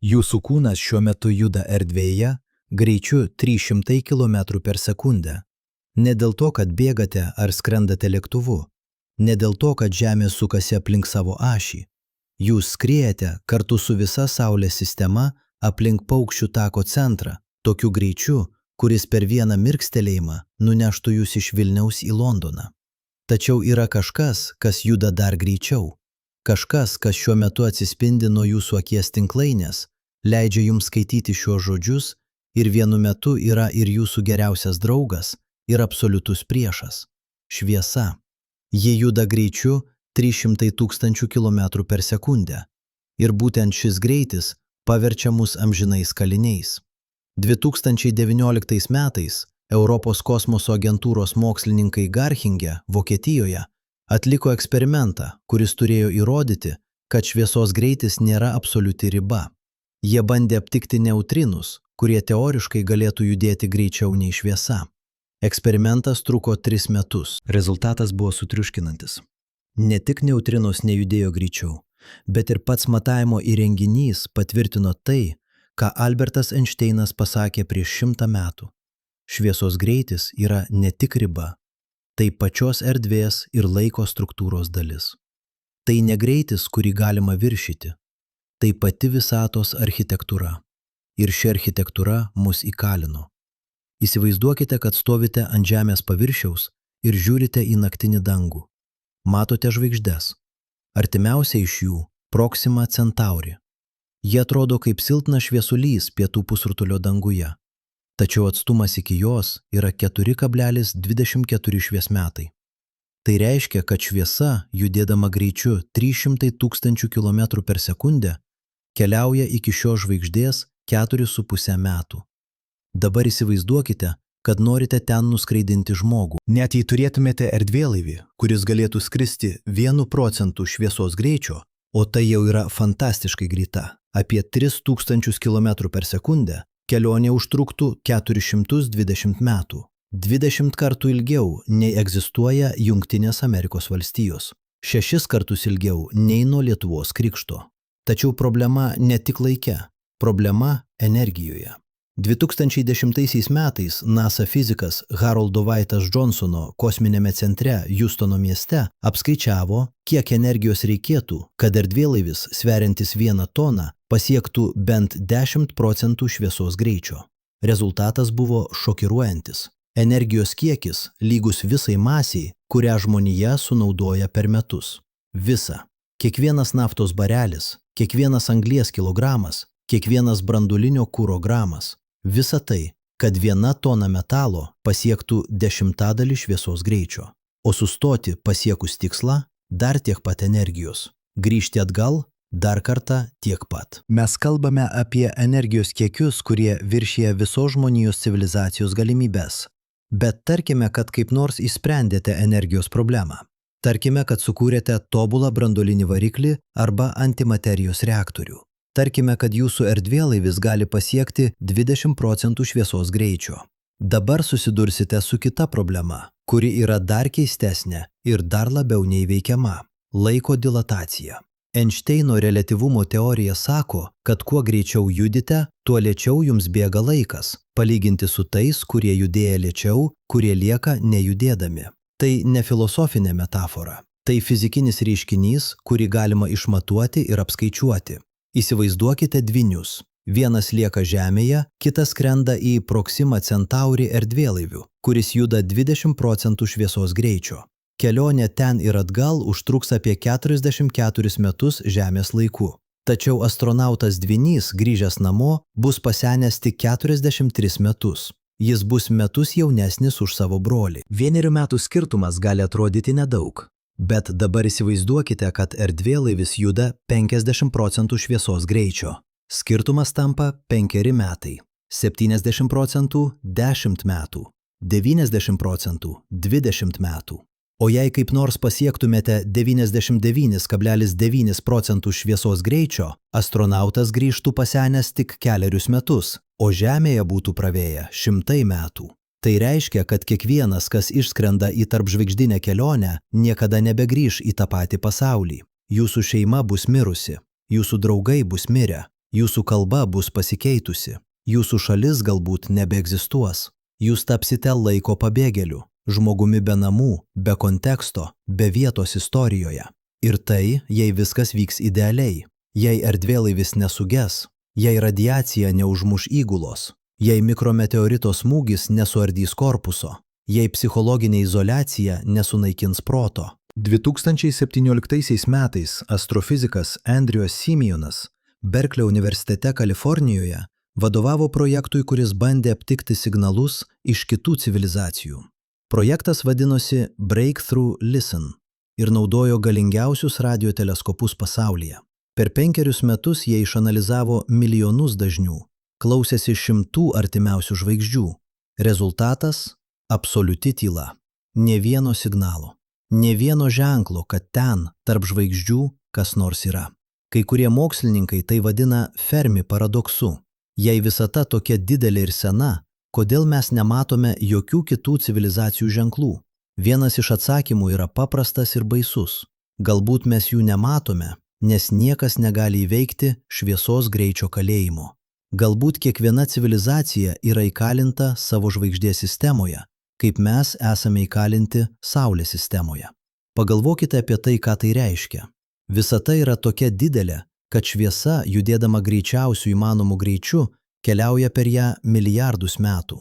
Jūsų kūnas šiuo metu juda erdvėje greičiu 300 km per sekundę. Ne dėl to, kad bėgate ar skrendate lėktuvu, ne dėl to, kad Žemė sukasi aplink savo ašį. Jūs skriejate kartu su visa Saulės sistema aplink paukščių tako centrą, tokiu greičiu, kuris per vieną mirkstelėjimą nuneštų jūs iš Vilniaus į Londoną. Tačiau yra kažkas, kas juda dar greičiau. Kažkas, kas šiuo metu atsispindi nuo jūsų akies tinklainės, leidžia jums skaityti šiuos žodžius ir vienu metu yra ir jūsų geriausias draugas, ir absoliutus priešas – šviesa. Ji juda greičiu 300 000 km per sekundę. Ir būtent šis greitis paverčia mus amžinais kaliniais. 2019 metais Europos kosmoso agentūros mokslininkai Garchinge, Vokietijoje, atliko eksperimentą, kuris turėjo įrodyti, kad šviesos greitis nėra absoliuti riba. Jie bandė aptikti neutrinus, kurie teoriškai galėtų judėti greičiau nei šviesa. Eksperimentas truko 3 metus. Rezultatas buvo sutriuškinantis. Ne tik neutrinos nejudėjo greičiau, bet ir pats matavimo įrenginys patvirtino tai, ką Albertas Einšteinas pasakė prieš 100 metų. Šviesos greitis yra ne tik riba, tai pačios erdvės ir laiko struktūros dalis. Tai ne greitis, kurį galima viršyti, tai pati visatos architektūra. Ir ši architektūra mus įkalino. Įsivaizduokite, kad stovite ant Žemės paviršiaus ir žiūrite į naktinį dangų. Matote žvaigždes. Artimiausia iš jų – Proxima Centauri. Jie atrodo kaip silpnas šviesulys pietų pusrutulio danguje. Tačiau atstumas iki jos yra 4,24 šviesmetai. Tai reiškia, kad šviesa, judėdama greičiu 300 000 km per sekundę, keliauja iki šios žvaigždės 4,5 metų. Dabar įsivaizduokite, kad norite ten nuskraidinti žmogų. Net jei turėtumėte erdvėlaivį, kuris galėtų skristi 1% šviesos greičio, o tai jau yra fantastiškai greita, apie 3000 km per sekundę, kelionė užtruktų 420 metų. 20 kartų ilgiau nei egzistuoja Jungtinės Amerikos valstijos. 6 kartus ilgiau nei nuo Lietuvos krikšto. Tačiau problema ne tik laike, problema energijoje. 2010 metais NASA fizikas Haroldo Vaitas Johnsono kosminėme centre Houstono mieste apskaičiavo, kiek energijos reikėtų, kad erdvėlaivis sveriantis 1 toną pasiektų bent 10% šviesos greičio. Rezultatas buvo šokiruojantis. Energijos kiekis lygus visai masiai, kurią žmonija sunaudoja per metus. Visa. Kiekvienas naftos barelis, kiekvienas anglies kilogramas, kiekvienas branduolinio kuro gramas. Visa tai, kad 1 tona metalo pasiektų 10% šviesos greičio, o sustoti pasiekus tikslą dar tiek pat energijos. Grįžti atgal dar kartą tiek pat. Mes kalbame apie energijos kiekius, kurie viršija visos žmonijos civilizacijos galimybes. Bet tarkime, kad kaip nors išsprendėte energijos problemą. Tarkime, kad sukūrėte tobulą branduolinį variklį arba antimaterijos reaktorių. Tarkime, kad jūsų erdvėlaivis gali pasiekti 20% šviesos greičio. Dabar susidursite su kita problema, kuri yra dar keistesnė ir dar labiau neįveikiama – laiko dilatacija. Einšteino reliatyvumo teorija sako, kad kuo greičiau judite, tuo lėčiau jums bėga laikas, palyginti su tais, kurie judėja lėčiau, kurie lieka nejudėdami. Tai ne filosofinė metafora, tai fizikinis reiškinys, kurį galima išmatuoti ir apskaičiuoti. Įsivaizduokite dvynius. Vienas lieka Žemėje, kitas skrenda į Proxima Centauri erdvėlaiviu, kuris juda 20% šviesos greičio. Kelionė ten ir atgal užtruks apie 44 metus Žemės laiku. Tačiau astronautas dvynys, grįžęs namo, bus pasenęs tik 43 metus. Jis bus metus jaunesnis už savo brolį. 1 metų skirtumas gali atrodyti nedaug. Bet dabar įsivaizduokite, kad erdvėlaivis juda 50% šviesos greičio. Skirtumas tampa 5 metai, 70% 10 metų, 90% 20 metų. O jei kaip nors pasiektumėte 99,9% šviesos greičio, astronautas grįžtų pasenęs tik 4 metus, o Žemėje būtų pravėję 100 metų. Tai reiškia, kad kiekvienas, kas išskrenda į tarpžvaigždinę kelionę, niekada nebegrįš į tą patį pasaulį. Jūsų šeima bus mirusi, jūsų draugai bus mirę, Jūsų kalba bus pasikeitusi. Jūsų šalis galbūt nebeegzistuos. Jūs tapsite laiko pabėgėliu, žmogumi be namų, be konteksto, be vietos istorijoje. Ir tai, jei viskas vyks idealiai, jei erdvėlaivis nesuges, jei radiacija neužmuš įgulos, jei mikrometeorito smūgis nesuardys korpuso, jei psichologinė izoliacija nesunaikins proto. 2017 metais astrofizikas Andrew Simeonas Berklio universitete Kalifornijoje vadovavo projektui, kuris bandė aptikti signalus iš kitų civilizacijų. Projektas vadinosi Breakthrough Listen ir naudojo galingiausius radioteleskopus pasaulyje. Per 5 metus jie išanalizavo milijonus dažnių, klausėsi šimtų artimiausių žvaigždžių. Rezultatas – absoliuti tyla. Nė vieno signalo, nė vieno ženklo, kad ten, tarp žvaigždžių, kas nors yra. Kai kurie mokslininkai tai vadina Fermi paradoksu. Jei visata tokia didelė ir sena, kodėl mes nematome jokių kitų civilizacijų ženklų? Vienas iš atsakymų yra paprastas ir baisus. Galbūt mes jų nematome, nes niekas negali įveikti šviesos greičio kalėjimo. Galbūt kiekviena civilizacija yra įkalinta savo žvaigždės sistemoje, kaip mes esame įkalinti Saulės sistemoje. Pagalvokite apie tai, ką tai reiškia. Visata yra tokia didelė, kad šviesa, judėdama greičiausių įmanomų greičių, keliauja per ją milijardus metų.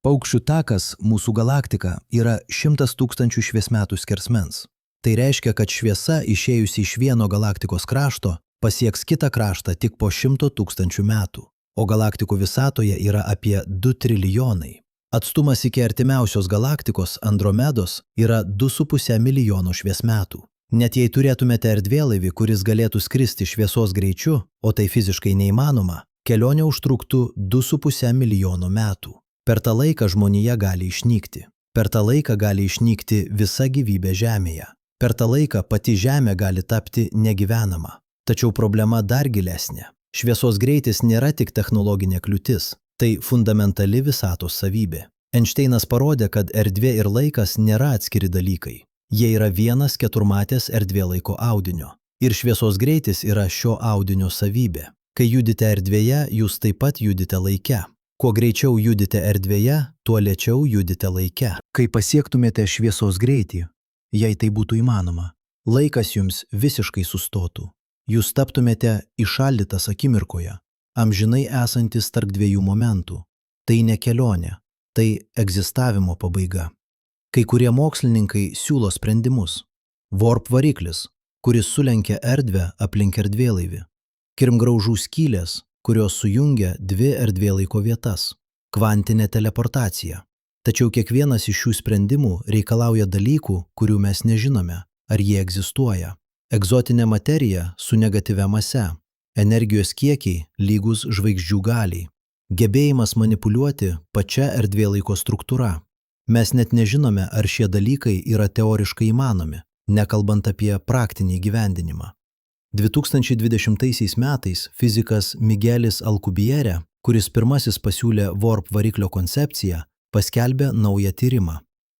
Paukščių takas, mūsų galaktika, yra 100 000 šviesmetų skersmens. Tai reiškia, kad šviesa, išėjusi iš vieno galaktikos krašto, pasieks kitą kraštą tik po 100 000 metų, o galaktikų visatoje yra apie 2 trilijonai. Atstumas iki artimiausios galaktikos Andromedos yra 2,5 milijono šviesmetų. Net jei turėtumėte erdvėlaivį, kuris galėtų skristi šviesos greičiu, o tai fiziškai neįmanoma, kelionė užtruktų 2,5 milijono metų. Per tą laiką žmonija gali išnykti. Per tą laiką gali išnykti visa gyvybė Žemėje. Per tą laiką pati Žemė gali tapti negyvenama. Tačiau problema dar gilesnė. Šviesos greitis nėra tik technologinė kliūtis, tai fundamentali visatos savybė. Einšteinas parodė, kad erdvė ir laikas nėra atskiri dalykai. Jie yra vienas keturmatės erdvėlaiko audinio. Ir šviesos greitis yra šio audinio savybė. Kai judite erdvėje, jūs taip pat judite laike. Kuo greičiau judite erdvėje, tuo lėčiau judite laike. Kai pasiektumėte šviesos greitį, jei tai būtų įmanoma, laikas jums visiškai sustotų. Jūs taptumėte įšaldytas akimirkoje, amžinai esantis tarp dviejų momentų. Tai ne kelionė, tai egzistavimo pabaiga. Kai kurie mokslininkai siūlo sprendimus. Warp variklis, kuris sulenkia erdvę aplink erdvėlaivį. Kirmgraužų skylės, kurios sujungia dvi erdvėlaiko vietas. Kvantinė teleportacija. Tačiau kiekvienas iš šių sprendimų reikalauja dalykų, kurių mes nežinome, ar jie egzistuoja. Egzotinė materija su negatyvia mase. Energijos kiekiai lygus žvaigždžių galiai. Gebėjimas manipuliuoti pačia erdvėlaiko struktūra. Mes net nežinome, ar šie dalykai yra teoriškai įmanomi, nekalbant apie praktinį įgyvendinimą. 2020 metais fizikas Miguelis Alcubierre, kuris pirmasis pasiūlė Warp variklio koncepciją, paskelbė naują tyrimą.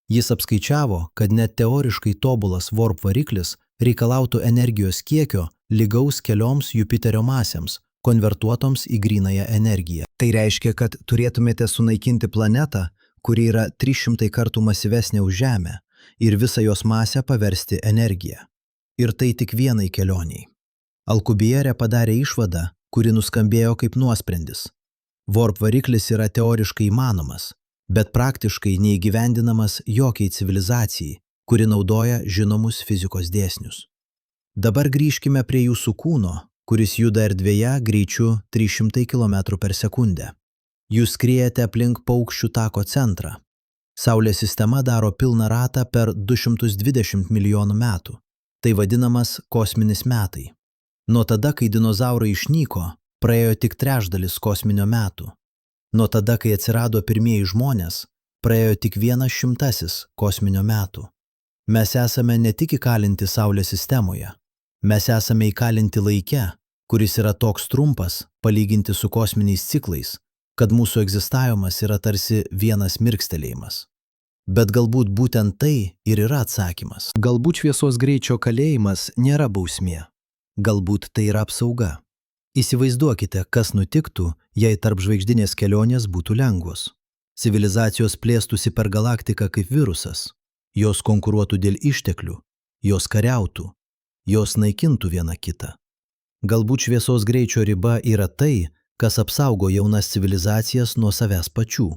Jis apskaičiavo, kad net teoriškai tobulas Warp variklis reikalautų energijos kiekio lygaus kelioms Jupiterio masėms, konvertuotoms į grynąją energiją. Tai reiškia, kad turėtumėte sunaikinti planetą, kuri yra 300 kartų masyvesnė už Žemę, ir visą jos masę paversti energiją. Ir tai tik vienai kelioniai. Alcubierre padarė išvadą, kuri nuskambėjo kaip nuosprendis. Warp variklis yra teoriškai įmanomas, bet praktiškai neįgyvendinamas jokiai civilizacijai, kuri naudoja žinomus fizikos dėsnius. Dabar grįžkime prie jūsų kūno, kuris juda erdvėje greičiu 300 km/s. Jūs skriejate aplink paukščių tako centrą. Saulės sistema daro pilną ratą per 220 milijonų metų. Tai vadinamas kosminis metai. Nuo tada, kai dinozaurai išnyko, praėjo tik trečdalis kosminio metų. Nuo tada, kai atsirado pirmieji žmonės, praėjo tik 1/100 kosminio metų. Mes esame ne tik įkalinti Saulės sistemoje, mes esame įkalinti laike, kuris yra toks trumpas, palyginti su kosminiais ciklais, kad mūsų egzistavimas yra tarsi vienas mirkstelėjimas. Bet galbūt būtent tai ir yra atsakymas. Galbūt šviesos greičio kalėjimas nėra bausmė. Galbūt tai yra apsauga. Įsivaizduokite, kas nutiktų, jei tarpžvaigždinės kelionės būtų lengvos. Civilizacijos plėstųsi per galaktiką kaip virusas. Jos konkuruotų dėl išteklių, jos kariautų, jos naikintų vieną kitą. Galbūt šviesos greičio riba yra tai, kas apsaugo jaunas civilizacijas nuo savęs pačių.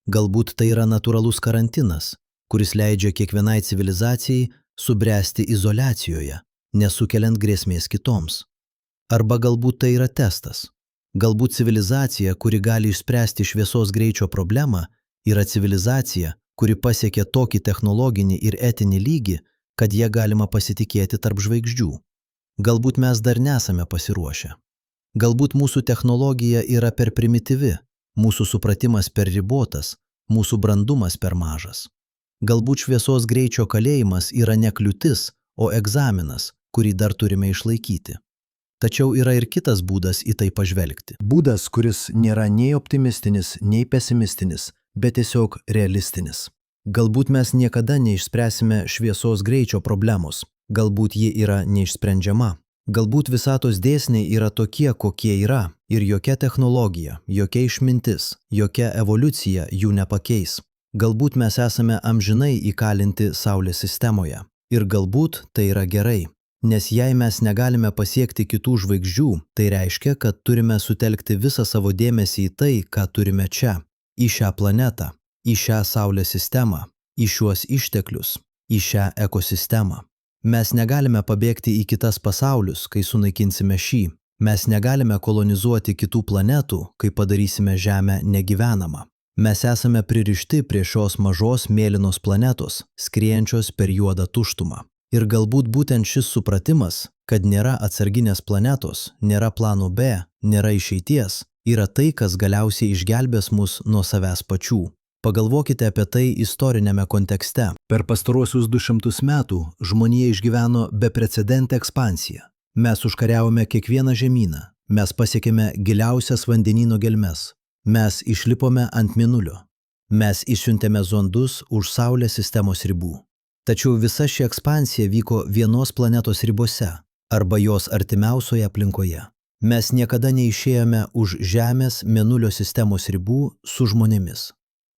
Galbūt tai yra natūralus karantinas, kuris leidžia kiekvienai civilizacijai subręsti izoliacijoje, nesukeliant grėsmės kitoms. Arba galbūt tai yra testas. Galbūt civilizacija, kuri gali išspręsti šviesos greičio problemą, yra civilizacija, kuri pasiekė tokį technologinį ir etinį lygį, kad jie galima pasitikėti tarp žvaigždžių. Galbūt mes dar nesame pasiruošę. Galbūt mūsų technologija yra per primityvi, mūsų supratimas per ribotas, mūsų brandumas per mažas. Galbūt šviesos greičio kalėjimas yra ne kliūtis, o egzaminas, kurį dar turime išlaikyti. Tačiau yra ir kitas būdas į tai pažvelgti. Būdas, kuris nėra nei optimistinis, nei pesimistinis, bet tiesiog realistinis. Galbūt mes niekada neišspręsime šviesos greičio problemos. Galbūt ji yra neišsprendžiama. Galbūt visatos dėsniai yra tokie, kokie yra, ir jokia technologija, jokia išmintis, jokia evoliucija jų nepakeis. Galbūt mes esame amžinai įkalinti Saulės sistemoje. Ir galbūt tai yra gerai. Nes jei mes negalime pasiekti kitų žvaigždžių, tai reiškia, kad turime sutelkti visą savo dėmesį į tai, ką turime čia, į šią planetą, į šią Saulės sistemą, į šiuos išteklius, į šią ekosistemą. Mes negalime pabėgti į kitas pasaulius, kai sunaikinsime šį. Mes negalime kolonizuoti kitų planetų, kai padarysime Žemę negyvenamą. Mes esame pririšti prie šios mažos mėlynos planetos, skriejančios per juodą tuštumą. Ir galbūt būtent šis supratimas, kad nėra atsarginės planetos, nėra plano B, nėra išeities, yra tai, kas galiausiai išgelbės mus nuo savęs pačių. Pagalvokite apie tai istorinėme kontekste. Per pastaruosius 200 metų žmonija išgyveno beprecedentę ekspansiją. Mes užkariavome kiekvieną žemyną, mes pasiekėme giliausias vandenyno gelmes, mes išlipome ant mėnulio, mes išsiuntėme zondus už Saulės sistemos ribų. Tačiau visa ši ekspansija vyko vienos planetos ribose arba jos artimiausioje aplinkoje. Mes niekada neišėjome už Žemės Mėnulio sistemos ribų su žmonėmis.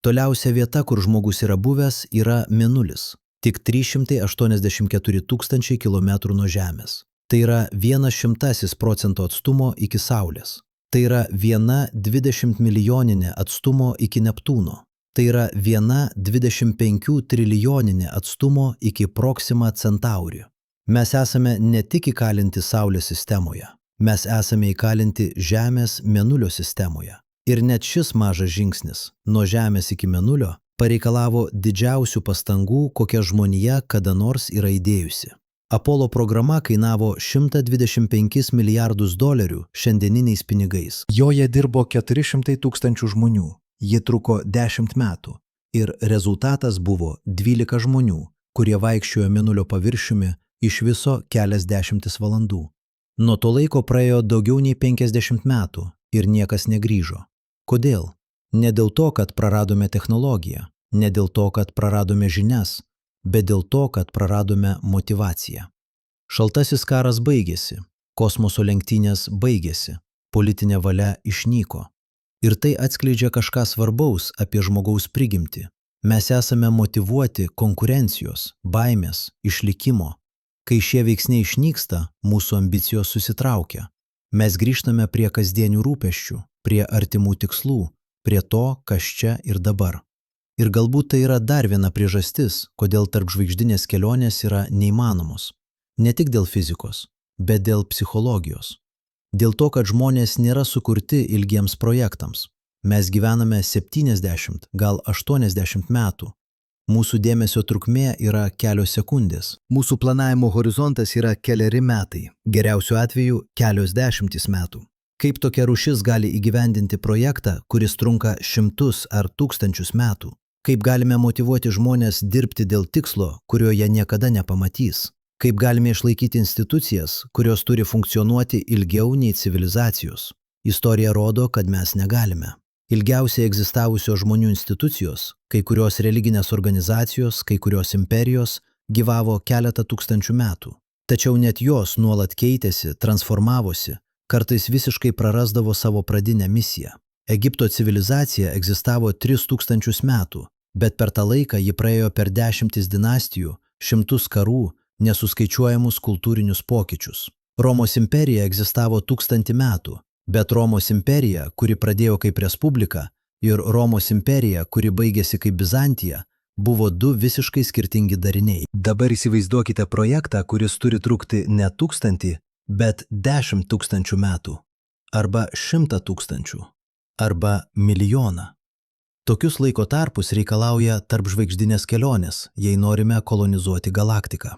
Toliausia vieta, kur žmogus yra buvęs, yra Mėnulis, tik 384 000 kilometrų nuo Žemės. Tai yra 1/100 atstumo iki Saulės. Tai yra 1/20 milijoninė atstumo iki Neptūno. Tai yra 1/25 trilijoninė atstumo iki Proxima Centauri. Mes esame ne tik įkalinti Saulės sistemoje, mes esame įkalinti Žemės Mėnulio sistemoje. Ir net šis mažas žingsnis, nuo Žemės iki Mėnulio, pareikalavo didžiausių pastangų, kokią žmonija kada nors yra įdėjusi. Apollo programa kainavo $125 milijardus šiandieniniais pinigais. Joje dirbo 400 000 žmonių. Ji truko 10 metų ir rezultatas buvo 12 žmonių, kurie vaikščiojo Mėnulio paviršiumi iš viso keliasdešimtis valandų. Nuo to laiko praėjo daugiau nei 50 metų ir niekas negrįžo. Kodėl? Ne dėl to, kad praradome technologiją, ne dėl to, kad praradome žinias, bet dėl to, kad praradome motivaciją. Šaltasis karas baigėsi, kosmoso lenktynės baigėsi, politinė valia išnyko. Ir tai atskleidžia kažką svarbaus apie žmogaus prigimtį. Mes esame motyvuoti konkurencijos, baimės, išlikimo. Kai šie veiksniai išnyksta, mūsų ambicijos susitraukia. Mes grįžtame prie kasdienių rūpesčių, prie artimų tikslų, prie to, kas čia ir dabar. Ir galbūt tai yra dar viena priežastis, kodėl tarpžvaigždinės kelionės yra neįmanomos. Ne tik dėl fizikos, bet dėl psichologijos. Dėl to, kad žmonės nėra sukurti ilgiems projektams. Mes gyvename 70, gal 80 metų. Mūsų dėmesio trukmė yra kelios sekundės. Mūsų planavimo horizontas yra keleri metai, geriausiu atveju kelios dešimtys metų. Kaip tokia rūšis gali įgyvendinti projektą, kuris trunka šimtus ar tūkstančius metų? Kaip galime motyvuoti žmonės dirbti dėl tikslo, kurio jie niekada nepamatys? Kaip galime išlaikyti institucijas, kurios turi funkcionuoti ilgiau nei civilizacijos? Istorija rodo, kad mes negalime. Ilgiausiai egzistavusios žmonių institucijos, kai kurios religinės organizacijos, kai kurios imperijos gyvavo keletą tūkstančių metų. Tačiau net jos nuolat keitėsi, transformavosi, kartais visiškai prarasdavo savo pradinę misiją. Egipto civilizacija egzistavo 3000 metų, bet per tą laiką ji praėjo per 10 dinastijų, 100 karų, nesuskaičiuojamus kultūrinius pokyčius. Romos imperija egzistavo 1000 metų, bet Romos imperija, kuri pradėjo kaip respublika, ir Romos imperija, kuri baigėsi kaip Bizantija, buvo du visiškai skirtingi dariniai. Dabar įsivaizduokite projektą, kuris turi trukti ne 1000, bet 10 000 metų, arba 100 000, arba milijoną. Tokius laiko tarpus reikalauja tarpžvaigždinės kelionės, jei norime kolonizuoti galaktiką.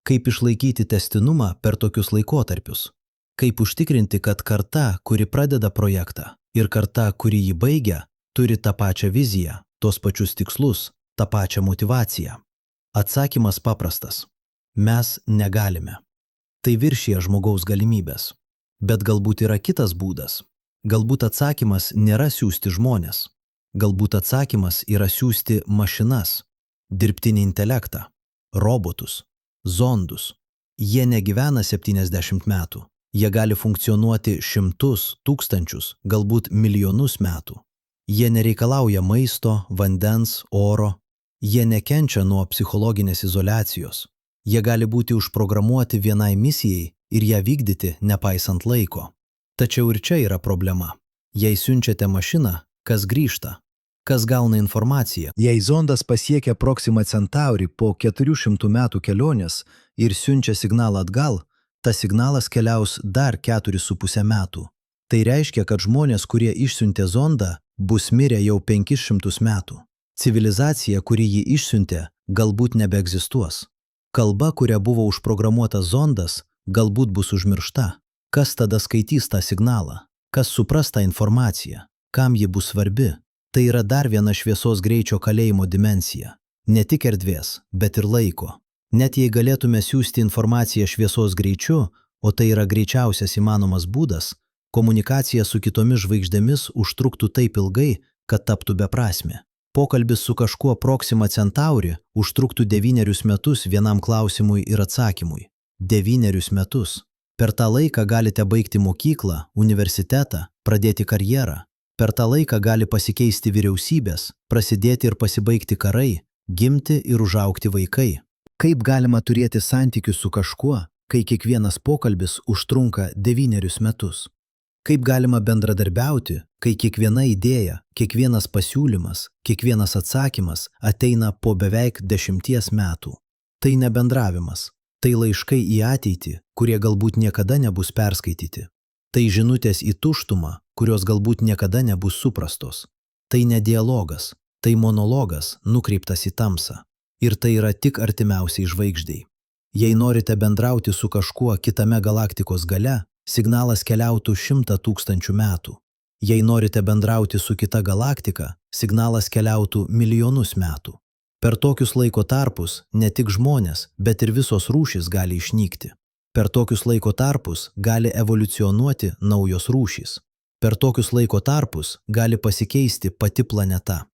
Kaip išlaikyti tęstinumą per tokius laikotarpius? Kaip užtikrinti, kad karta, kuri pradeda projektą, ir karta, kuri jį baigia, turi tą pačią viziją, tos pačius tikslus, tą pačią motyvaciją? Atsakymas paprastas. Mes negalime. Tai viršija žmogaus galimybės. Bet galbūt yra kitas būdas. Galbūt atsakymas nėra siųsti žmones. Galbūt atsakymas yra siųsti mašinas, dirbtinį intelektą, robotus, zondus. Jie negyvena 70 metų. Jie gali funkcionuoti 100, 1000, galbūt milijonus metų. Jie nereikalauja maisto, vandens, oro. Jie nekenčia nuo psichologinės izoliacijos. Jie gali būti užprogramuoti vienai misijai ir ją vykdyti nepaisant laiko. Tačiau ir čia yra problema. Jei siunčiate mašiną, kas grįžta? Kas gauna informaciją? Jei zondas pasiekia Proxima Centauri po 400 metų kelionės ir siunčia signalą atgal, tas signalas keliaus dar 4,5 metų. Tai reiškia, kad žmonės, kurie išsiuntė zondą, bus mirę jau 500 metų. Civilizacija, kuri jį išsiuntė, galbūt nebeegzistuos. Kalba, kuria buvo užprogramuotas zondas, galbūt bus užmiršta. Kas tada skaitys tą signalą? Kas supras tą informaciją? Kam ji bus svarbi? Tai yra dar viena šviesos greičio kalėjimo dimensija. Ne tik erdvės, bet ir laiko. Net jei galėtume siųsti informaciją šviesos greičiu, o tai yra greičiausias įmanomas būdas, komunikacija su kitomis žvaigždėmis užtruktų taip ilgai, kad taptų beprasmė. Pokalbis su kažkuo Proxima Centauri užtruktų 9 metus vienam klausimui ir atsakymui. 9 metus. Per tą laiką galite baigti mokyklą, universitetą, pradėti karjerą. Per tą laiką gali pasikeisti vyriausybės, prasidėti ir pasibaigti karai, gimti ir užaugti vaikai. Kaip galima turėti santykius su kažkuo, kai kiekvienas pokalbis užtrunka 9 metus? Kaip galima bendradarbiauti, kai kiekviena idėja, kiekvienas pasiūlymas, kiekvienas atsakymas ateina po beveik 10 metų? Tai ne bendravimas, tai laiškai į ateitį, kurie galbūt niekada nebus perskaityti. Tai žinutės į tuštumą, kurios galbūt niekada nebus suprastos. Tai ne dialogas, tai monologas nukreiptas į tamsą. Ir tai yra tik artimiausiai žvaigždei. Jei norite bendrauti su kažkuo kitame galaktikos gale, signalas keliautų 100 000 metų. Jei norite bendrauti su kita galaktika, signalas keliautų milijonus metų. Per tokius laiko tarpus ne tik žmonės, bet ir visos rūšys gali išnykti. Per tokius laiko tarpus gali evoliucionuoti naujos rūšys. Per tokius laiko tarpus gali pasikeisti pati planeta.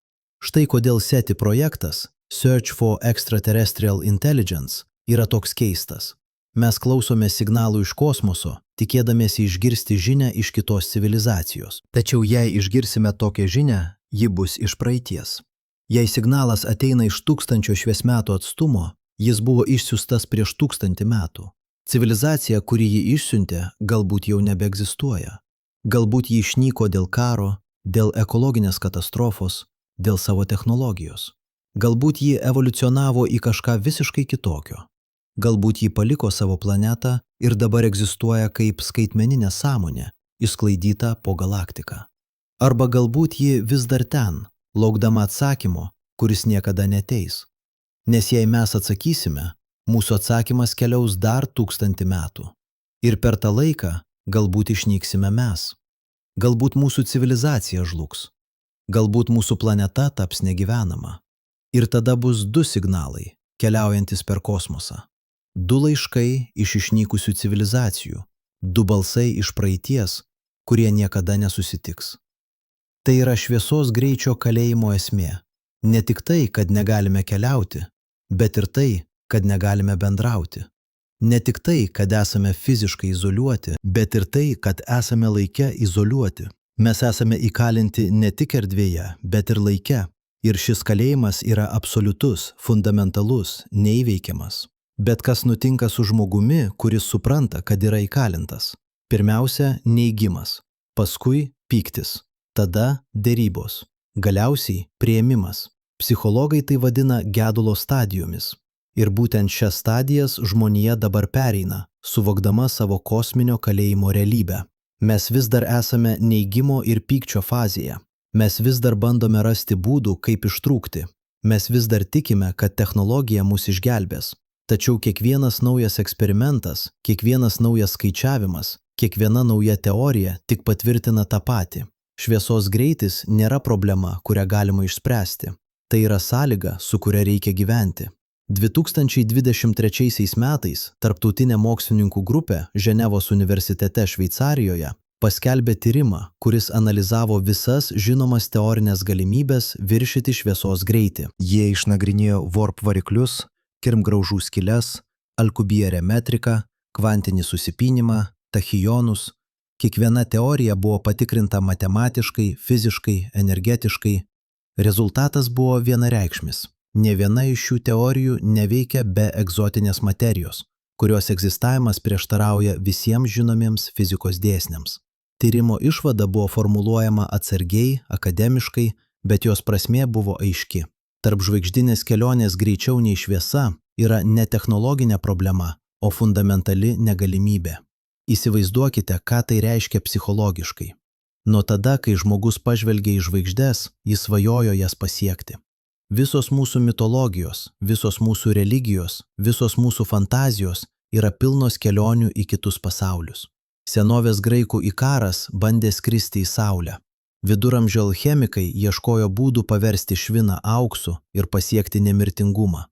Štai kodėl SETI projektas Search for Extraterrestrial Intelligence yra toks keistas. Mes klausome signalų iš kosmoso, tikėdamiesi išgirsti žinią iš kitos civilizacijos. Tačiau jei išgirsime tokią žinią, ji bus iš praeities. Jei signalas ateina iš 1000 šviesmetų atstumo, jis buvo išsiųstas prieš 1000 metų. Civilizacija, kuri jį išsiuntė, galbūt jau nebeegzistuoja. Galbūt jį išnyko dėl karo, dėl ekologinės katastrofos, dėl savo technologijos. Galbūt jį evoliucionavo į kažką visiškai kitokio. Galbūt jį paliko savo planetą ir dabar egzistuoja kaip skaitmeninė sąmonė, išsklaidyta po galaktiką. Arba galbūt ji vis dar ten, laukdama atsakymo, kuris niekada neateis. Nes jei mes atsakysime, mūsų atsakymas keliaus dar 1000 metų. Ir per tą laiką galbūt išnyksime mes. Galbūt mūsų civilizacija žlugs. Galbūt mūsų planeta taps negyvenama. Ir tada bus 2 signalai, keliaujantis per kosmosą. 2 laiškai iš išnykusių civilizacijų, 2 balsai iš praeities, kurie niekada nesusitiks. Tai yra šviesos greičio kalėjimo esmė. Ne tik tai, kad negalime keliauti, bet ir tai, kad negalime bendrauti. Ne tik tai, kad esame fiziškai izoliuoti, bet ir tai, kad esame laike izoliuoti. Mes esame įkalinti ne tik erdvėje, bet ir laike. Ir šis kalėjimas yra absoliutus, fundamentalus, neįveikiamas. Bet kas nutinka su žmogumi, kuris supranta, kad yra įkalintas? Pirmiausia, neigimas, paskui pyktis, tada derybos, galiausiai priėmimas. Psichologai tai vadina gedulo stadijomis. Ir būtent šias stadijas žmonija dabar pereina, suvokdama savo kosminio kalėjimo realybę. Mes vis dar esame neigimo ir pykčio fazėje. Mes vis dar bandome rasti būdų, kaip ištrūkti. Mes vis dar tikime, kad technologija mus išgelbės. Tačiau kiekvienas naujas eksperimentas, kiekvienas naujas skaičiavimas, kiekviena nauja teorija tik patvirtina tą patį. Šviesos greitis nėra problema, kurią galima išspręsti. Tai yra sąlyga, su kuria reikia gyventi. 2023 metais tarptautinė mokslininkų grupė Ženevos universitete Šveicarijoje paskelbė tyrimą, kuris analizavo visas žinomas teorinės galimybės viršyti šviesos greitį. Jie išnagrinėjo warp variklius, kirmgraužų skyles, alkubierę metriką, kvantinį susipynimą, tachionus. Kiekviena teorija buvo patikrinta matematiškai, fiziškai, energetiškai. Rezultatas buvo vienareikšmis. Nė viena iš šių teorijų neveikia be egzotinės materijos, kurios egzistavimas prieštarauja visiems žinomiems fizikos dėsniams. Tyrimo išvada buvo formuluojama atsargiai, akademiškai, bet jos prasmė buvo aiški. Tarpžvaigždinės kelionės greičiau nei šviesa yra ne technologinė problema, o fundamentali negalimybė. Įsivaizduokite, ką tai reiškia psichologiškai. Nuo tada, kai žmogus pažvelgia į žvaigždes, jis svajojo jas pasiekti. Visos mūsų mitologijos, visos mūsų religijos, visos mūsų fantazijos yra pilnos kelionių į kitus pasaulius. Senovės graikų Ikaras bandė skristi į Saulę. Viduramžių alchemikai ieškojo būdų paversti šviną auksu ir pasiekti nemirtingumą.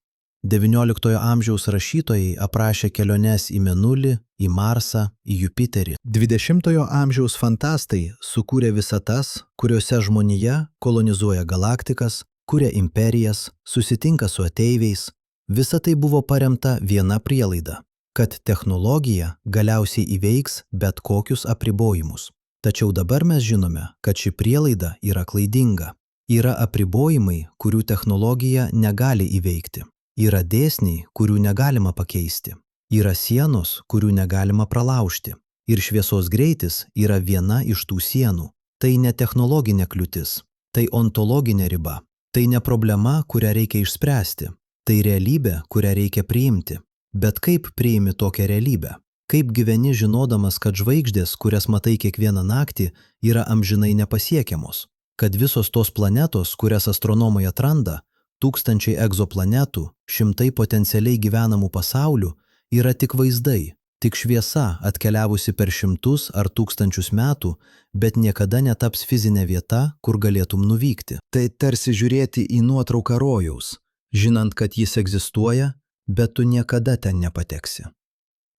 XIX amžiaus rašytojai aprašė keliones į Mėnulį, į Marsą, į Jupiterį. XX amžiaus fantastai sukūrė visatas, kuriuose žmonija kolonizuoja galaktikas, kuria imperijas, susitinka su ateiviais. Visa tai buvo paremta viena prielaida, kad technologija galiausiai įveiks bet kokius apribojimus. Tačiau dabar mes žinome, kad ši prielaida yra klaidinga. Yra apribojimai, kurių technologija negali įveikti. Yra dėsniai, kurių negalima pakeisti. Yra sienos, kurių negalima pralaužti. Ir šviesos greitis yra viena iš tų sienų. Tai ne technologinė kliūtis, tai ontologinė riba. Tai ne problema, kurią reikia išspręsti. Tai realybė, kurią reikia priimti. Bet kaip priimi tokią realybę? Kaip gyveni žinodamas, kad žvaigždės, kurias matai kiekvieną naktį, yra amžinai nepasiekiamos? Kad visos tos planetos, kurias astronomai atranda, tūkstančiai egzoplanetų, šimtai potencialiai gyvenamų pasaulių, yra tik vaizdai, tik šviesa atkeliavusi per šimtus ar tūkstančius metų, bet niekada netaps fizinė vieta, kur galėtum nuvykti. Tai tarsi žiūrėti į nuotrauką rojaus, žinant, kad jis egzistuoja, bet tu niekada ten nepateksi.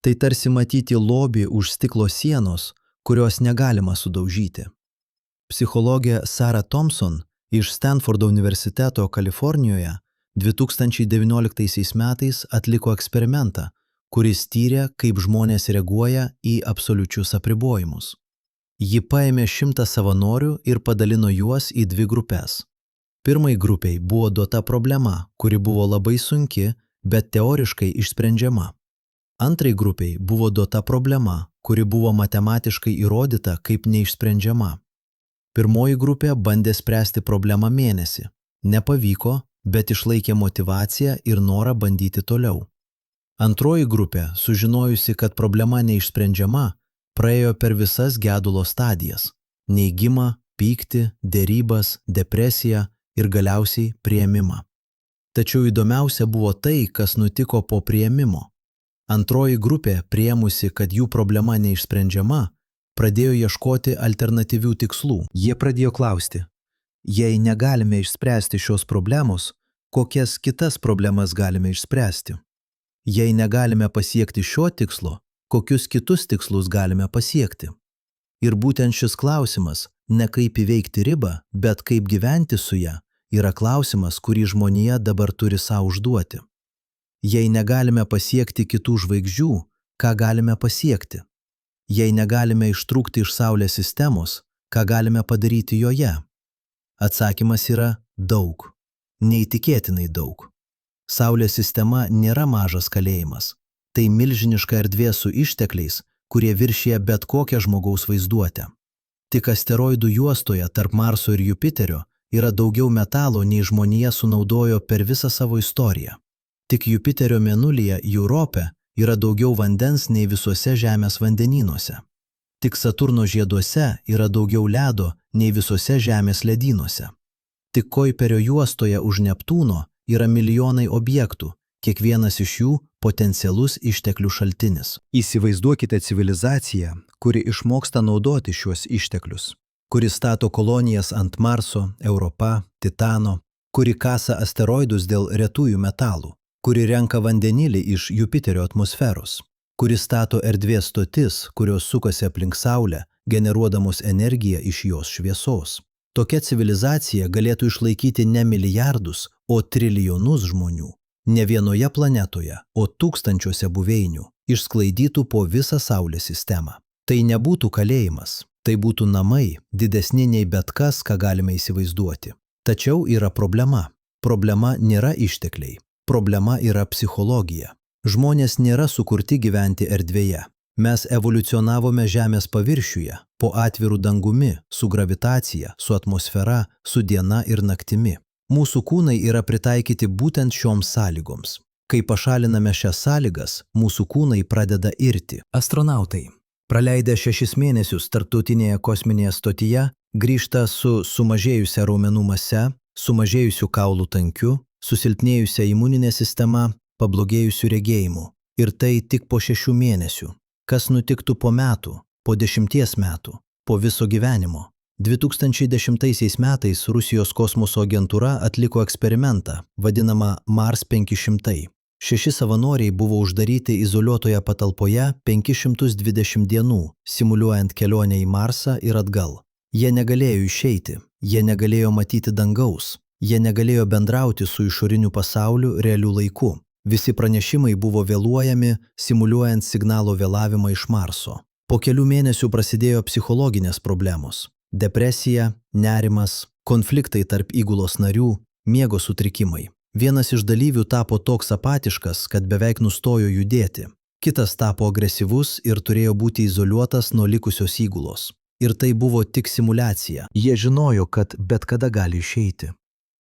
Tai tarsi matyti lobį už stiklo sienos, kurios negalima sudaužyti. Psichologė Sarah Thompson iš Stanfordo universiteto Kalifornijoje 2019 metais atliko eksperimentą, kuris tyrė, kaip žmonės reaguoja į absoliučius apribojimus. Ji paėmė 100 savanorių ir padalino juos į 2 grupės. Pirmai grupiai buvo duota problema, kuri buvo labai sunki, bet teoriškai išsprendžiama. Antrai grupiai buvo duota problema, kuri buvo matematiškai įrodyta kaip neišsprendžiama. Pirmoji grupė bandė spręsti problemą mėnesį. Nepavyko, bet išlaikė motyvaciją ir norą bandyti toliau. Antroji grupė, sužinojusi, kad problema neišsprendžiama, praėjo per visas gedulo stadijas – neigimą, pyktį, derybas, depresiją ir galiausiai priėmimą. Tačiau įdomiausia buvo tai, kas nutiko po priėmimo. Antroji grupė, priėmusi, kad jų problema neišsprendžiama, pradėjo ieškoti alternatyvių tikslų. Jie pradėjo klausti, jei negalime išspręsti šios problemos, kokias kitas problemas galime išspręsti? Jei negalime pasiekti šio tikslo, kokius kitus tikslus galime pasiekti? Ir būtent šis klausimas, ne kaip įveikti ribą, bet kaip gyventi su ja, yra klausimas, kurį žmonija dabar turi sau užduoti. Jei negalime pasiekti kitų žvaigždžių, ką galime pasiekti? Jei negalime ištrūkti iš Saulės sistemos, ką galime padaryti joje? Atsakymas yra daug. Neįtikėtinai daug. Saulės sistema nėra mažas kalėjimas. Tai milžiniška erdvė su ištekliais, kurie viršija bet kokią žmogaus vaizduotę. Tik asteroidų juostoje tarp Marso ir Jupiterio yra daugiau metalo, nei žmonija sunaudojo per visą savo istoriją. Tik Jupiterio mėnulyje Europe yra daugiau vandens nei visuose Žemės vandenynuose. Tik Saturno žieduose yra daugiau ledo nei visuose Žemės ledynuose. Tik Kuiperio juostoje už Neptūno yra milijonai objektų, kiekvienas iš jų potencialus išteklių šaltinis. Įsivaizduokite civilizaciją, kuri išmoksta naudoti šiuos išteklius, kuri stato kolonijas ant Marso, Europa, Titano, kuri kasa asteroidus dėl retųjų metalų, kuri renka vandenilį iš Jupiterio atmosferos, kuri stato erdvės stotis, kurios sukasi aplink Saulę, generuodamos energiją iš jos šviesos. Tokia civilizacija galėtų išlaikyti ne milijardus, o trilijonus žmonių. Ne vienoje planetoje, o tūkstančiuose buveinių, išsklaidytų po visą Saulės sistemą. Tai nebūtų kalėjimas, tai būtų namai, didesni nei bet kas, ką galime įsivaizduoti. Tačiau yra problema. Problema nėra ištekliai. Problema yra psichologija. Žmonės nėra sukurti gyventi erdvėje. Mes evoliucionavome Žemės paviršiuje, po atviru dangumi, su gravitacija, su atmosfera, su diena ir naktimi. Mūsų kūnai yra pritaikyti būtent šioms sąlygoms. Kai pašaliname šias sąlygas, mūsų kūnai pradeda irti. Astronautai, praleidę 6 mėnesius tarptautinėje kosminėje stotyje, grįžta su sumažėjusia raumenų mase, sumažėjusiu kaulų tankiu, susilpnėjusia imuninė sistema, pablogėjusiu regėjimu. Ir tai tik po 6 mėnesių. Kas nutiktų po metų, po 10 metų, po viso gyvenimo? 2010 metais Rusijos kosmoso agentūra atliko eksperimentą, vadinamą Mars 500. 6 savanoriai buvo uždaryti izoliuotoje patalpoje 520 dienų, simuliuojant kelionę į Marsą ir atgal. Jie negalėjo išeiti, jie negalėjo matyti dangaus, jie negalėjo bendrauti su išoriniu pasauliu realiu laiku. Visi pranešimai buvo vėluojami, simuliuojant signalo vėlavimą iš Marso. Po kelių mėnesių prasidėjo psichologinės problemos. Depresija, nerimas, konfliktai tarp įgulos narių, miego sutrikimai. Vienas iš dalyvių tapo toks apatiškas, kad beveik nustojo judėti. Kitas tapo agresyvus ir turėjo būti izoliuotas nuo likusios įgulos. Ir tai buvo tik simuliacija. Jie žinojo, kad bet kada gali išeiti.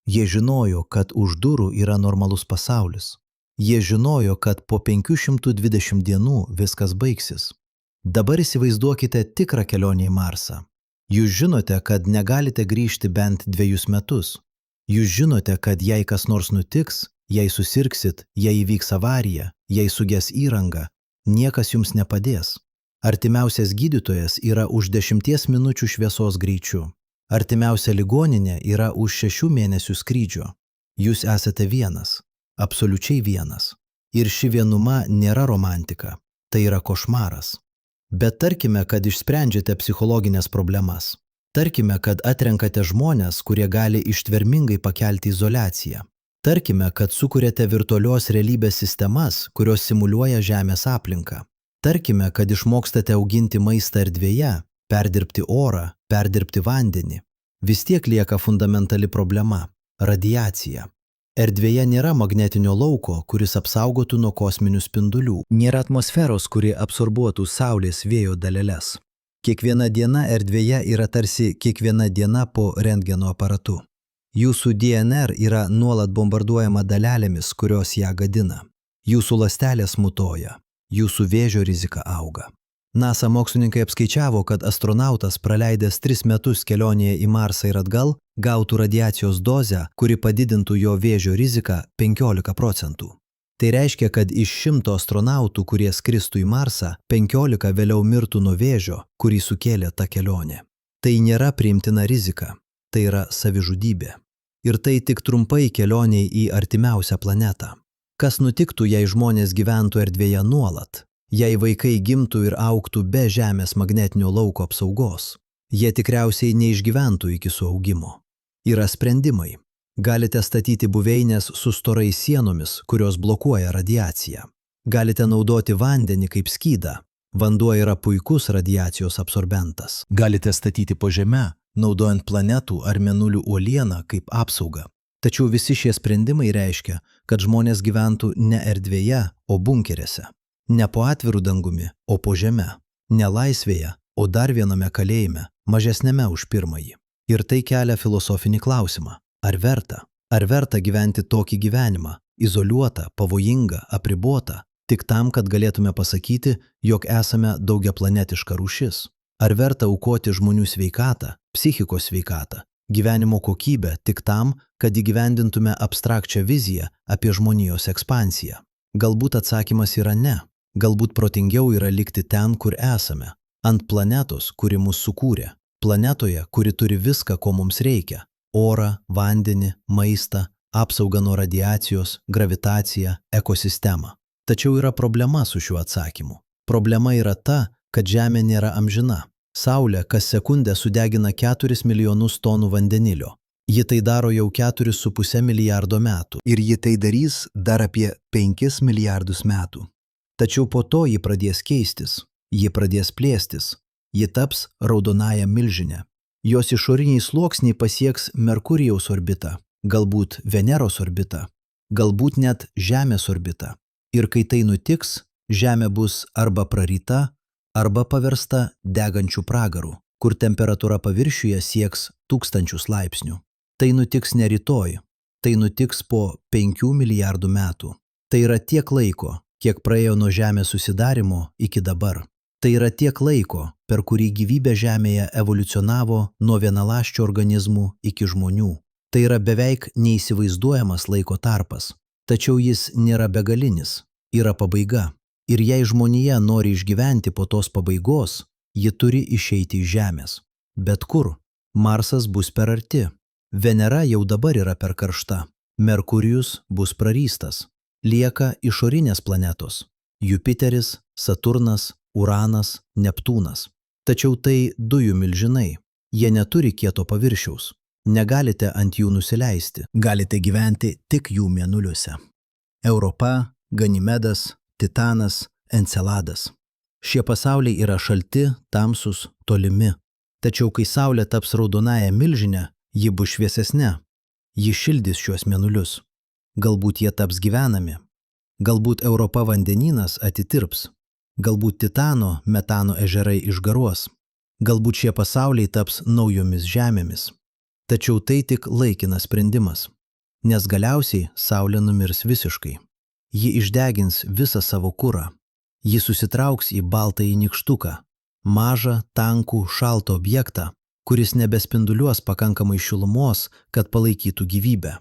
Jie žinojo, kad už durų yra normalus pasaulis. Jie žinojo, kad po 520 dienų viskas baigsis. Dabar įsivaizduokite tikrą kelionę į Marsą. Jūs žinote, kad negalite grįžti bent 2 metus. Jūs žinote, kad jei kas nors nutiks, jei susirgsit, jei įvyks avarija, jei suges įranga, niekas jums nepadės. Artimiausias gydytojas yra už 10 minučių šviesos greičiu. Artimiausia ligoninė yra už 6 mėnesių skrydžio. Jūs esate vienas, absoliučiai vienas. Ir ši vienuma nėra romantika, tai yra košmaras. Bet tarkime, kad išsprendžiate psichologinės problemas. Tarkime, kad atrenkate žmonės, kurie gali ištvermingai pakelti izoliaciją. Tarkime, kad sukuriate virtualios realybės sistemas, kurios simuliuoja Žemės aplinką. Tarkime, kad išmokstate auginti maistą erdvėje, perdirbti orą, perdirbti vandenį. Vis tiek lieka fundamentali problema – radiacija. Erdvėje nėra magnetinio lauko, kuris apsaugotų nuo kosminių spindulių. Nėra atmosferos, kuri absorbuotų Saulės vėjo daleles. Kiekviena diena erdvėje yra tarsi kiekviena diena po rentgeno aparatu. Jūsų DNR yra nuolat bombarduojama dalelėmis, kurios ją gadina. Jūsų ląstelės mutoja. Jūsų vėžio rizika auga. NASA mokslininkai apskaičiavo, kad astronautas praleidęs 3 metus kelionėje į Marsą ir atgal gautų radiacijos dozę, kuri padidintų jo vėžio riziką 15%. Tai reiškia, kad iš 100 astronautų, kurie skristų į Marsą, 15 vėliau mirtų nuo vėžio, kurį sukėlė ta kelionė. Tai nėra priimtina rizika, tai yra savižudybė. Ir tai tik trumpai kelioniai į artimiausią planetą. Kas nutiktų, jei žmonės gyventų erdvėje nuolat? Jei vaikai gimtų ir augtų be Žemės magnetinio lauko apsaugos, jie tikriausiai neišgyventų iki suaugimo. Yra sprendimai. Galite statyti buveinės su storais sienomis, kurios blokuoja radiaciją. Galite naudoti vandenį kaip skydą. Vanduo yra puikus radiacijos absorbentas. Galite statyti po žeme, naudojant planetų ar mėnulių uolieną kaip apsaugą. Tačiau visi šie sprendimai reiškia, kad žmonės gyventų ne erdvėje, o bunkerėse. Ne po atvirų dangumi, o po žeme. Ne laisvėje, o dar viename kalėjime, mažesnėme už pirmąjį. Ir tai kelia filosofinį klausimą. Ar verta? Ar verta gyventi tokį gyvenimą, izoliuotą, pavojingą, apribotą, tik tam, kad galėtume pasakyti, jog esame daugiaplanetiška rūšis? Ar verta aukoti žmonių sveikatą, psichikos sveikatą, gyvenimo kokybę tik tam, kad įgyvendintume abstrakčią viziją apie žmonijos ekspansiją? Galbūt atsakymas yra ne. Galbūt protingiau yra likti ten, kur esame, ant planetos, kuri mus sukūrė, planetoje, kuri turi viską, ko mums reikia – orą, vandenį, maistą, apsaugą nuo radiacijos, gravitaciją, ekosistemą. Tačiau yra problema su šiuo atsakymu. Problema yra ta, kad Žemė nėra amžina. Saulė kas sekundę sudegina 4 milijonus tonų vandenilio. Ji tai daro jau 4,5 milijardo metų. Ir ji tai darys dar apie 5 milijardus metų. Tačiau po to ji pradės keistis. Ji pradės plėstis. Ji taps raudonąja milžine. Jos išoriniai sluoksniai pasieks Merkurijaus orbitą, galbūt Veneros orbitą, galbūt net Žemės orbitą. Ir kai tai nutiks, Žemė bus arba praryta, arba paversta degančių pragarų, kur temperatūra paviršiuje sieks 1000 laipsnių. Tai nutiks ne rytoj, tai nutiks po 5 milijardų metų. Tai yra tiek laiko, kiek praėjo nuo Žemės susidarimo iki dabar. Tai yra tiek laiko, per kurį gyvybė Žemėje evoliucionavo nuo vienaląsčių organizmų iki žmonių. Tai yra beveik neįsivaizduojamas laiko tarpas. Tačiau jis nėra begalinis, yra pabaiga. Ir jei žmonija nori išgyventi po tos pabaigos, ji turi išeiti iš Žemės. Bet kur? Marsas bus per arti. Venera jau dabar yra per karšta. Merkurijus bus prarystas. Lieka išorinės planetos – Jupiteris, Saturnas, Uranas, Neptūnas. Tačiau tai dujų milžinai. Jie neturi kieto paviršiaus. Negalite ant jų nusileisti. Galite gyventi tik jų mėnuliuose. Europa, Ganimedas, Titanas, Enceladas. Šie pasauliai yra šalti, tamsus, tolimi. Tačiau kai Saulė taps raudonąja milžine, ji bus šviesesnė. Ji šildys šiuos mėnulius. Galbūt jie taps gyvenami. Galbūt Europa vandenynas atitirps. Galbūt Titano, metano ežerai išgaruos. Galbūt šie pasauliai taps naujomis žemėmis. Tačiau tai tik laikinas sprendimas. Nes galiausiai Saulė numirs visiškai. Ji išdegins visą savo kurą. Ji susitrauks į baltąjį nykštuką. Mažą, tankų, šaltą objektą, kuris nebespinduliuos pakankamai šilumos, kad palaikytų gyvybę.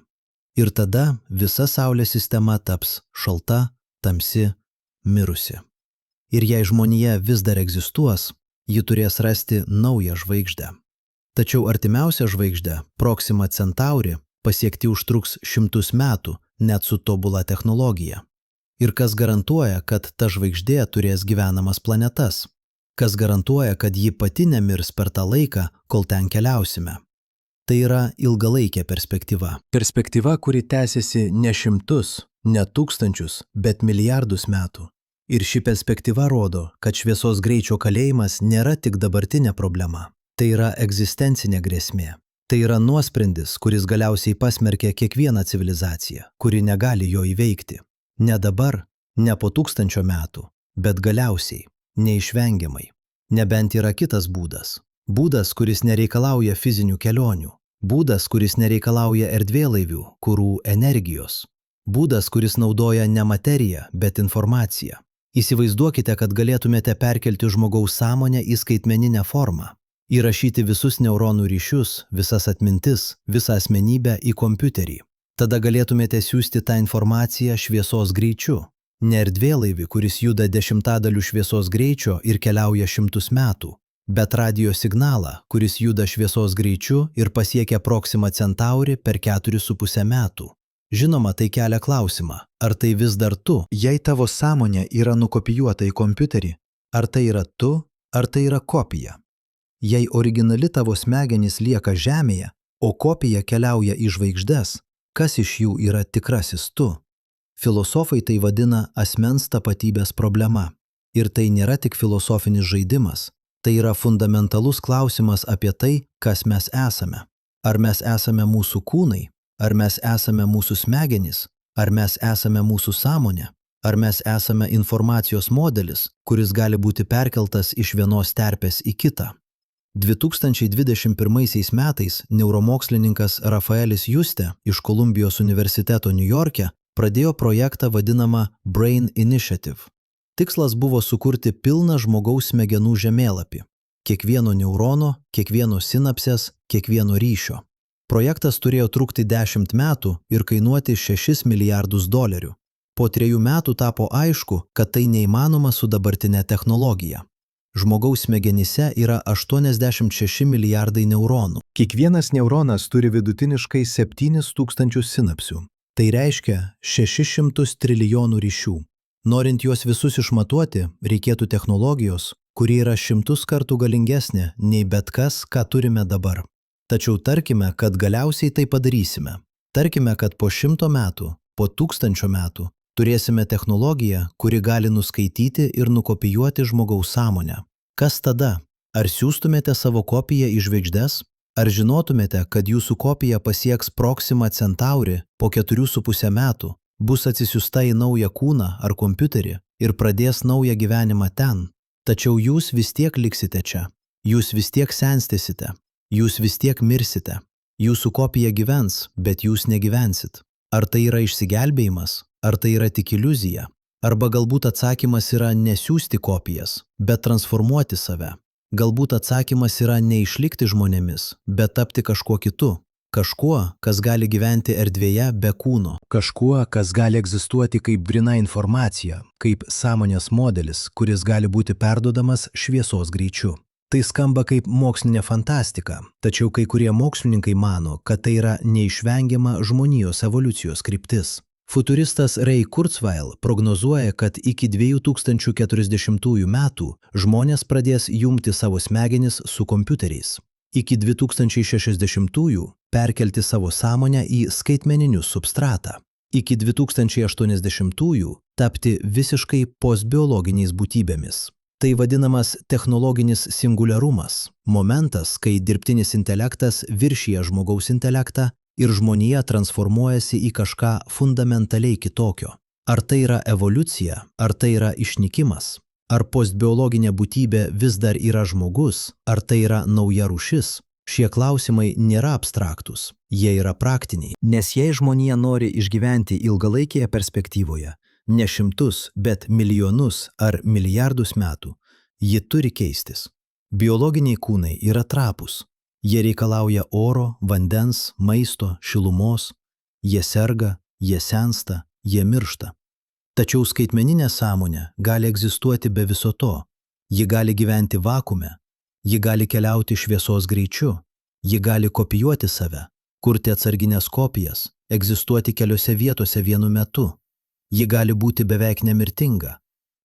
Ir tada visa Saulės sistema taps šalta, tamsi, mirusi. Ir jei žmonija vis dar egzistuos, ji turės rasti naują žvaigždę. Tačiau artimiausia žvaigždė, Proxima Centauri, pasiekti užtruks 100 metų, net su tobula technologija. Ir kas garantuoja, kad ta žvaigždė turės gyvenamas planetas? Kas garantuoja, kad ji pati nemirs per tą laiką, kol ten keliausime? Tai yra ilgalaikė perspektyva. Perspektyva, kuri tęsiasi ne šimtus, ne tūkstančius, bet milijardus metų. Ir ši perspektyva rodo, kad šviesos greičio kalėjimas nėra tik dabartinė problema. Tai yra egzistencinė grėsmė. Tai yra nuosprendis, kuris galiausiai pasmerkia kiekvieną civilizaciją, kuri negali jo įveikti. Ne dabar, ne po 1000 metų, bet galiausiai, neišvengiamai. Nebent yra kitas būdas. Būdas, kuris nereikalauja fizinių kelionių. Būdas, kuris nereikalauja erdvėlaivių, kurų, energijos. Būdas, kuris naudoja ne materiją, bet informaciją. Įsivaizduokite, kad galėtumėte perkelti žmogaus sąmonę į skaitmeninę formą. Įrašyti visus neuronų ryšius, visas atmintis, visą asmenybę į kompiuterį. Tada galėtumėte siųsti tą informaciją šviesos greičiu. Ne erdvėlaivį, kuris juda 10 šviesos greičio ir keliauja 100 metų, bet radio signalą, kuris juda šviesos greičiu ir pasiekia Proxima Centauri per 4,5 metų. Žinoma, tai kelia klausimą, ar tai vis dar tu? Jei tavo sąmonė yra nukopijuota į kompiuterį, ar tai yra tu, ar tai yra kopija? Jei originali tavo smegenys lieka Žemėje, o kopija keliauja į žvaigždes, Kas iš jų yra tikrasis tu? Filosofai tai vadina asmens tapatybės problema. Ir tai nėra tik filosofinis žaidimas. Tai yra fundamentalus klausimas apie tai, kas mes esame. Ar mes esame mūsų kūnai? Ar mes esame mūsų smegenys? Ar mes esame mūsų sąmonė? Ar mes esame informacijos modelis, kuris gali būti perkeltas iš vienos terpės į kitą? 2021 metais neuromokslininkas Rafaelis Juste iš Kolumbijos universiteto Niujorke pradėjo projektą vadinamą Brain Initiative. Tikslas buvo sukurti pilną žmogaus smegenų žemėlapį. Kiekvieno neurono, kiekvieno sinapsės, kiekvieno ryšio. Projektas turėjo trukti 10 metų ir kainuoti $6 milijardus. Po 3 metų tapo aišku, kad tai neįmanoma su dabartinė technologija. Žmogaus smegenyse yra 86 milijardai neuronų. Kiekvienas neuronas turi vidutiniškai 7000 sinapsių. Tai reiškia 600 trilijonų ryšių. Norint juos visus išmatuoti, reikėtų technologijos, kuri yra 100 kartų galingesnė nei bet kas, ką turime dabar. Tačiau tarkime, kad galiausiai tai padarysime. Tarkime, kad po 100 metų, po 1000 metų turėsime technologiją, kuri gali nuskaityti ir nukopijuoti žmogaus sąmonę. Kas tada? Ar siųstumėte savo kopiją į žvaigždes? Ar žinotumėte, kad jūsų kopija pasieks Proxima Centauri po 4,5 metų, bus atsisiųsta į naują kūną ar kompiuterį ir pradės naują gyvenimą ten? Tačiau jūs vis tiek liksite čia. Jūs vis tiek senstisite. Jūs vis tiek mirsite. Jūsų kopija gyvens, bet jūs negyvensit. Ar tai yra išsigelbėjimas? Ar tai yra tik iliuzija? Arba galbūt atsakymas yra nesiųsti kopijas, bet transformuoti save. Galbūt atsakymas yra neišlikti žmonėmis, bet tapti kažkuo kitu. Kažkuo, kas gali gyventi erdvėje be kūno. Kažkuo, kas gali egzistuoti kaip gryna informacija, kaip sąmonės modelis, kuris gali būti perduodamas šviesos greičiu. Tai skamba kaip mokslinė fantastika, tačiau kai kurie mokslininkai mano, kad tai yra neišvengiama žmonijos evoliucijos kryptis. Futuristas Ray Kurzweil prognozuoja, kad iki 2040 metų žmonės pradės jungti savo smegenis su kompiuteriais. Iki 2060 perkelti savo sąmonę į skaitmeninius substratą. Iki 2080 tapti visiškai postbiologiniais būtybėmis. Tai vadinamas technologinis singuliarumas, momentas, kai dirbtinis intelektas viršija žmogaus intelektą ir žmonija transformuojasi į kažką fundamentaliai kitokio. Ar tai yra evoliucija, ar tai yra išnykimas? Ar postbiologinė būtybė vis dar yra žmogus, ar tai yra nauja rūšis? Šie klausimai nėra abstraktus, jie yra praktiniai. Nes jei žmonija nori išgyventi ilgalaikėje perspektyvoje, ne 100, bet milijonus ar milijardus metų, ji turi keistis. Biologiniai kūnai yra trapūs. Jie reikalauja oro, vandens, maisto, šilumos. Jie serga, jie sensta, jie miršta. Tačiau skaitmeninė sąmonė gali egzistuoti be viso to. Ji gali gyventi vakuume. Ji gali keliauti šviesos greičiu. Ji gali kopijuoti save, kurti atsarginės kopijas, egzistuoti keliose vietose vienu metu. Ji gali būti beveik nemirtinga.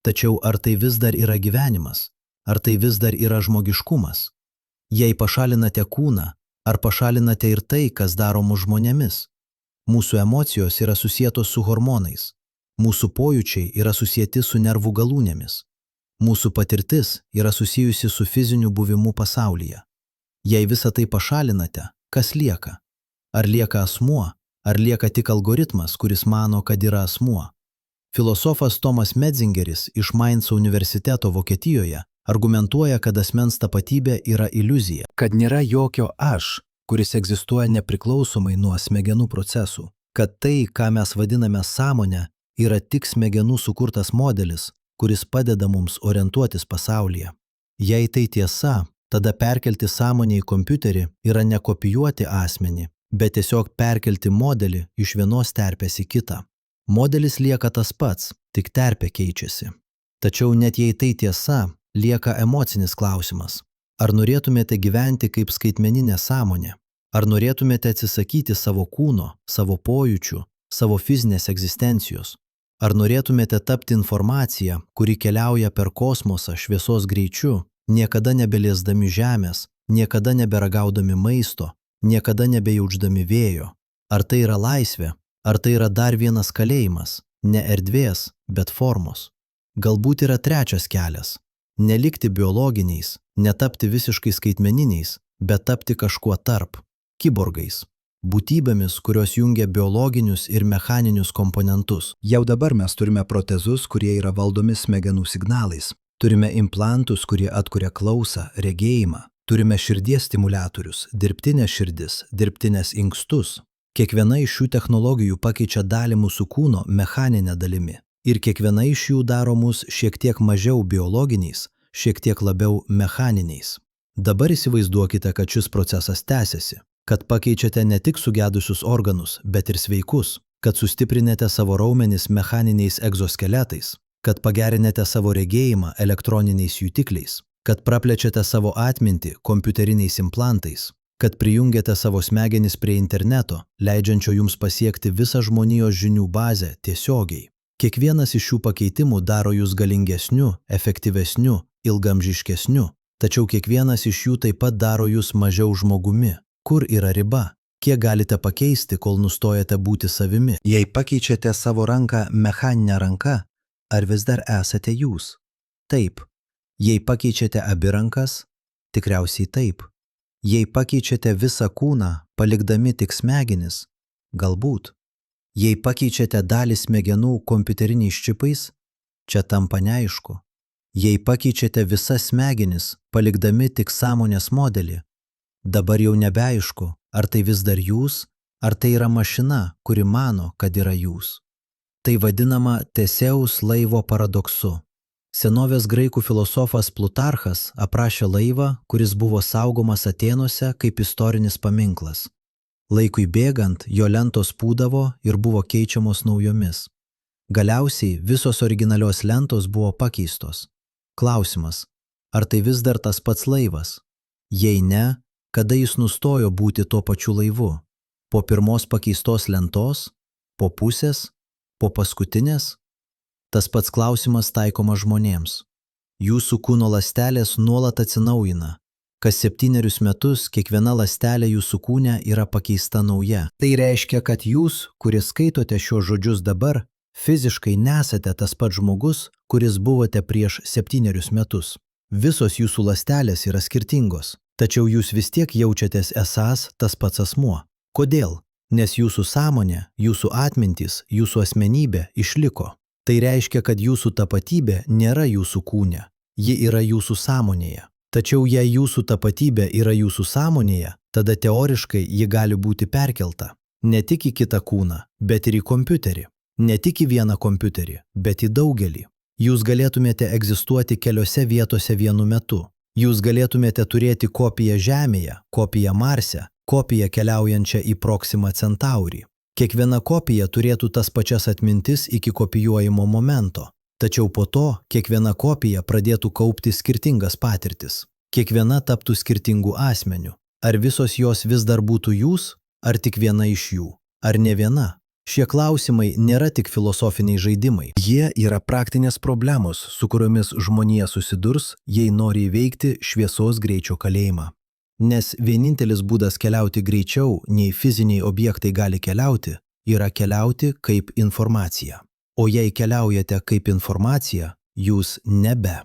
Tačiau ar tai vis dar yra gyvenimas? Ar tai vis dar yra žmogiškumas? Jei pašalinate kūną, ar pašalinate ir tai, kas daro mus žmonėmis? Mūsų emocijos yra susietos su hormonais. Mūsų pojūčiai yra susieti su nervų galūnėmis. Mūsų patirtis yra susijusi su fiziniu buvimu pasaulyje. Jei visą tai pašalinate, kas lieka? Ar lieka asmuo, ar lieka tik algoritmas, kuris mano, kad yra asmuo? Filosofas Tomas Metzingeris iš Mainco universiteto Vokietijoje argumentuoja, kad asmens tapatybė yra iliuzija, kad nėra jokio aš, kuris egzistuoja nepriklausomai nuo smegenų procesų, kad tai, ką mes vadiname sąmonę, yra tik smegenų sukurtas modelis, kuris padeda mums orientuotis pasaulyje. Jei tai tiesa, tada perkelti sąmonę į kompiuterį yra ne kopijuoti asmenį, bet tiesiog perkelti modelį iš vienos terpės į kitą. Modelis lieka tas pats, tik terpė keičiasi. Tačiau net jei tai tiesa, lieka emocinis klausimas. Ar norėtumėte gyventi kaip skaitmeninė sąmonė? Ar norėtumėte atsisakyti savo kūno, savo pojūčių, savo fizinės egzistencijos? Ar norėtumėte tapti informacija, kuri keliauja per kosmosą šviesos greičiu, niekada nebeliesdami žemės, niekada neberagaudami maisto, niekada nebejaučdami vėjo? Ar tai yra laisvė? Ar tai yra dar vienas kalėjimas? Ne erdvės, bet formos. Galbūt yra trečias kelias. Nelikti biologiniais, netapti visiškai skaitmeniniais, bet tapti kažkuo tarp – kiborgais. Būtybėmis, kurios jungia biologinius ir mechaninius komponentus. Jau dabar mes turime protezus, kurie yra valdomi smegenų signalais. Turime implantus, kurie atkuria klausą, regėjimą. Turime širdies stimuliatorius, dirbtinės širdis, dirbtinės inkstus. Kiekviena iš šių technologijų pakeičia dalį mūsų kūno mechaninę dalimi. Ir kiekviena iš jų daro mus šiek tiek mažiau biologiniais, šiek tiek labiau mechaniniais. Dabar įsivaizduokite, kad šis procesas tęsiasi. Kad pakeičiate ne tik sugedusius organus, bet ir sveikus, kad sustiprinate savo raumenis mechaniniais egzoskeletais, kad pagerinate savo regėjimą elektroniniais jutikliais, kad praplečiate savo atmintį kompiuteriniais implantais, kad prijungiate savo smegenis prie interneto, leidžiančio jums pasiekti visą žmonijos žinių bazę tiesiogiai. Kiekvienas iš šių pakeitimų daro jūs galingesniu, efektyvesniu, ilgamžiškesniu, tačiau kiekvienas iš jų taip pat daro jūs mažiau žmogumi. Kur yra riba? Kiek galite pakeisti, kol nustojate būti savimi? Jei pakeičiate savo ranką mechaninę ranką, ar vis dar esate jūs? Taip. Jei pakeičiate abi rankas, tikriausiai taip. Jei pakeičiate visą kūną, palikdami tik smegenis, galbūt. Jei pakeičiate dalį smegenų kompiuteriniais čipais, čia tampa neaišku. Jei pakeičiate visas smegenis, palikdami tik sąmonės modelį, dabar jau nebeaišku, ar tai vis dar jūs, ar tai yra mašina, kuri mano, kad yra jūs. Tai vadinama Teseus laivo paradoksu. Senovės graikų filosofas Plutarchas aprašė laivą, kuris buvo saugomas Atėnuose kaip istorinis paminklas. Laikui bėgant, jo lentos pūdavo ir buvo keičiamos naujomis. Galiausiai visos originalios lentos buvo pakeistos. Klausimas, ar tai vis dar tas pats laivas? Jei ne, kada jis nustojo būti tuo pačiu laivu? Po pirmos pakeistos lentos? Po pusės? Po paskutinės? Tas pats klausimas taikomas žmonėms. Jūsų kūno ląstelės nuolat atsinaujina. Kas 7 metus kiekviena ląstelė jūsų kūne yra pakeista nauja. Tai reiškia, kad jūs, kuris skaitote šios žodžius dabar, fiziškai nesate tas pats žmogus, kuris buvote prieš 7 metus. Visos jūsų ląstelės yra skirtingos. Tačiau jūs vis tiek jaučiatės esąs tas pats asmuo. Kodėl? Nes jūsų sąmonė, jūsų atmintys, jūsų asmenybė išliko. Tai reiškia, kad jūsų tapatybė nėra jūsų kūne, ji yra jūsų sąmonėje. Tačiau jei jūsų tapatybė yra jūsų sąmonėje, tada teoriškai ji gali būti perkelta. Ne tik į kitą kūną, bet ir į kompiuterį. Ne tik į vieną kompiuterį, bet į daugelį. Jūs galėtumėte egzistuoti keliose vietose vienu metu. Jūs galėtumėte turėti kopiją Žemėje, kopiją Marse, kopiją keliaujančią į Proxima Centauri. Kiekviena kopija turėtų tas pačias atmintis iki kopijuojimo momento, tačiau po to kiekviena kopija pradėtų kaupti skirtingas patirtis. Kiekviena taptų skirtingų asmenių. Ar visos jos vis dar būtų jūs, ar tik viena iš jų? Ar ne viena? Šie klausimai nėra tik filosofiniai žaidimai. Jie yra praktinės problemos, su kuriomis žmonija susidurs, jei nori įveikti šviesos greičio kalėjimą. Nes vienintelis būdas keliauti greičiau, nei fiziniai objektai gali keliauti, yra keliauti kaip informacija. O jei keliaujate kaip informacija, jūs nebe.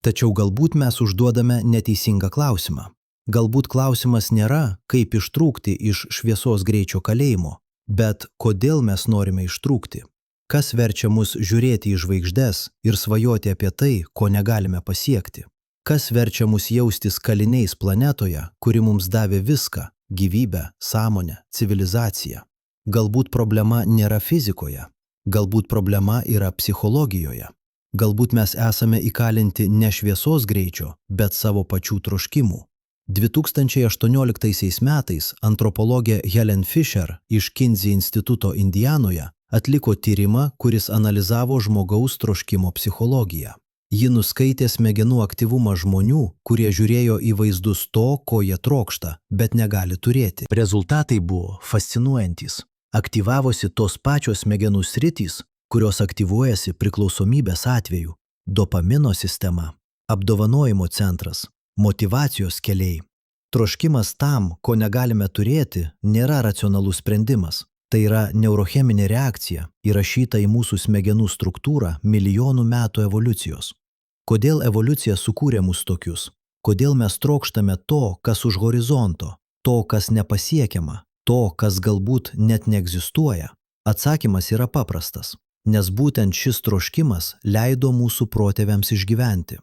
Tačiau galbūt mes užduodame neteisingą klausimą. Galbūt klausimas nėra, kaip ištrūkti iš šviesos greičio kalėjimo, bet kodėl mes norime ištrūkti? Kas verčia mus žiūrėti į žvaigždes ir svajoti apie tai, ko negalime pasiekti? Kas verčia mus jaustis kaliniais planetoje, kuri mums davė viską – gyvybę, sąmonę, civilizaciją? Galbūt problema nėra fizikoje, galbūt problema yra psichologijoje. Galbūt mes esame įkalinti ne šviesos greičio, bet savo pačių troškimų. 2018 metais antropologė Helen Fisher iš Kinsey instituto Indianoje atliko tyrimą, kuris analizavo žmogaus troškimo psichologiją. Ji nuskaitė smegenų aktyvumą žmonių, kurie žiūrėjo į vaizdus to, ko jie trokšta, bet negali turėti. Rezultatai buvo fascinuojantys. Aktyvavosi tos pačios smegenų sritys, kurios aktyvuojasi priklausomybės atveju: dopamino sistema, apdovanojimo centras, motyvacijos keliai. Troškimas tam, ko negalime turėti, nėra racionalus sprendimas. Tai yra neurocheminė reakcija, įrašyta į mūsų smegenų struktūrą milijonų metų evoliucijos. Kodėl evoliucija sukūrė mus tokius? Kodėl mes trokštame to, kas už horizonto, to, kas nepasiekiama, to, kas galbūt net neegzistuoja? Atsakymas yra paprastas, nes būtent šis troškimas leido mūsų protėviams išgyventi.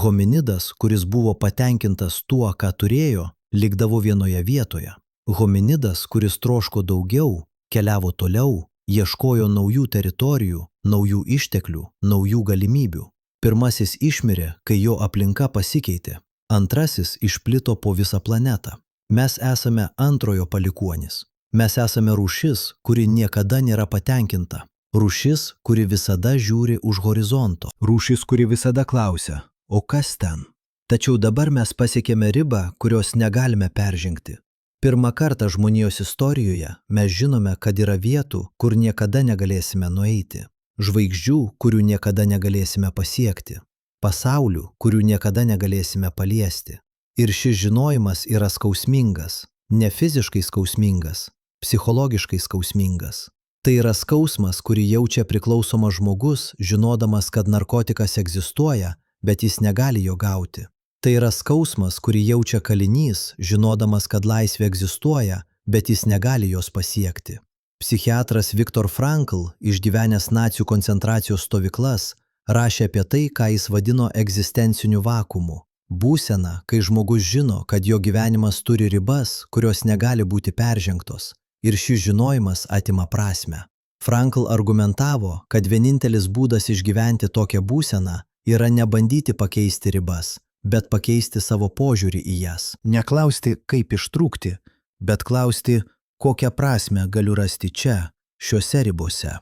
Hominidas, kuris buvo patenkintas tuo, ką turėjo, likdavo vienoje vietoje. Hominidas, kuris troško daugiau, keliavo toliau, ieškojo naujų teritorijų, naujų išteklių, naujų galimybių. Pirmasis išmirė, kai jo aplinka pasikeitė. Antrasis išplito po visą planetą. Mes esame antrojo palikuonis. Mes esame rūšis, kuri niekada nėra patenkinta. Rūšis, kuri visada žiūri už horizonto. Rūšis, kuri visada klausia, o kas ten? Tačiau dabar mes pasiekėme ribą, kurios negalime peržengti. Pirmą kartą žmonijos istorijoje mes žinome, kad yra vietų, kur niekada negalėsime nueiti. Žvaigždžių, kurių niekada negalėsime pasiekti. Pasaulių, kurių niekada negalėsime paliesti. Ir šis žinojimas yra skausmingas, ne fiziškai skausmingas, psichologiškai skausmingas. Tai yra skausmas, kurį jaučia priklausomas žmogus, žinodamas, kad narkotikas egzistuoja, bet jis negali jo gauti. Tai yra skausmas, kurį jaučia kalinys, žinodamas, kad laisvė egzistuoja, bet jis negali jos pasiekti. Psichiatras Viktor Frankl, išgyvenęs nacių koncentracijos stovyklas, rašė apie tai, ką jis vadino egzistenciniu vakumu. Būsena, kai žmogus žino, kad jo gyvenimas turi ribas, kurios negali būti peržengtos, ir šis žinojimas atima prasmę. Frankl argumentavo, kad vienintelis būdas išgyventi tokią būseną yra nebandyti pakeisti ribas, bet pakeisti savo požiūrį į jas. Neklausti, kaip ištrūkti, bet klausti, kokią prasmę galiu rasti čia, šiuose ribose.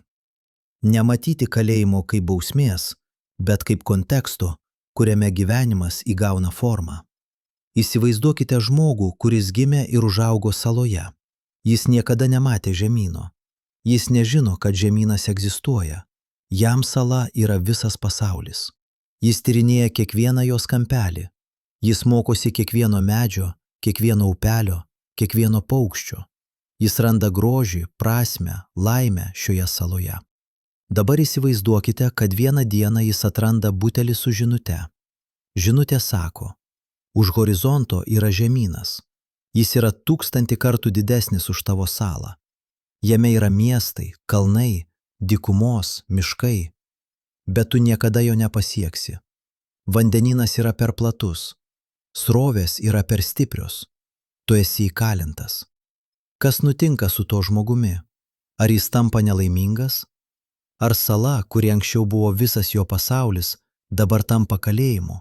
Nematyti kalėjimo kaip bausmės, bet kaip konteksto, kuriame gyvenimas įgauna formą. Įsivaizduokite žmogų, kuris gimė ir užaugo saloje. Jis niekada nematė žemyno. Jis nežino, kad žemynas egzistuoja. Jam sala yra visas pasaulis. Jis tyrinėja kiekvieną jos kampelį. Jis mokosi kiekvieno medžio, kiekvieno upelio, kiekvieno paukščio. Jis randa grožį, prasmę, laimę šioje saloje. Dabar įsivaizduokite, kad vieną dieną jis atranda butelį su žinute. Žinutė sako, už horizonto yra žemynas. Jis yra 1000 kartų didesnis už tavo salą. Jame yra miestai, kalnai, dykumos, miškai. Bet tu niekada jo nepasieksi. Vandenynas yra per platus. Srovės yra per stiprios. Tu esi įkalintas. Kas nutinka su to žmogumi? Ar jis tampa nelaimingas? Ar sala, kuri anksčiau buvo visas jo pasaulis, dabar tampa kalėjimu?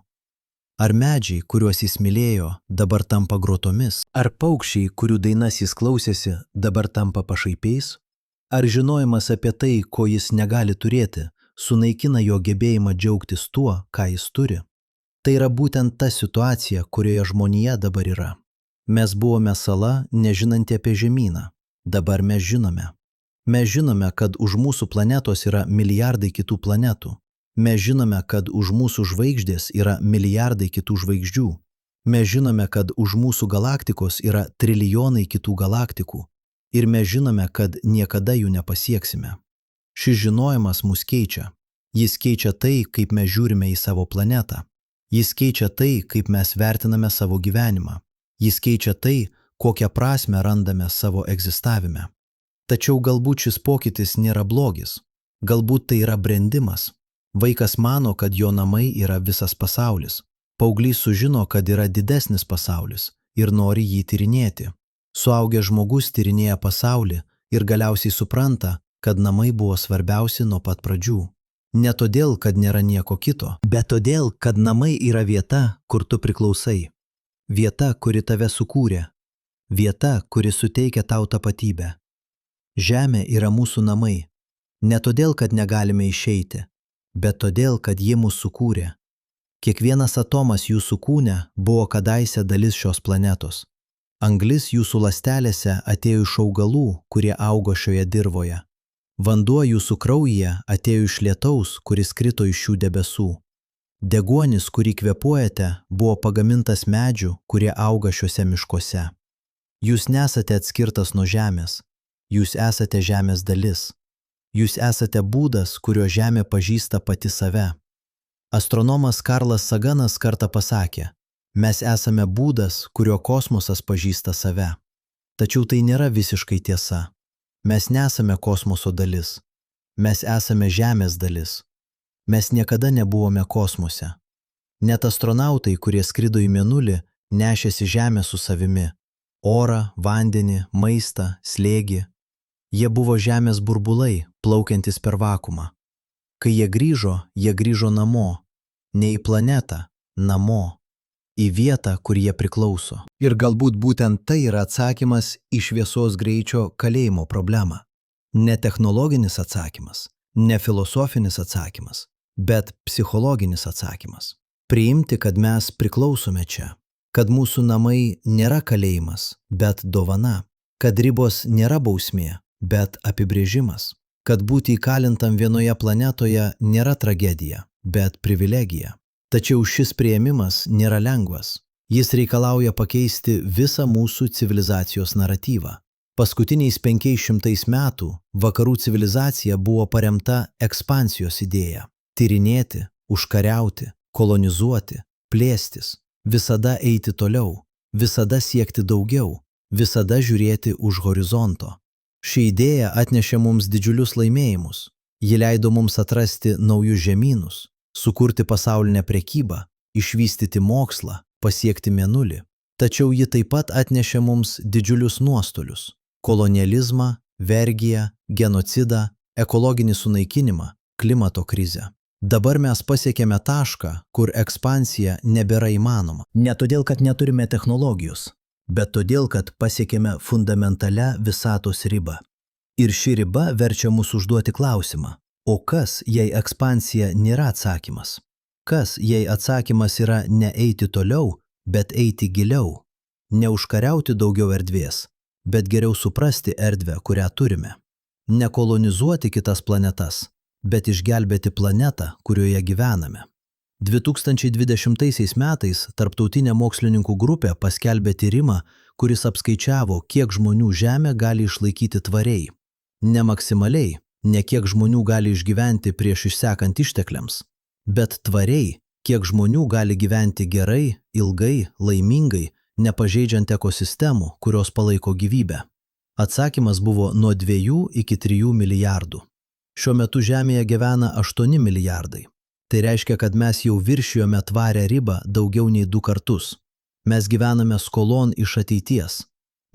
Ar medžiai, kuriuos jis mylėjo, dabar tampa grotomis? Ar paukščiai, kurių dainas jis klausėsi, dabar tampa pašaipiais? Ar žinojimas apie tai, ko jis negali turėti, sunaikina jo gebėjimą džiaugtis tuo, ką jis turi? Tai yra būtent ta situacija, kurioje žmonija dabar yra. Mes buvome sala, nežinanti apie žemyną. Dabar mes žinome. Mes žinome, kad už mūsų planetos yra milijardai kitų planetų. Mes žinome, kad už mūsų žvaigždės yra milijardai kitų žvaigždžių. Mes žinome, kad už mūsų galaktikos yra trilijonai kitų galaktikų. Ir mes žinome, kad niekada jų nepasieksime. Šis žinojimas mus keičia. Jis keičia tai, kaip mes žiūrime į savo planetą. Jis keičia tai, kaip mes vertiname savo gyvenimą. Jis keičia tai, kokią prasmę randame savo egzistavime. Tačiau galbūt šis pokytis nėra blogis. Galbūt tai yra brendimas. Vaikas mano, kad jo namai yra visas pasaulis. Paauglys sužino, kad yra didesnis pasaulis ir nori jį tyrinėti. Suaugęs žmogus tyrinėja pasaulį ir galiausiai supranta, kad namai buvo svarbiausi nuo pat pradžių. Ne todėl, kad nėra nieko kito, bet todėl, kad namai yra vieta, kur tu priklausai. Vieta, kuri tave sukūrė. Vieta, kuri suteikia tau tapatybę. Žemė yra mūsų namai. Ne todėl, kad negalime išeiti, bet todėl, kad ji mus sukūrė. Kiekvienas atomas jūsų kūne buvo kadaise dalis šios planetos. Anglis jūsų ląstelėse atėjo iš augalų, kurie augo šioje dirvoje. Vanduo jūsų kraujyje atėjo iš lietaus, kuris krito iš šių debesų. Deguonis, kurį kvėpuojate, buvo pagamintas medžių, kurie auga šiuose miškuose. Jūs nesate atskirtas nuo žemės, jūs esate žemės dalis. Jūs esate būdas, kuriuo žemė pažįsta pati save. Astronomas Karlas Saganas kartą pasakė, mes esame būdas, kuriuo kosmosas pažįsta save. Tačiau tai nėra visiškai tiesa. Mes nesame kosmoso dalis. Mes esame žemės dalis. Mes niekada nebuvome kosmose. Net astronautai, kurie skrido į Mėnulį, nešėsi žemę su savimi. Orą, vandenį, maistą, slėgį. Jie buvo žemės burbulai, plaukiantis per vakumą. Kai jie grįžo namo. Ne į planetą, namo. Į vietą, kur jie priklauso. Ir galbūt būtent tai yra atsakymas į šviesos greičio kalėjimo problemą. Ne technologinis atsakymas, ne filosofinis atsakymas, bet psichologinis atsakymas. Priimti, kad mes priklausome čia, kad mūsų namai nėra kalėjimas, bet dovana, kad ribos nėra bausmė, bet apibrėžimas, kad būti įkalintam vienoje planetoje nėra tragedija, bet privilegija. Tačiau šis priėmimas nėra lengvas. Jis reikalauja pakeisti visą mūsų civilizacijos naratyvą. Paskutiniais 500 metų vakarų civilizacija buvo paremta ekspansijos idėja – tyrinėti, užkariauti, kolonizuoti, plėstis, visada eiti toliau, visada siekti daugiau, visada žiūrėti už horizonto. Ši idėja atnešė mums didžiulius laimėjimus. Ji leido mums atrasti naujus žemynus, sukurti pasaulinę prekybą, išvystyti mokslą, pasiekti Mėnulį. Tačiau ji taip pat atnešė mums didžiulius nuostolius – kolonializmą, vergiją, genocidą, ekologinį sunaikinimą, klimato krizę. Dabar mes pasiekėme tašką, kur ekspansija nebėra įmanoma. Ne todėl, kad neturime technologijos, bet todėl, kad pasiekėme fundamentalią visatos ribą. Ir ši riba verčia mus užduoti klausimą, o kas, jei ekspansija nėra atsakymas? Kas, jei atsakymas yra ne eiti toliau, bet eiti giliau? Neužkariauti daugiau erdvės, bet geriau suprasti erdvę, kurią turime. Nekolonizuoti kitas planetas, bet išgelbėti planetą, kurioje gyvename. 2020 metais tarptautinė mokslininkų grupė paskelbė tyrimą, kuris apskaičiavo, kiek žmonių Žemė gali išlaikyti tvariai. Ne maksimaliai, ne kiek žmonių gali išgyventi prieš išsekant ištekliams, bet tvariai, kiek žmonių gali gyventi gerai, ilgai, laimingai, nepažeidžiant ekosistemų, kurios palaiko gyvybę. Atsakymas buvo nuo 2 iki 3 milijardų. Šiuo metu Žemėje gyvena 8 milijardai. Tai reiškia, kad mes jau viršijome tvarę ribą daugiau nei 2 kartus. Mes gyvename skolon iš ateities.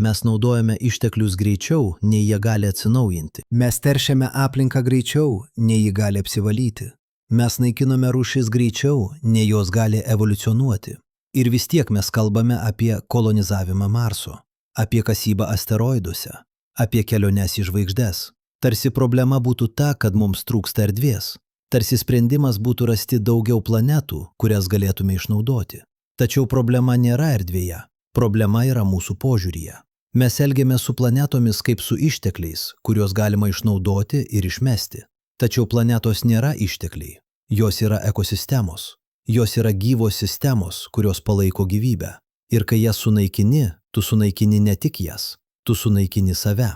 Mes naudojame išteklius greičiau, nei jie gali atsinaujinti. Mes teršiame aplinką greičiau, nei ji gali apsivalyti. Mes naikiname rūšis greičiau, nei jos gali evoliucionuoti. Ir vis tiek mes kalbame apie kolonizavimą Marso, apie kasybą asteroiduose, apie keliones į žvaigždes. Tarsi problema būtų ta, kad mums trūksta erdvės. Tarsi sprendimas būtų rasti daugiau planetų, kurias galėtume išnaudoti. Tačiau problema nėra erdvėje, problema yra mūsų požiūryje. Mes elgiamės su planetomis kaip su ištekliais, kuriuos galima išnaudoti ir išmesti. Tačiau planetos nėra ištekliai, jos yra ekosistemos. Jos yra gyvos sistemos, kurios palaiko gyvybę. Ir kai jas sunaikini, tu sunaikini ne tik jas, tu sunaikini save.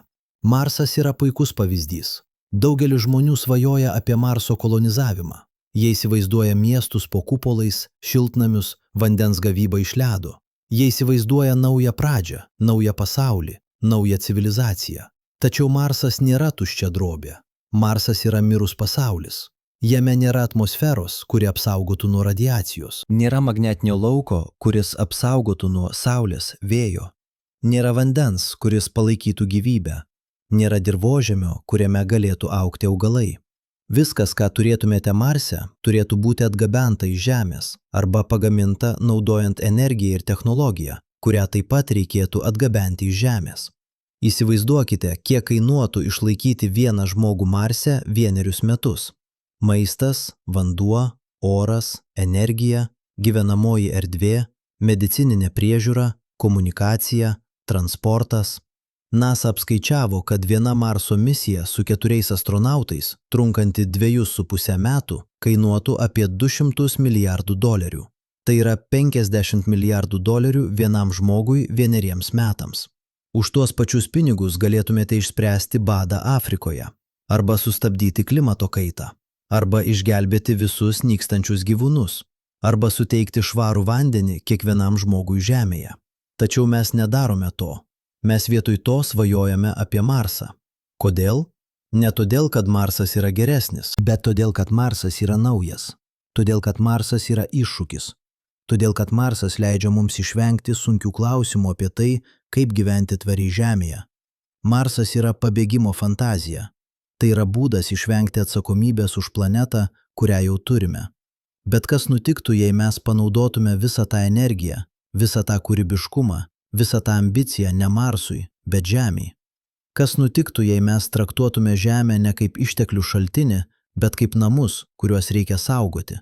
Marsas yra puikus pavyzdys. Daugelis žmonių svajoja apie Marso kolonizavimą. Jie įsivaizduoja miestus po kupolais, šiltnamius, vandens gavybą iš ledo. Jie įsivaizduoja naują pradžią, naują pasaulį, naują civilizaciją. Tačiau Marsas nėra tuščia drobė. Marsas yra mirus pasaulis. Jame nėra atmosferos, kuri apsaugotų nuo radiacijos. Nėra magnetinio lauko, kuris apsaugotų nuo saulės, vėjo. Nėra vandens, kuris palaikytų gyvybę. Nėra dirvožemio, kuriame galėtų augti augalai. Viskas, ką turėtumėte Marse, turėtų būti atgabenta iš Žemės arba pagaminta naudojant energiją ir technologiją, kurią taip pat reikėtų atgabenti iš Žemės. Įsivaizduokite, kiek kainuotų išlaikyti vieną žmogų Marse 1 metus. Maistas, vanduo, oras, energija, gyvenamoji erdvė, medicininė priežiūra, komunikacija, transportas. NASA apskaičiavo, kad viena Marso misija su 4 astronautais, trunkanti 2,5 metų, kainuotų apie $200 milijardų. Tai yra $50 milijardų vienam žmogui 1 metams. Už tuos pačius pinigus galėtumėte išspręsti badą Afrikoje, arba sustabdyti klimato kaitą, arba išgelbėti visus nykstančius gyvūnus, arba suteikti švarų vandenį kiekvienam žmogui Žemėje. Tačiau mes nedarome to. Mes vietoj to svajojame apie Marsą. Kodėl? Ne todėl, kad Marsas yra geresnis, bet todėl, kad Marsas yra naujas. Todėl, kad Marsas yra iššūkis. Todėl, kad Marsas leidžia mums išvengti sunkių klausimų apie tai, kaip gyventi tvariai Žemėje. Marsas yra pabėgimo fantazija. Tai yra būdas išvengti atsakomybės už planetą, kurią jau turime. Bet kas nutiktų, jei mes panaudotume visą tą energiją, visą tą kūrybiškumą, visą tą ambiciją ne Marsui, bet Žemei? Kas nutiktų, jei mes traktuotume Žemę ne kaip išteklių šaltinį, bet kaip namus, kuriuos reikia saugoti?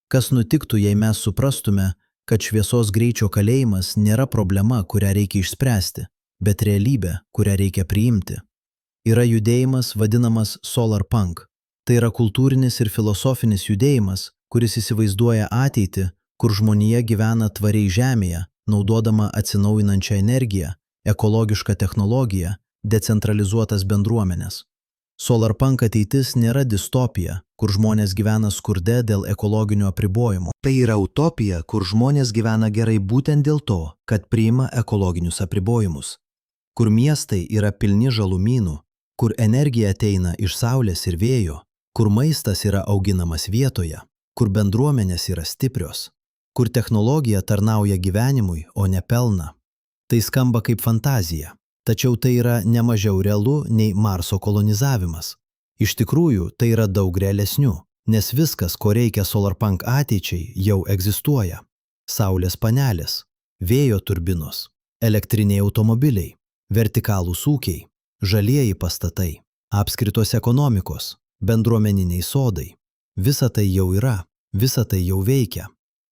Kas nutiktų, jei mes suprastume, kad šviesos greičio kalėjimas nėra problema, kurią reikia išspręsti, bet realybė, kurią reikia priimti? Yra judėjimas vadinamas Solar Punk. Tai yra kultūrinis ir filosofinis judėjimas, kuris įsivaizduoja ateitį, kur žmonija gyvena tvariai Žemėje, naudodama atsinaujinančią energiją, ekologišką technologiją, decentralizuotas bendruomenės. Solar Punk ateitis nėra distopija, kur žmonės gyvena skurde dėl ekologinių apribojimų. Tai yra utopija, kur žmonės gyvena gerai būtent dėl to, kad priima ekologinius apribojimus. Kur miestai yra pilni žalumynų, kur energija ateina iš saulės ir vėjo, kur maistas yra auginamas vietoje, kur bendruomenės yra stiprios, kur technologija tarnauja gyvenimui, o ne pelną. Tai skamba kaip fantazija, tačiau tai yra nemažiau realu nei Marso kolonizavimas. Iš tikrųjų, tai yra daug realesnių, nes viskas, ko reikia Solar Punk ateičiai, jau egzistuoja. Saulės panelės, vėjo turbinos, elektriniai automobiliai, vertikalūs ūkiai, žalieji pastatai, apskritos ekonomikos, bendruomeniniai sodai. Visa tai jau yra, visa tai jau veikia.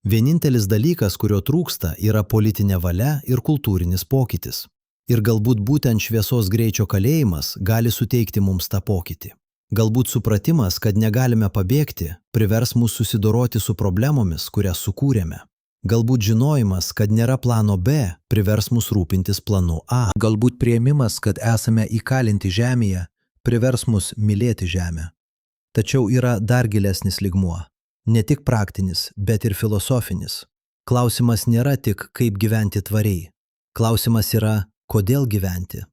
Vienintelis dalykas, kurio trūksta, yra politinė valia ir kultūrinis pokytis. Ir galbūt būtent šviesos greičio kalėjimas gali suteikti mums tą pokytį. Galbūt supratimas, kad negalime pabėgti, privers mus susidoroti su problemomis, kurias sukūrėme. Galbūt žinojimas, kad nėra plano B, privers mus rūpintis planu A. Galbūt priėmimas, kad esame įkalinti Žemėje, privers mus mylėti Žemę. Tačiau yra dar gilesnis lygmuo. Ne tik praktinis, bet ir filosofinis. Klausimas nėra tik, kaip gyventi tvariai. Klausimas yra, kodėl gyventi.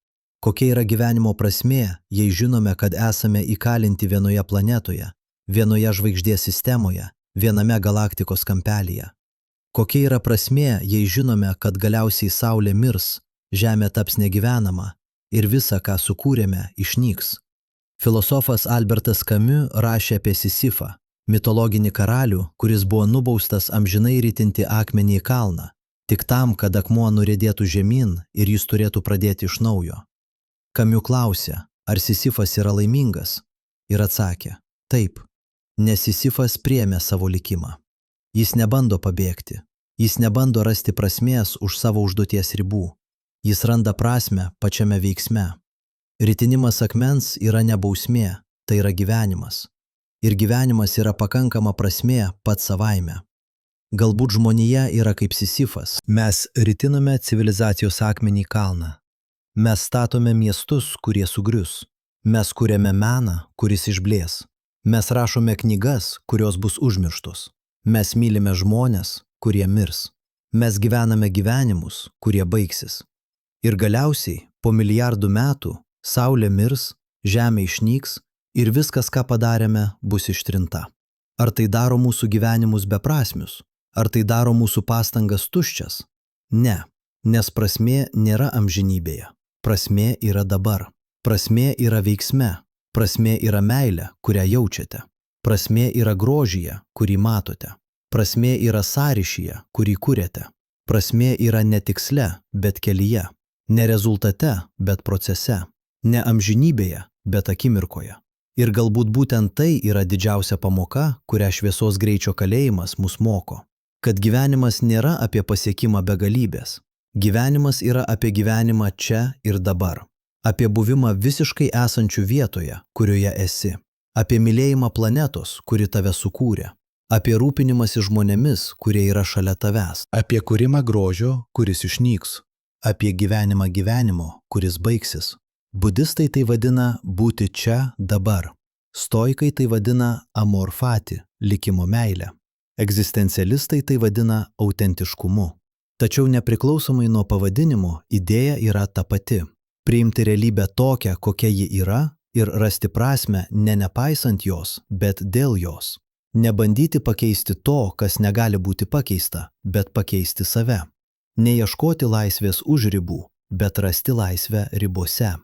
Kokia yra gyvenimo prasmė, jei žinome, kad esame įkalinti vienoje planetoje, vienoje žvaigždės sistemoje, viename galaktikos kampelyje. Kokia yra prasmė, jei žinome, kad galiausiai Saulė mirs, Žemė taps negyvenama ir visa, ką sukūrėme, išnyks. Filosofas Albertas Camus rašė apie Sisifą, mitologinį karalių, kuris buvo nubaustas amžinai ritinti akmenį į kalną, tik tam, kad akmuo nuriedėtų žemyn ir jis turėtų pradėti iš naujo. Camus klausė, ar Sisifas yra laimingas? Ir atsakė, taip, nes Sisifas priėmė savo likimą. Jis nebando pabėgti, jis nebando rasti prasmės už savo užduoties ribų, jis randa prasmę pačiame veiksme. Ritinimas akmens yra ne bausmė, tai yra gyvenimas. Ir gyvenimas yra pakankama prasmė pats savaime. Galbūt žmonija yra kaip Sisifas. Mes ritiname civilizacijos akmenį į kalną. Mes statome miestus, kurie sugrius. Mes kuriame meną, kuris išblės. Mes rašome knygas, kurios bus užmirštos. Mes mylime žmones, kurie mirs. Mes gyvename gyvenimus, kurie baigsis. Ir galiausiai, po milijardų metų, Saulė mirs, Žemė išnyks ir viskas, ką padarėme, bus ištrinta. Ar tai daro mūsų gyvenimus beprasmius? Ar tai daro mūsų pastangas tuščias? Ne, nes prasmė nėra amžinybėje. Prasmė yra dabar. Prasmė yra veiksme. Prasmė yra meilė, kurią jaučiate. Prasmė yra grožyje, kurį matote. Prasmė yra sąryšyje, kurį kuriate. Prasmė yra ne tiksle, bet kelyje. Ne rezultate, bet procese. Ne amžinybėje, bet akimirkoje. Ir galbūt būtent tai yra didžiausia pamoka, kurią šviesos greičio kalėjimas mus moko. Kad gyvenimas nėra apie pasiekimą begalybės. Gyvenimas yra apie gyvenimą čia ir dabar. apie buvimą visiškai esančių vietoje, kurioje esi, apie mylėjimą planetos, kuri tave sukūrė, apie rūpinimąsi žmonėmis, kurie yra šalia tavęs, Apie kūrimą grožio, kuris išnyks. apie gyvenimą gyvenimo, kuris baigsis. Budistai tai vadina būti čia dabar. Stoikai tai vadina amor fati, likimo meilę. Egzistencialistai tai vadina autentiškumu. Tačiau nepriklausomai nuo pavadinimo, idėja yra ta pati. Priimti realybę tokią, kokia ji yra ir rasti prasmę ne nepaisant jos, bet dėl jos. Nebandyti pakeisti to, kas negali būti pakeista, bet pakeisti save. Neieškoti laisvės už ribų, bet rasti laisvę ribose.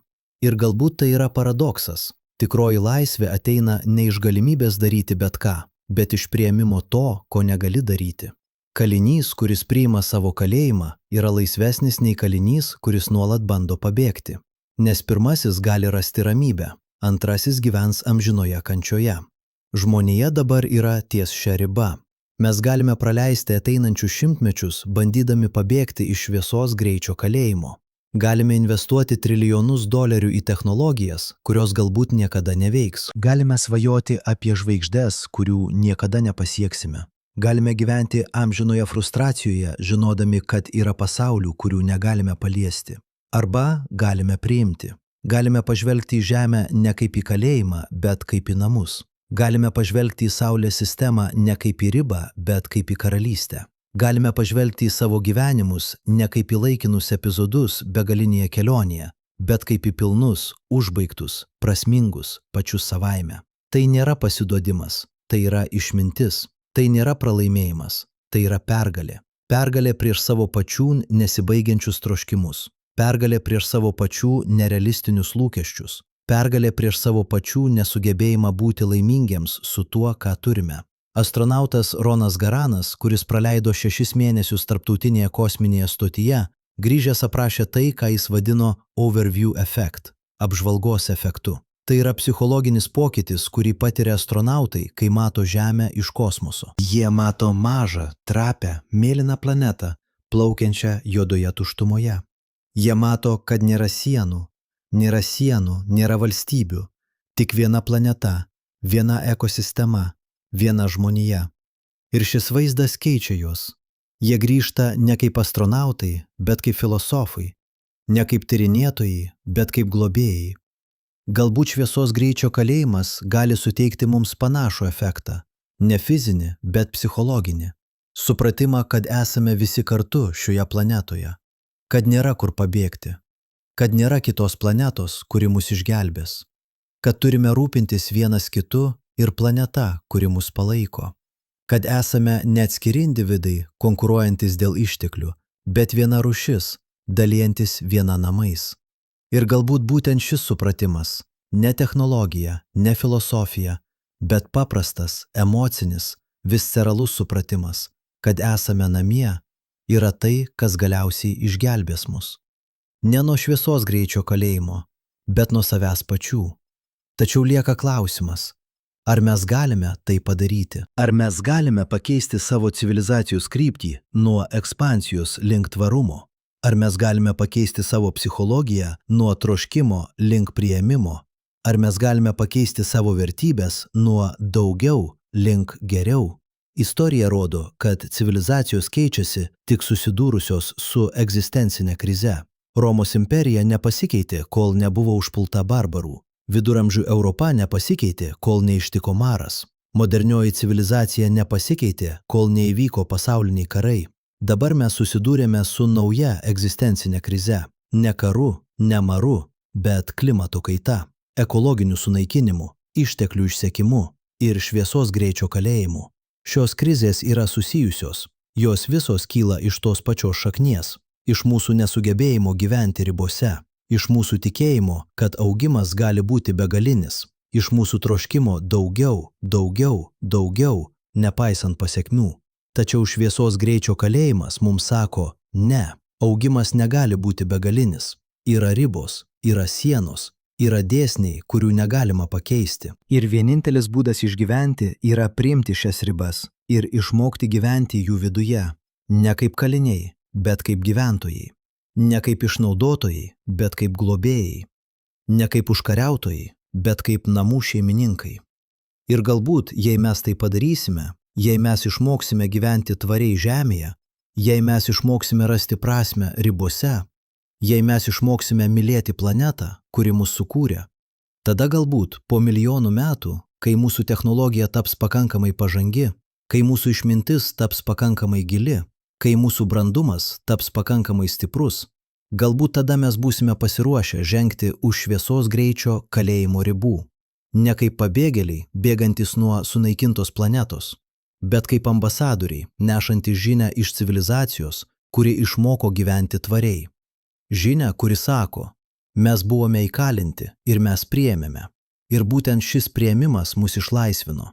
Ir galbūt tai yra paradoksas. Tikroji laisvė ateina ne iš galimybės daryti bet ką, bet iš priėmimo to, ko negali daryti. Kalinys, kuris priima savo kalėjimą, yra laisvesnis nei kalinys, kuris nuolat bando pabėgti. Nes pirmasis gali rasti ramybę, antrasis gyvens amžinoje kančioje. Žmonija dabar yra ties šia riba. Mes galime praleisti ateinančius šimtmečius, bandydami pabėgti iš šviesos greičio kalėjimo. Galime investuoti trilijonus dolerių į technologijas, kurios galbūt niekada neveiks. Galime svajoti apie žvaigždes, kurių niekada nepasieksime. Galime gyventi amžinoje frustracijoje, žinodami, kad yra pasaulių, kurių negalime paliesti. Arba galime priimti. Galime pažvelgti į Žemę ne kaip į kalėjimą, bet kaip į namus. Galime pažvelgti į Saulės sistemą ne kaip į ribą, bet kaip į karalystę. Galime pažvelgti į savo gyvenimus ne kaip į laikinus epizodus begalinėje kelionėje, bet kaip į pilnus, užbaigtus, prasmingus, pačius savaime. Tai nėra pasiduodimas, tai yra išmintis, tai nėra pralaimėjimas, tai yra pergalė. Pergalė prieš savo pačių nesibaigiančius troškimus, pergalė prieš savo pačių nerealistinius lūkesčius, pergalė prieš savo pačių nesugebėjimą būti laimingiems su tuo, ką turime. Astronautas Ronas Garanas, kuris praleido 6 mėnesius tarptautinėje kosminėje stotyje, grįžęs aprašė tai, ką jis vadino overview effect, apžvalgos efektu. Tai yra psichologinis pokytis, kurį patiria astronautai, kai mato Žemę iš kosmoso. Jie mato mažą, trapią, mėlyną planetą, plaukiančią juodoje tuštumoje. Jie mato, kad nėra sienų, nėra valstybių, tik viena planeta, viena ekosistema, viena žmonija. Ir šis vaizdas keičia juos. Jie grįžta ne kaip astronautai, bet kaip filosofai, ne kaip tyrinėtojai, bet kaip globėjai. Galbūt šviesos greičio kalėjimas gali suteikti mums panašų efektą, ne fizinį, bet psichologinį. Supratimą, kad esame visi kartu šioje planetoje, kad nėra kur pabėgti, kad nėra kitos planetos, kuri mus išgelbės, kad turime rūpintis vienas kitu ir planeta, kuri mus palaiko, kad esame neatskiri individai, konkuruojantis dėl išteklių, bet viena rūšis, dalijantis viena namais. Ir galbūt būtent šis supratimas, ne technologija, ne filosofija, bet paprastas, emocinis, visceralus supratimas, kad esame namie, yra tai, kas galiausiai išgelbės mus. Ne nuo šviesos greičio kalėjimo, bet nuo savęs pačių. Tačiau lieka klausimas, ar mes galime tai padaryti? Ar mes galime pakeisti savo civilizacijos kryptį nuo ekspansijos link tvarumo? Ar mes galime pakeisti savo psichologiją nuo troškimo link priėmimo? Ar mes galime pakeisti savo vertybės nuo daugiau link geriau? Istorija rodo, kad civilizacijos keičiasi tik susidūrusios su egzistencinė krize. Romos imperija nepasikeitė, kol nebuvo užpulta barbarų. Viduramžių Europa nepasikeitė, kol neištiko maras. Modernioji civilizacija nepasikeitė, kol neįvyko pasauliniai karai. Dabar mes susidūrėme su nauja egzistencinė krize. Ne karu, ne maru, bet klimato kaita, ekologiniu sunaikinimu, išteklių išsekimu ir šviesos greičio kalėjimu. Šios krizės yra susijusios. Jos visos kyla iš tos pačios šaknies, iš mūsų nesugebėjimo gyventi ribose, iš mūsų tikėjimo, kad augimas gali būti begalinis, iš mūsų troškimo daugiau, nepaisant pasekmių. Tačiau šviesos greičio kalėjimas mums sako, ne, augimas negali būti begalinis. Yra ribos, yra sienos, yra dėsniai, kurių negalima pakeisti. Ir vienintelis būdas išgyventi yra priimti šias ribas ir išmokti gyventi jų viduje, ne kaip kaliniai, bet kaip gyventojai. Ne kaip išnaudotojai, bet kaip globėjai. Ne kaip užkariautojai, bet kaip namų šeimininkai. Ir galbūt, jei mes tai padarysime, jei mes išmoksime gyventi tvariai žemėje, jei mes išmoksime rasti prasmę ribose, jei mes išmoksime mylėti planetą, kuri mus sukūrė, tada galbūt po milijonų metų, kai mūsų technologija taps pakankamai pažangi, kai mūsų išmintis taps pakankamai gili, kai mūsų brandumas taps pakankamai stiprus, galbūt tada mes būsime pasiruošę žengti už šviesos greičio kalėjimo ribų. Ne kaip pabėgėliai, bėgantis nuo sunaikintos planetos, bet kaip ambasadoriai, nešantys žinią iš civilizacijos, kuri išmoko gyventi tvariai. Žinia, kuri sako, mes buvome įkalinti ir mes priėmėme. Ir būtent šis priėmimas mus išlaisvino.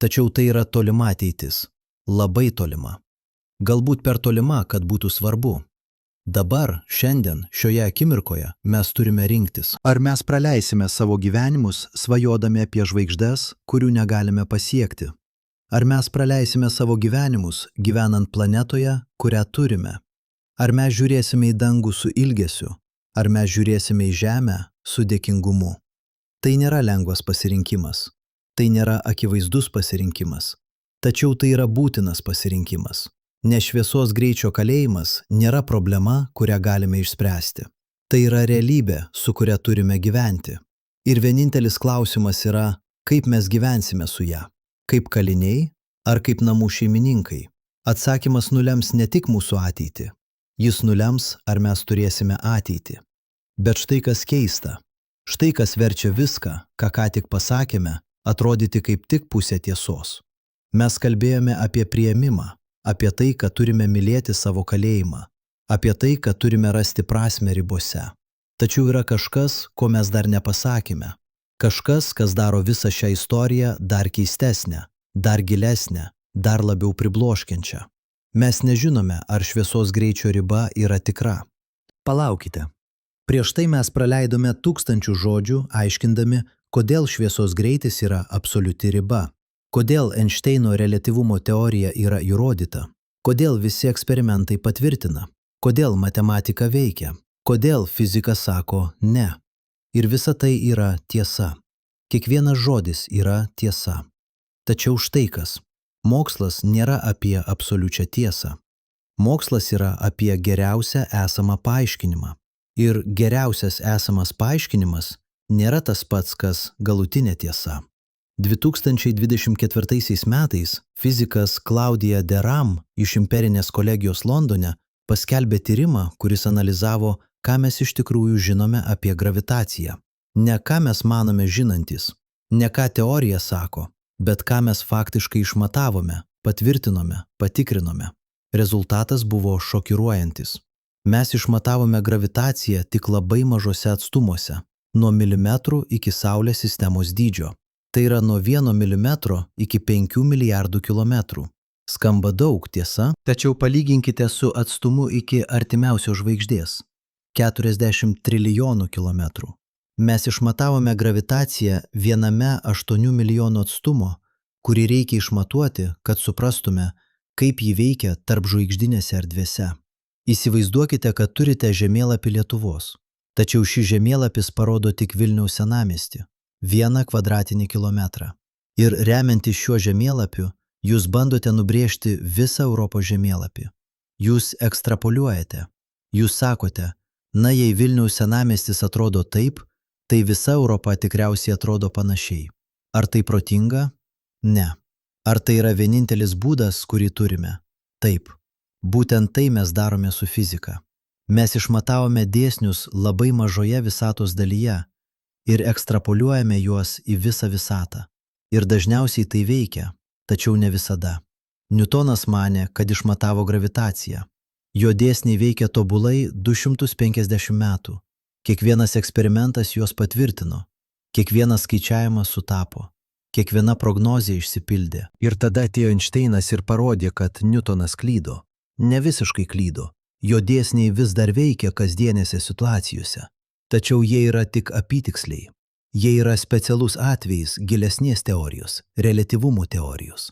Tačiau tai yra tolima ateitis. Labai tolima. Galbūt per tolima, kad būtų svarbu. Dabar, šiandien, šioje akimirkoje mes turime rinktis. Ar mes praleisime savo gyvenimus, svajodami apie žvaigždes, kurių negalime pasiekti? Ar mes praleisime savo gyvenimus, gyvenant planetoje, kurią turime? Ar mes žiūrėsime į dangų su ilgesiu? Ar mes žiūrėsime į žemę su dėkingumu? Tai nėra lengvas pasirinkimas. Tai nėra akivaizdus pasirinkimas. Tačiau tai yra būtinas pasirinkimas. Nes šviesos greičio kalėjimas nėra problema, kurią galime išspręsti. Tai yra realybė, su kuria turime gyventi. Ir vienintelis klausimas yra, kaip mes gyvensime su ją. Kaip kaliniai ar kaip namų šeimininkai. Atsakymas nulems ne tik mūsų ateitį. Jis nulems, ar mes turėsime ateitį. Bet štai kas keista. Štai kas verčia viską, ką tik pasakėme, atrodyti kaip tik pusė tiesos. Mes kalbėjome apie priėmimą, apie tai, kad turime mylėti savo kalėjimą, apie tai, kad turime rasti prasmę ribose. Tačiau yra kažkas, ko mes dar nepasakėme. Kažkas, kas daro visą šią istoriją dar keistesnę, dar gilesnę, dar labiau pribloškiančią. Mes nežinome, ar šviesos greičio riba yra tikra. Palaukite. Prieš tai mes praleidome tūkstančių žodžių, aiškindami, kodėl šviesos greitis yra absoliuti riba. Kodėl Einšteino reliatyvumo teorija yra įrodyta? Kodėl visi eksperimentai patvirtina? Kodėl matematika veikia? Kodėl fizika sako ne? Ir visa tai yra tiesa. Kiekvienas žodis yra tiesa. Tačiau štai kas. Mokslas nėra apie absoliučią tiesą. Mokslas yra apie geriausią esamą paaiškinimą. Ir geriausias esamas paaiškinimas nėra tas pats, kas galutinė tiesa. 2024 metais fizikas Claudia Deram iš Imperinės kolegijos Londone paskelbė tyrimą, kuris analizavo, ką mes iš tikrųjų žinome apie gravitaciją. Ne ką mes manome žinantis, ne ką teorija sako, bet ką mes faktiškai išmatavome, patvirtinome, patikrinome. Rezultatas buvo šokiruojantis. Mes išmatavome gravitaciją tik labai mažose atstumuose, nuo milimetrų iki Saulės sistemos dydžio. Tai yra nuo 1 milimetro iki 5 milijardų kilometrų. Skamba daug, tiesa, tačiau palyginkite su atstumu iki artimiausios žvaigždės – 40 trilijonų kilometrų. Mes išmatavome gravitaciją viename 8 milijonų atstumo, kurį reikia išmatuoti, kad suprastume, kaip ji veikia tarp žvaigždinėse erdvėse. Įsivaizduokite, kad turite žemėlapį Lietuvos, tačiau šis žemėlapis parodo tik Vilniaus senamiestį. 1 kvadratinį kilometrą. Ir remiantis šiuo žemėlapiu, jūs bandote nubrėžti visą Europos žemėlapį. Jūs ekstrapoliuojate. Jūs sakote, na jei Vilniaus senamiestis atrodo taip, tai visa Europa tikriausiai atrodo panašiai. Ar tai protinga? Ne. Ar tai yra vienintelis būdas, kurį turime? Taip. Būtent tai mes darome su fizika. Mes išmatavome dėsnius labai mažoje visatos dalyje ir ekstrapoliuojame juos į visą visatą. Ir dažniausiai tai veikia, tačiau ne visada. Niutonas manė, kad išmatavo gravitaciją. Jo dėsniai veikia tobulai 250 metų. Kiekvienas eksperimentas juos patvirtino. Kiekvienas skaičiavimas sutapo. Kiekviena prognozė išsipildė. Ir tada atėjo Einšteinas ir parodė, kad Niutonas klydo. Ne visiškai klydo. Jo dėsniai vis dar veikia kasdienėse situacijose. Tačiau jie yra tik apytiksliai. Jie yra specialus atvejis gilesnės teorijos, reliatyvumo teorijos.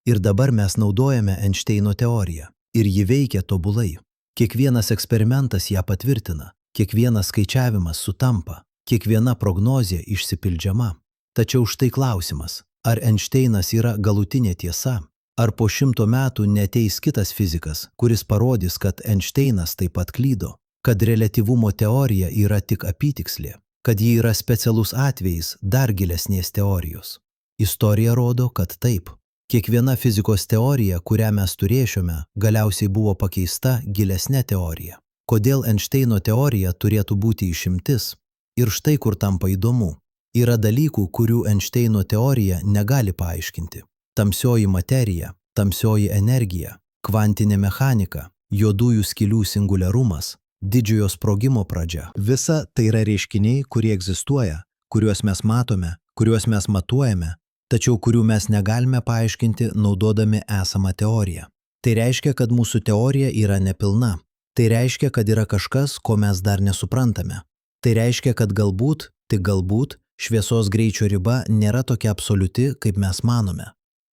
Ir dabar mes naudojame Einšteino teoriją. Ir ji veikia tobulai. Kiekvienas eksperimentas ją patvirtina. Kiekvienas skaičiavimas sutampa. Kiekviena prognozė išsipildžiama. Tačiau štai klausimas, ar Einšteinas yra galutinė tiesa? Ar po 100 metų neateis kitas fizikas, kuris parodys, kad Einšteinas taip pat klydo, kad reliatyvumo teorija yra tik apytikslė, kad ji yra specialus atvejis dar gilesnės teorijos? Istorija rodo, kad taip. Kiekviena fizikos teorija, kurią mes turėsime, galiausiai buvo pakeista gilesnė teorija. Kodėl Einšteino teorija turėtų būti išimtis? Ir štai kur tampa įdomu. Yra dalykų, kurių Einšteino teorija negali paaiškinti. Tamsioji materija, tamsioji energija, kvantinė mechanika, juodųjų skylių singuliarumas, didžiojo sprogimo pradžia. Visa tai yra reiškiniai, kurie egzistuoja, kuriuos mes matome, kuriuos mes matuojame, tačiau kurių mes negalime paaiškinti naudodami esamą teoriją. Tai reiškia, kad mūsų teorija yra nepilna. Tai reiškia, kad yra kažkas, ko mes dar nesuprantame. Tai reiškia, kad galbūt, tik galbūt, šviesos greičio riba nėra tokia absoliuti, kaip mes manome.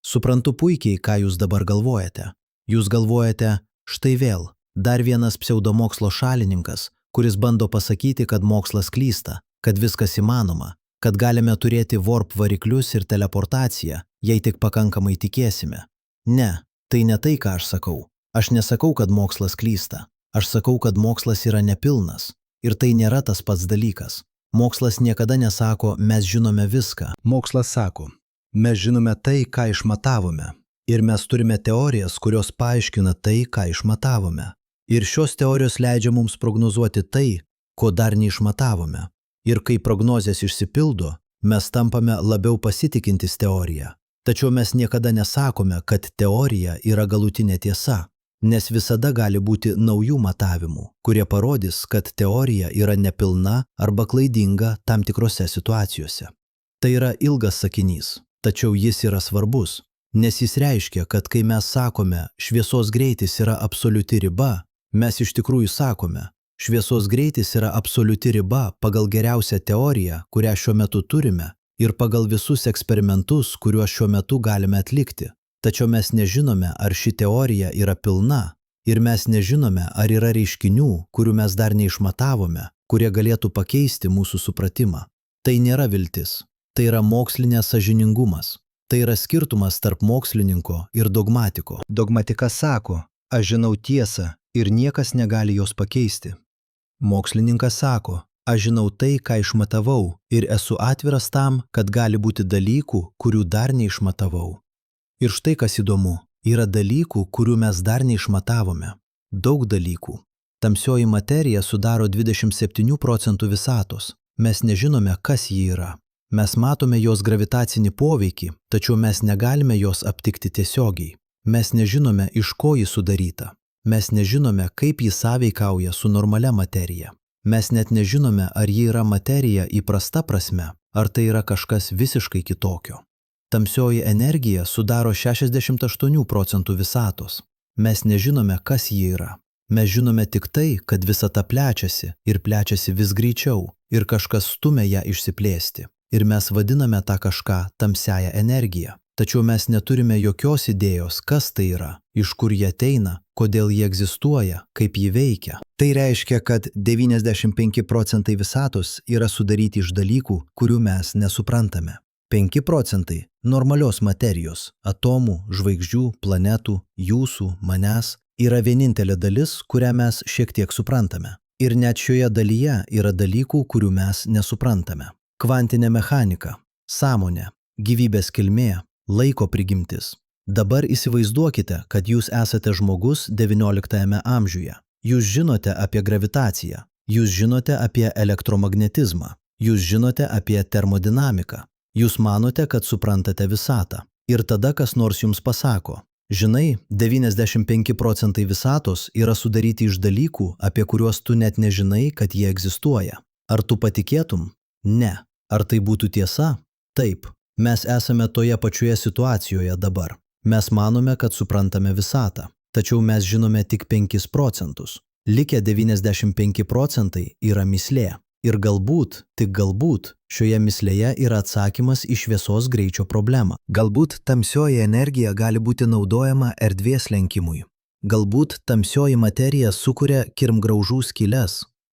Suprantu puikiai, ką jūs dabar galvojate. Jūs galvojate, štai vėl, dar vienas pseudomokslo šalininkas, kuris bando pasakyti, kad mokslas klysta, kad viskas įmanoma, kad galime turėti warp variklius ir teleportaciją, jei tik pakankamai tikėsime. Ne, tai ne tai, ką aš sakau. Aš nesakau, kad mokslas klysta. Aš sakau, kad mokslas yra nepilnas. Ir tai nėra tas pats dalykas. Mokslas niekada nesako, mes žinome viską. Mokslas sako, mes žinome tai, ką išmatavome. Ir mes turime teorijas, kurios paaiškina tai, ką išmatavome. Ir šios teorijos leidžia mums prognozuoti tai, ko dar neišmatavome. Ir kai prognozės išsipildo, mes tampame labiau pasitikintis teoriją. Tačiau mes niekada nesakome, kad teorija yra galutinė tiesa, nes visada gali būti naujų matavimų, kurie parodys, kad teorija yra nepilna arba klaidinga tam tikrose situacijose. Tai yra ilgas sakinys, tačiau jis yra svarbus, nes jis reiškia, kad kai mes sakome, šviesos greitis yra absoliuti riba, mes iš tikrųjų sakome, šviesos greitis yra absoliuti riba pagal geriausią teoriją, kurią šiuo metu turime, ir pagal visus eksperimentus, kuriuos šiuo metu galime atlikti. Tačiau mes nežinome, ar ši teorija yra pilna, ir mes nežinome, ar yra reiškinių, kurių mes dar neišmatavome, kurie galėtų pakeisti mūsų supratimą. Tai nėra viltis, tai yra mokslinės sąžiningumas, tai yra skirtumas tarp mokslininko ir dogmatiko. Dogmatikas sako, aš žinau tiesą ir niekas negali jos pakeisti. Mokslininkas sako, aš žinau tai, ką išmatavau ir esu atviras tam, kad gali būti dalykų, kurių dar neišmatavau. Ir štai kas įdomu, yra dalykų, kurių mes dar neišmatavome. Daug dalykų. Tamsioji materija sudaro 27% visatos. Mes nežinome, kas ji yra. Mes matome jos gravitacinį poveikį, tačiau mes negalime jos aptikti tiesiogiai. Mes nežinome, iš ko ji sudaryta. Mes nežinome, kaip ji sąveikauja su normalia materija. Mes net nežinome, ar ji yra materija įprasta prasme, ar tai yra kažkas visiškai kitokio. Tamsioji energija sudaro 68% visatos. Mes nežinome, kas ji yra. Mes žinome tik tai, kad visata plečiasi ir plečiasi vis greičiau ir kažkas stumia ją išsiplėsti. Ir mes vadiname tą kažką tamsiąją energiją. Tačiau mes neturime jokios idėjos, kas tai yra, iš kur ji ateina, kodėl ji egzistuoja, kaip ji veikia. Tai reiškia, kad 95% visatos yra sudaryti iš dalykų, kurių mes nesuprantame. 5% normalios materijos, atomų, žvaigždžių, planetų, jūsų, manęs, yra vienintelė dalis, kurią mes šiek tiek suprantame. Ir net šioje dalyje yra dalykų, kurių mes nesuprantame. Kvantinė mechanika, sąmonė, gyvybės kilmė, laiko prigimtis. Dabar įsivaizduokite, kad jūs esate žmogus XIX amžiuje. Jūs žinote apie gravitaciją, jūs žinote apie elektromagnetizmą, jūs žinote apie termodinamiką. Jūs manote, kad suprantate visatą. Ir tada kas nors jums pasako, žinai, 95% visatos yra sudaryti iš dalykų, apie kuriuos tu net nežinai, kad jie egzistuoja. Ar tu patikėtum? Ne. Ar tai būtų tiesa? Taip. Mes esame toje pačioje situacijoje dabar. Mes manome, kad suprantame visatą. Tačiau mes žinome tik 5%. Likę 95% yra mislė. Ir galbūt, tik galbūt, šioje mislėje yra atsakymas į šviesos greičio problemą. Galbūt tamsioji energija gali būti naudojama erdvės lenkimui. Galbūt tamsioji materija sukuria kirmgraužų skyles.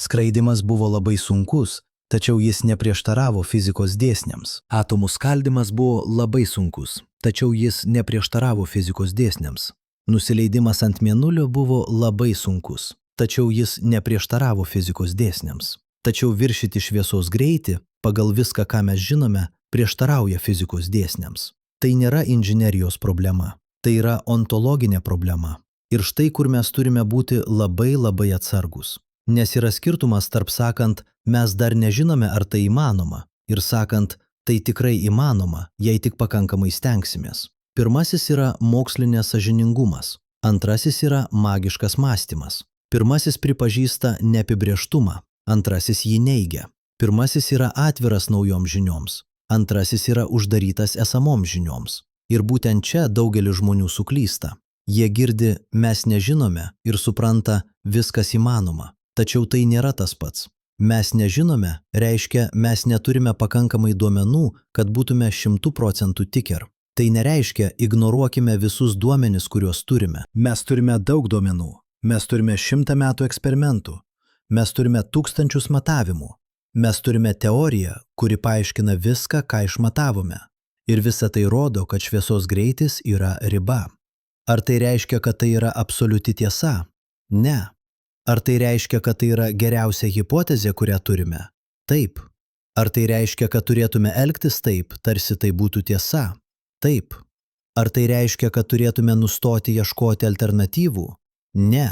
Skraidimas buvo labai sunkus, tačiau jis neprieštaravo fizikos dėsniams. Atomų skaldimas buvo labai sunkus, tačiau jis neprieštaravo fizikos dėsniams. Nusileidimas ant mėnulio buvo labai sunkus, tačiau jis neprieštaravo fizikos dėsniams. Tačiau viršyti šviesos greitį, pagal viską, ką mes žinome, prieštarauja fizikos dėsniams. Tai nėra inžinerijos problema, tai yra ontologinė problema. Ir štai kur mes turime būti labai atsargus. Nes yra skirtumas tarp sakant, mes dar nežinome, ar tai įmanoma, ir sakant, tai tikrai įmanoma, jei tik pakankamai stengsimės. Pirmasis yra mokslinės sąžiningumas, antrasis yra magiškas mąstymas. Pirmasis pripažįsta neapibrėžtumą, antrasis jį neigia. Pirmasis yra atviras naujoms žinioms, antrasis yra uždarytas esamoms žinioms. Ir būtent čia daugelis žmonių suklysta. Jie girdi, mes nežinome ir supranta, viskas įmanoma. Tačiau tai nėra tas pats. Mes nežinome reiškia, mes neturime pakankamai duomenų, kad būtume 100% tiker. Tai nereiškia, ignoruokime visus duomenis, kuriuos turime. Mes turime daug duomenų. Mes turime 100 metų eksperimentų. Mes turime 1000 matavimų. Mes turime teoriją, kuri paaiškina viską, ką išmatavome. Ir visa tai rodo, kad šviesos greitis yra riba. Ar tai reiškia, kad tai yra absoliuti tiesa? Ne. Ar tai reiškia, kad tai yra geriausia hipotezė, kurią turime? Taip. Ar tai reiškia, kad turėtume elgtis taip, tarsi tai būtų tiesa? Taip. Ar tai reiškia, kad turėtume nustoti ieškoti alternatyvų? Ne.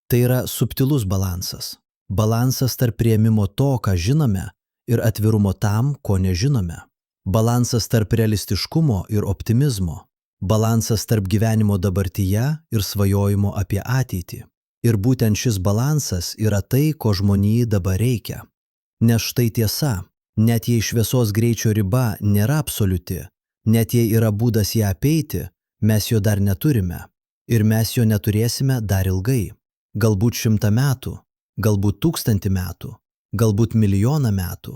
Tai yra subtilus balansas. Balansas tarp priėmimo to, ką žinome, ir atvirumo tam, ko nežinome. Balansas tarp realistiškumo ir optimizmo. Balansas tarp gyvenimo dabartyje ir svajojimo apie ateitį. Ir būtent šis balansas yra tai, ko žmonijai dabar reikia. Nes štai tiesa, net jei šviesos greičio riba nėra absoliuti, net jei yra būdas ją apeiti, mes jo dar neturime. Ir mes jo neturėsime dar ilgai. Galbūt 100 metų, galbūt 1000 metų, galbūt 1 000 000 metų,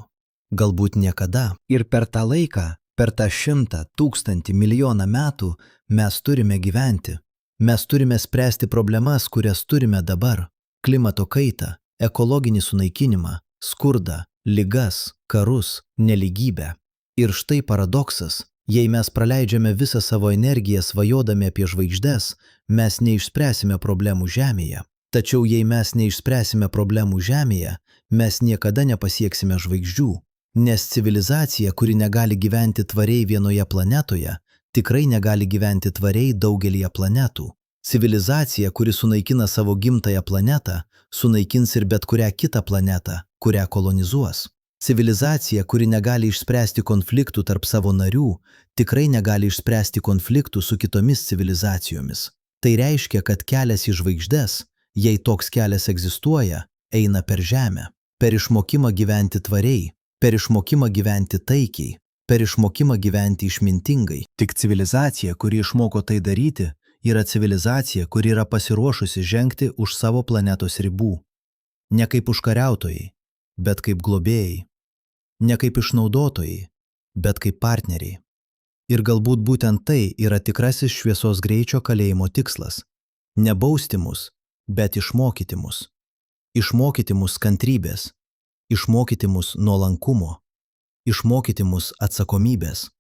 galbūt niekada. Ir per tą laiką, per tą 100, 1000, 1 000 000 metų mes turime gyventi. Mes turime spręsti problemas, kurias turime dabar – klimato kaitą, ekologinį sunaikinimą, skurdą, ligas, karus, nelygybę. Ir štai paradoksas – jei mes praleidžiame visą savo energiją svajodami apie žvaigždes, mes neišspręsime problemų Žemėje. Tačiau jei mes neišspręsime problemų Žemėje, mes niekada nepasieksime žvaigždžių. Nes civilizacija, kuri negali gyventi tvariai vienoje planetoje, tikrai negali gyventi tvariai daugelyje planetų. Civilizacija, kuri sunaikina savo gimtąją planetą, sunaikins ir bet kurią kitą planetą, kurią kolonizuos. Civilizacija, kuri negali išspręsti konfliktų tarp savo narių, tikrai negali išspręsti konfliktų su kitomis civilizacijomis. Tai reiškia, kad kelias į žvaigždes, jei toks kelias egzistuoja, eina per Žemę, per išmokimą gyventi tvariai, per išmokimą gyventi taikiai, per išmokimą gyventi išmintingai. Tik civilizacija, kuri išmoko tai daryti, yra civilizacija, kuri yra pasiruošusi žengti už savo planetos ribų. Ne kaip užkariautojai, bet kaip globėjai. Ne kaip išnaudotojai, bet kaip partneriai. Ir galbūt būtent tai yra tikrasis šviesos greičio kalėjimo tikslas. Ne bausti mus, bet išmokyti mus. Išmokyti mus kantrybės, išmokyti mus nuolankumo, išmokyti mus atsakomybės,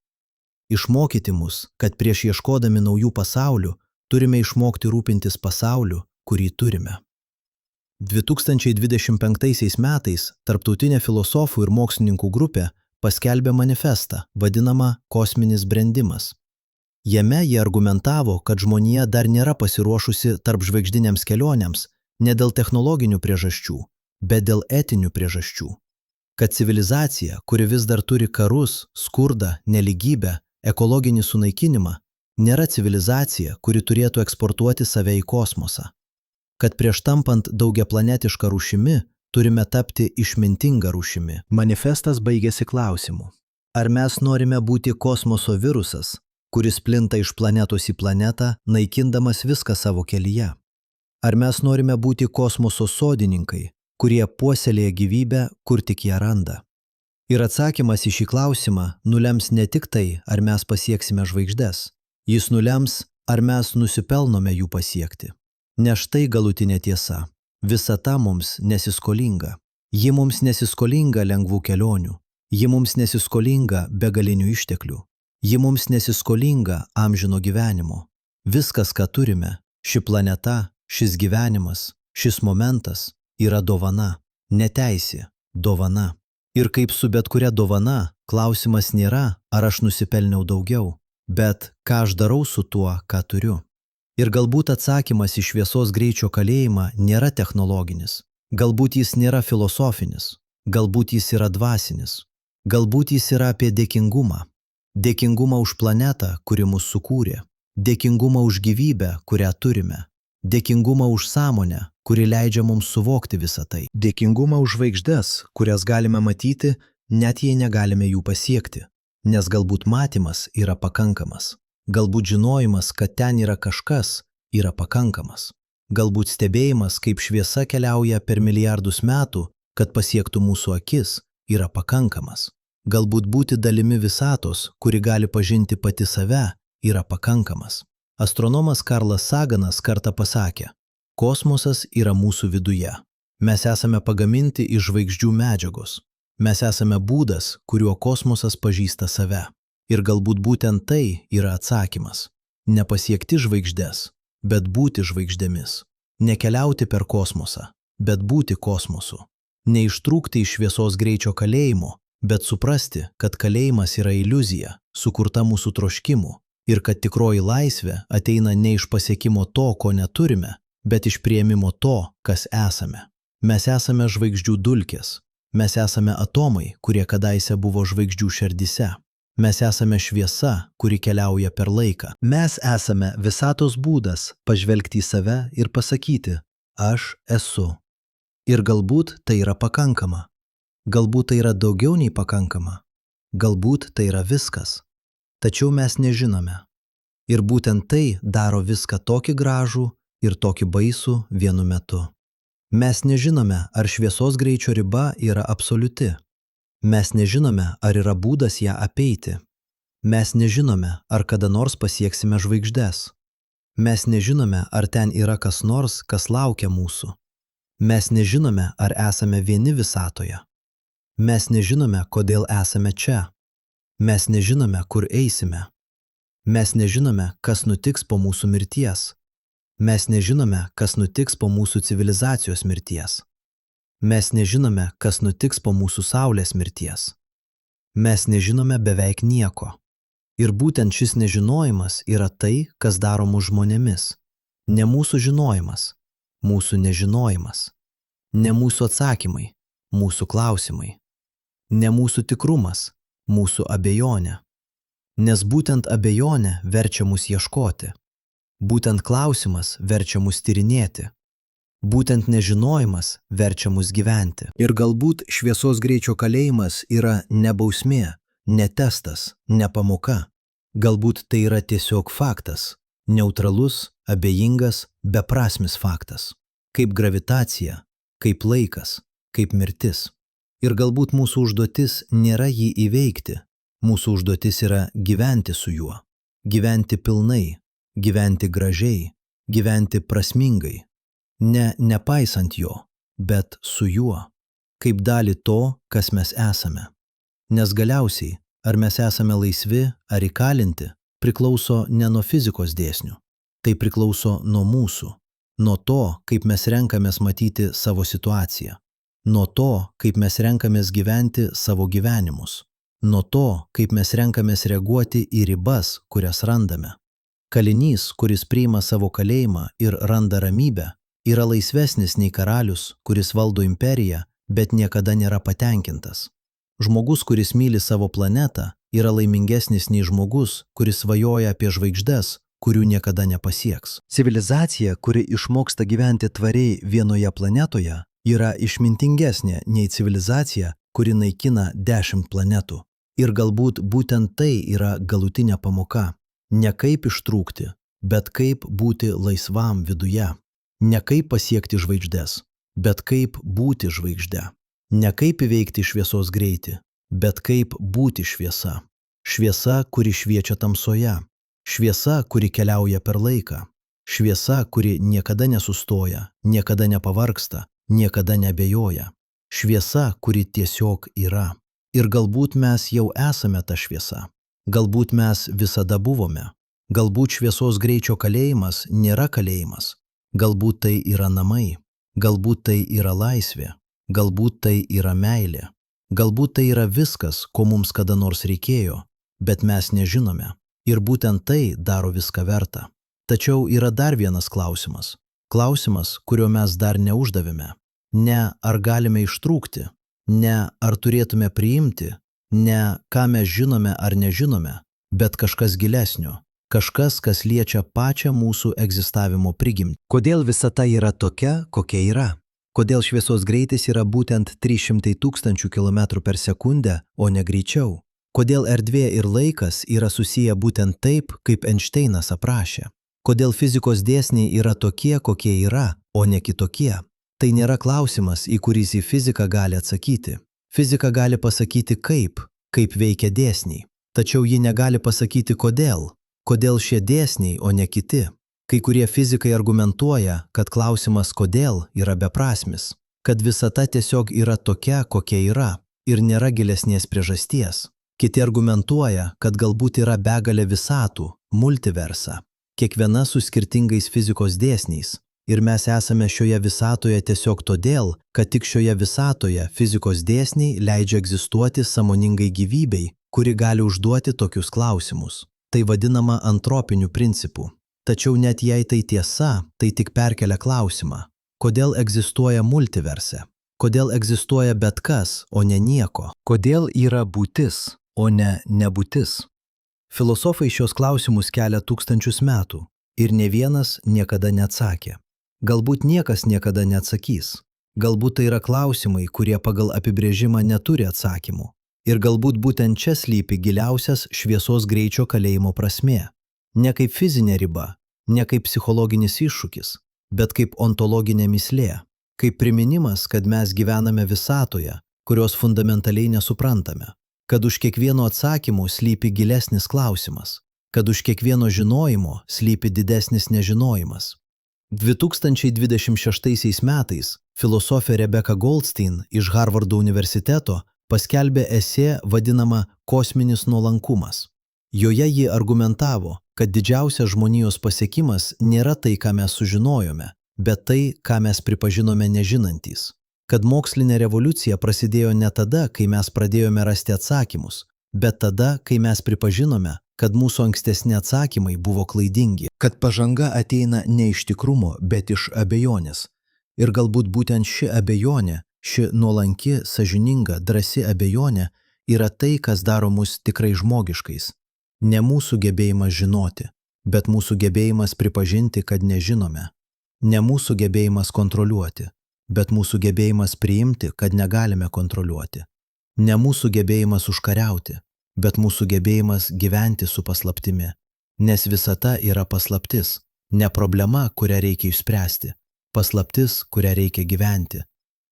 išmokyti mus, kad prieš ieškodami naujų pasaulių turime išmokti rūpintis pasauliu, kurį turime. 2025 metais Tarptautinė filosofų ir mokslininkų grupė paskelbė manifestą, vadinamą Kosminis brendimas. Jame jie argumentavo, kad žmonija dar nėra pasiruošusi tarpžvaigždinėms kelionėms ne dėl technologinių priežasčių, bet dėl etinių priežasčių. Kad civilizacija, kuri vis dar turi karus, skurdą, nelygybę, ekologinį sunaikinimą, nėra civilizacija, kuri turėtų eksportuoti save į kosmosą. Kad prieš tampant daugiaplanetišką rūšimi, Turime tapti išmintinga rūšimi. Manifestas baigėsi klausimu. Ar mes norime būti kosmoso virusas, kuris plinta iš planetos į planetą, naikindamas viską savo kelyje? Ar mes norime būti kosmoso sodininkai, kurie puoselėja gyvybę, kur tik ją randa? Ir atsakymas į šį klausimą nulems ne tik tai, ar mes pasieksime žvaigždes. Jis nulems, ar mes nusipelnome jų pasiekti. Ne štai galutinė tiesa. Visata mums nesiskolinga. Ji mums nesiskolinga lengvų kelionių. Ji mums nesiskolinga begalinių išteklių. Ji mums nesiskolinga amžino gyvenimo. Viskas, ką turime, ši planeta, šis gyvenimas, šis momentas yra dovana, neteisė, dovana. Ir kaip su bet kuria dovana, klausimas nėra, ar aš nusipelniau daugiau, bet ką aš darau su tuo, ką turiu. Ir galbūt atsakymas į šviesos greičio kalėjimą nėra technologinis, galbūt jis nėra filosofinis, galbūt jis yra dvasinis, galbūt jis yra apie dėkingumą. Dėkingumą už planetą, kuri mus sukūrė, dėkingumą už gyvybę, kurią turime, dėkingumą už sąmonę, kuri leidžia mums suvokti visą tai. Dėkingumą už žvaigždes, kurias galime matyti, net jei negalime jų pasiekti, nes galbūt matymas yra pakankamas. Galbūt žinojimas, kad ten yra kažkas, yra pakankamas. Galbūt stebėjimas, kaip šviesa keliauja per milijardus metų, kad pasiektų mūsų akis, yra pakankamas. Galbūt būti dalimi visatos, kuri gali pažinti pati save, yra pakankamas. Astronomas Karlas Saganas kartą pasakė, kosmosas yra mūsų viduje. Mes esame pagaminti iš žvaigždžių medžiagos. Mes esame būdas, kuriuo kosmosas pažįsta save. Ir galbūt būtent tai yra atsakymas. Nepasiekti žvaigždes, bet būti žvaigždėmis. Nekeliauti per kosmosą, bet būti kosmosu. Neištrūkti iš šviesos greičio kalėjimo, bet suprasti, kad kalėjimas yra iliuzija, sukurta mūsų troškimų, ir kad tikroji laisvė ateina ne iš pasiekimo to, ko neturime, bet iš priėmimo to, kas esame. Mes esame žvaigždžių dulkės. Mes esame atomai, kurie kadaise buvo žvaigždžių šerdyse. Mes esame šviesa, kuri keliauja per laiką. Mes esame visatos būdas pažvelgti į save ir pasakyti, aš esu. Ir galbūt tai yra pakankama. Galbūt tai yra daugiau nei pakankama. Galbūt tai yra viskas. Tačiau mes nežinome. Ir būtent tai daro viską tokį gražų ir tokį baisų vienu metu. Mes nežinome, ar šviesos greičio riba yra absoliuti. Mes nežinome, ar yra būdas ją apeiti. Mes nežinome, ar kada nors pasieksime žvaigždes. Mes nežinome, ar ten yra kas nors, kas laukia mūsų. Mes nežinome, ar esame vieni visatoje. Mes nežinome, kodėl esame čia. Mes nežinome, kur eisime. Mes nežinome, kas nutiks po mūsų mirties. Mes nežinome, kas nutiks po mūsų civilizacijos mirties. Mes nežinome, kas nutiks po mūsų saulės mirties. Mes nežinome beveik nieko. Ir būtent šis nežinojimas yra tai, kas daro mus žmonėmis. Ne mūsų žinojimas, mūsų nežinojimas. Ne mūsų atsakymai, mūsų klausimai. Ne mūsų tikrumas, mūsų abejonė. Nes būtent abejonė verčia mus ieškoti. Būtent klausimas verčia mus tyrinėti. Būtent nežinojimas verčia mus gyventi. Ir galbūt šviesos greičio kalėjimas yra ne bausmė, ne testas, ne pamoka. Galbūt tai yra tiesiog faktas, neutralus, abejingas, beprasmis faktas. Kaip gravitacija, kaip laikas, kaip mirtis. Ir galbūt mūsų užduotis nėra jį įveikti. Mūsų užduotis yra gyventi su juo. Gyventi pilnai, gyventi gražiai, gyventi prasmingai. Ne nepaisant jo, bet su juo, kaip dalį to, kas mes esame. Nes galiausiai, ar mes esame laisvi ar įkalinti, priklauso ne nuo fizikos dėsnių. Tai priklauso nuo mūsų, nuo to, kaip mes renkamės matyti savo situaciją, nuo to, kaip mes renkamės gyventi savo gyvenimus, nuo to, kaip mes renkamės reaguoti į ribas, kurias randame. Kalinys, kuris priima savo kalėjimą ir randa ramybę, yra laisvesnis nei karalius, kuris valdo imperiją, bet niekada nėra patenkintas. Žmogus, kuris myli savo planetą, yra laimingesnis nei žmogus, kuris svajoja apie žvaigždes, kurių niekada nepasieks. Civilizacija, kuri išmoksta gyventi tvariai vienoje planetoje, yra išmintingesnė nei civilizacija, kuri naikina 10 planetų. Ir galbūt būtent tai yra galutinė pamoka. Ne kaip ištrūkti, bet kaip būti laisvam viduje. Ne kaip pasiekti žvaigždes, bet kaip būti žvaigžde. Ne kaip įveikti šviesos greitį, bet kaip būti šviesa. Šviesa, kuri šviečia tamsoje. Šviesa, kuri keliauja per laiką. Šviesa, kuri niekada nesustoja, niekada nepavargsta, niekada neabejoja. Šviesa, kuri tiesiog yra. Ir galbūt mes jau esame ta šviesa. Galbūt mes visada buvome. Galbūt šviesos greičio kalėjimas nėra kalėjimas. Galbūt tai yra namai. Galbūt tai yra laisvė. Galbūt tai yra meilė. Galbūt tai yra viskas, ko mums kada nors reikėjo, bet mes nežinome. Ir būtent tai daro viską vertą. Tačiau yra dar vienas klausimas. Klausimas, kurio mes dar neuždavėme. Ne ar galime ištrūkti, ne ar turėtume priimti, ne ką mes žinome ar nežinome, bet kažkas gilesnio. Kažkas, kas liečia pačią mūsų egzistavimo prigimtį. Kodėl visata yra tokia, kokia yra? Kodėl šviesos greitis yra būtent 300 000 km/s, o ne greičiau? Kodėl erdvė ir laikas yra susiję būtent taip, kaip Einšteinas aprašė? Kodėl fizikos dėsniai yra tokie, kokie yra, o ne kitokie? Tai nėra klausimas, į kurį fizika gali atsakyti. Fizika gali pasakyti kaip veikia dėsniai. Tačiau ji negali pasakyti kodėl. Kodėl šie dėsniai, o ne kiti? Kai kurie fizikai argumentuoja, kad klausimas kodėl yra beprasmis, kad visata tiesiog yra tokia, kokia yra, ir nėra gilesnės priežasties. Kiti argumentuoja, kad galbūt yra begalė visatų, multiversa, kiekviena su skirtingais fizikos dėsniais, ir mes esame šioje visatoje tiesiog todėl, kad tik šioje visatoje fizikos dėsniai leidžia egzistuoti sąmoningai gyvybei, kuri gali užduoti tokius klausimus. Tai vadinama antropiniu principu. Tačiau net jei tai tiesa, tai tik perkelia klausimą. Kodėl egzistuoja multiverse? Kodėl egzistuoja bet kas, o ne nieko? Kodėl yra būtis, o ne nebūtis? Filosofai šios klausimus kelia tūkstančius metų ir ne vienas niekada neatsakė. Galbūt niekas niekada neatsakys. Galbūt tai yra klausimai, kurie pagal apibrėžimą neturi atsakymų. Ir galbūt būtent čia slypi giliausias šviesos greičio kalėjimo prasmė. Ne kaip fizinė riba, ne kaip psichologinis iššūkis, bet kaip ontologinė mįslė. Kaip priminimas, kad mes gyvename visatoje, kurios fundamentaliai nesuprantame. Kad už kiekvieno atsakymo slypi gilesnis klausimas. Kad už kiekvieno žinojimo slypi didesnis nežinojimas. 2026 metais filosofė Rebecca Goldstein iš Harvardo universiteto paskelbė esė vadinamą Kosminis nuolankumas. Joje ji argumentavo, kad didžiausias žmonijos pasiekimas nėra tai, ką mes sužinojome, bet tai, ką mes pripažinome nežinantys. Kad mokslinė revoliucija prasidėjo ne tada, kai mes pradėjome rasti atsakymus, bet tada, kai mes pripažinome, kad mūsų ankstesni atsakymai buvo klaidingi. Kad pažanga ateina ne iš tikrumo, bet iš abejonės. Ir galbūt būtent ši abejonė, ši nuolanki, sąžininga, drąsi abejonė yra tai, kas daro mus tikrai žmogiškais. Ne mūsų gebėjimas žinoti, bet mūsų gebėjimas pripažinti, kad nežinome. Ne mūsų gebėjimas kontroliuoti, bet mūsų gebėjimas priimti, kad negalime kontroliuoti. Ne mūsų gebėjimas užkariauti, bet mūsų gebėjimas gyventi su paslaptimi. Nes visata yra paslaptis, ne problema, kurią reikia išspręsti, paslaptis, kurią reikia gyventi.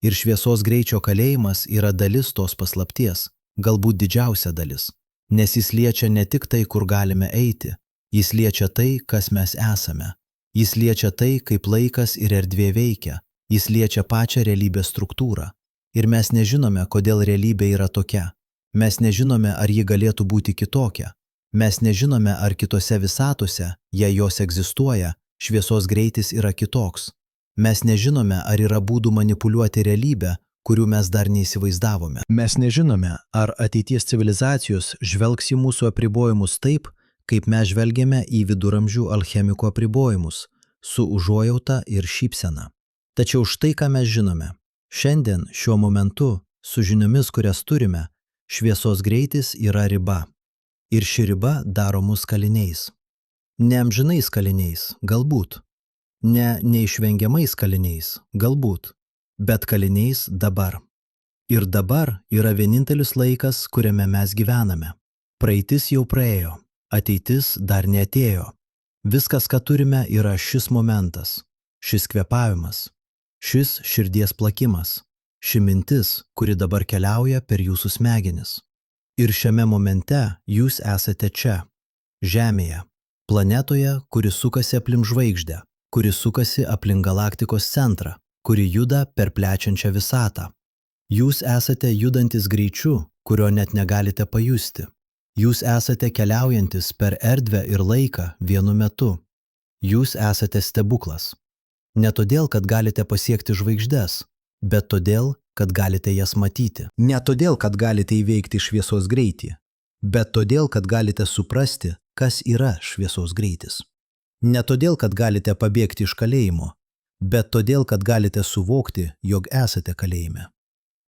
Ir šviesos greičio kalėjimas yra dalis tos paslapties, galbūt didžiausia dalis. Nes jis liečia ne tik tai, kur galime eiti, jis liečia tai, kas mes esame. Jis liečia tai, kaip laikas ir erdvė veikia, jis liečia pačią realybės struktūrą. Ir mes nežinome, kodėl realybė yra tokia. Mes nežinome, ar ji galėtų būti kitokia. Mes nežinome, ar kitose visatose, jei jos egzistuoja, šviesos greitis yra kitoks. Mes nežinome, ar yra būdų manipuliuoti realybę, kurių mes dar neįsivaizdavome. Mes nežinome, ar ateities civilizacijos žvelgs į mūsų apribojimus taip, kaip mes žvelgiame į viduramžių alchemiko apribojimus, su užuojauta ir šypsena. Tačiau štai ką mes žinome. Šiandien, šiuo momentu, su žiniomis, kurias turime, šviesos greitis yra riba. Ir ši riba daro mus kaliniais. Ne amžinais kaliniais, galbūt. Ne neišvengiamais kaliniais, galbūt. bet kaliniais dabar. Ir dabar yra vienintelis laikas, kuriame mes gyvename. Praeitis jau praėjo, ateitis dar neatėjo. Viskas, ką turime, yra šis momentas, šis kvėpavimas, šis širdies plakimas, ši mintis, kuri dabar keliauja per jūsų smegenis. Ir šiame momente jūs esate čia, Žemėje, planetoje, kuri sukasi aplink žvaigždę, kuri sukasi aplink galaktikos centrą, kuri juda per plečiančią visatą. Jūs esate judantis greičiu, kurio net negalite pajusti. Jūs esate keliaujantis per erdvę ir laiką vienu metu. Jūs esate stebuklas. Ne todėl, kad galite pasiekti žvaigždes, bet todėl, kad galite jas matyti. Ne todėl, kad galite įveikti šviesos greitį, bet todėl, kad galite suprasti, kas yra šviesos greitis. Ne todėl, kad galite pabėgti iš kalėjimo, bet todėl, kad galite suvokti, jog esate kalėjime.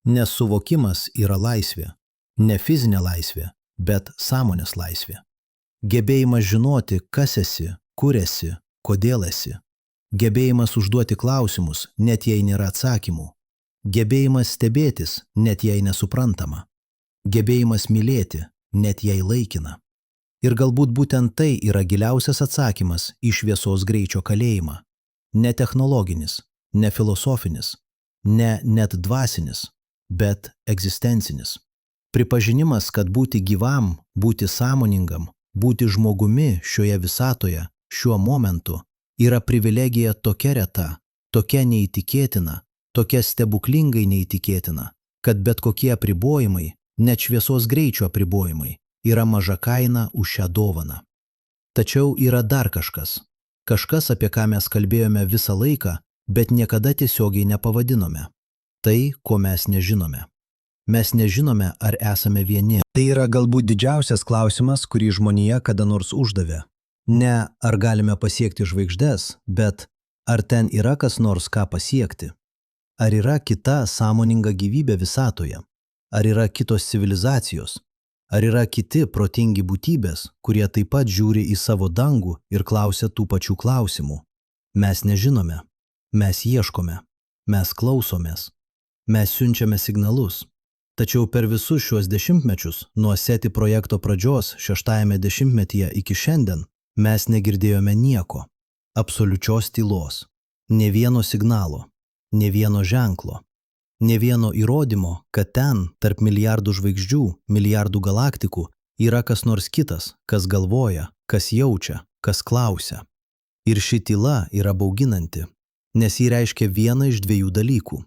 Nes suvokimas yra laisvė, ne fizinė laisvė, bet sąmonės laisvė. Gebėjimas žinoti, kas esi, kur esi, kodėl esi. Gebėjimas užduoti klausimus, net jei nėra atsakymų. Gebėjimas stebėtis, net jei nesuprantama. Gebėjimas mylėti, net jei laikina. Ir galbūt būtent tai yra giliausias atsakymas į šviesos greičio kalėjimą. Ne technologinis, ne filosofinis, ne net dvasinis, bet egzistencinis. Pripažinimas, kad būti gyvam, būti sąmoningam, būti žmogumi šioje visatoje, šiuo momentu, yra privilegija tokia reta, tokia neįtikėtina, tokia stebuklingai neįtikėtina, kad bet kokie apribojimai, net šviesos greičio apribojimai, yra maža kaina už šią dovaną. Tačiau yra dar kažkas, apie ką mes kalbėjome visą laiką, bet niekada tiesiogiai nepavadinome. Tai, ko mes nežinome. Mes nežinome, ar esame vieni. Tai yra galbūt didžiausias klausimas, kurį žmonija kada nors uždavė. Ne, ar galime pasiekti žvaigždes, bet ar ten yra kas nors ką pasiekti. Ar yra kita sąmoninga gyvybė visatoje? Ar yra kitos civilizacijos? Ar yra kiti protingi būtybės, kurie taip pat žiūri į savo dangų ir klausia tų pačių klausimų? Mes nežinome. Mes ieškome. Mes klausomės. Mes siunčiame signalus. Tačiau per visus šiuos dešimtmečius, nuo SETI projekto pradžios 6-ame dešimtmetyje iki šiandien, mes negirdėjome nieko. Absoliučios tylos. Nė vieno signalo. Nė vieno ženklo. Nė vieno įrodymo, kad ten, tarp milijardų žvaigždžių, milijardų galaktikų, yra kas nors kitas, kas galvoja, kas jaučia, kas klausia. Ir ši tyla yra bauginanti, nes ji reiškia vieną iš dviejų dalykų.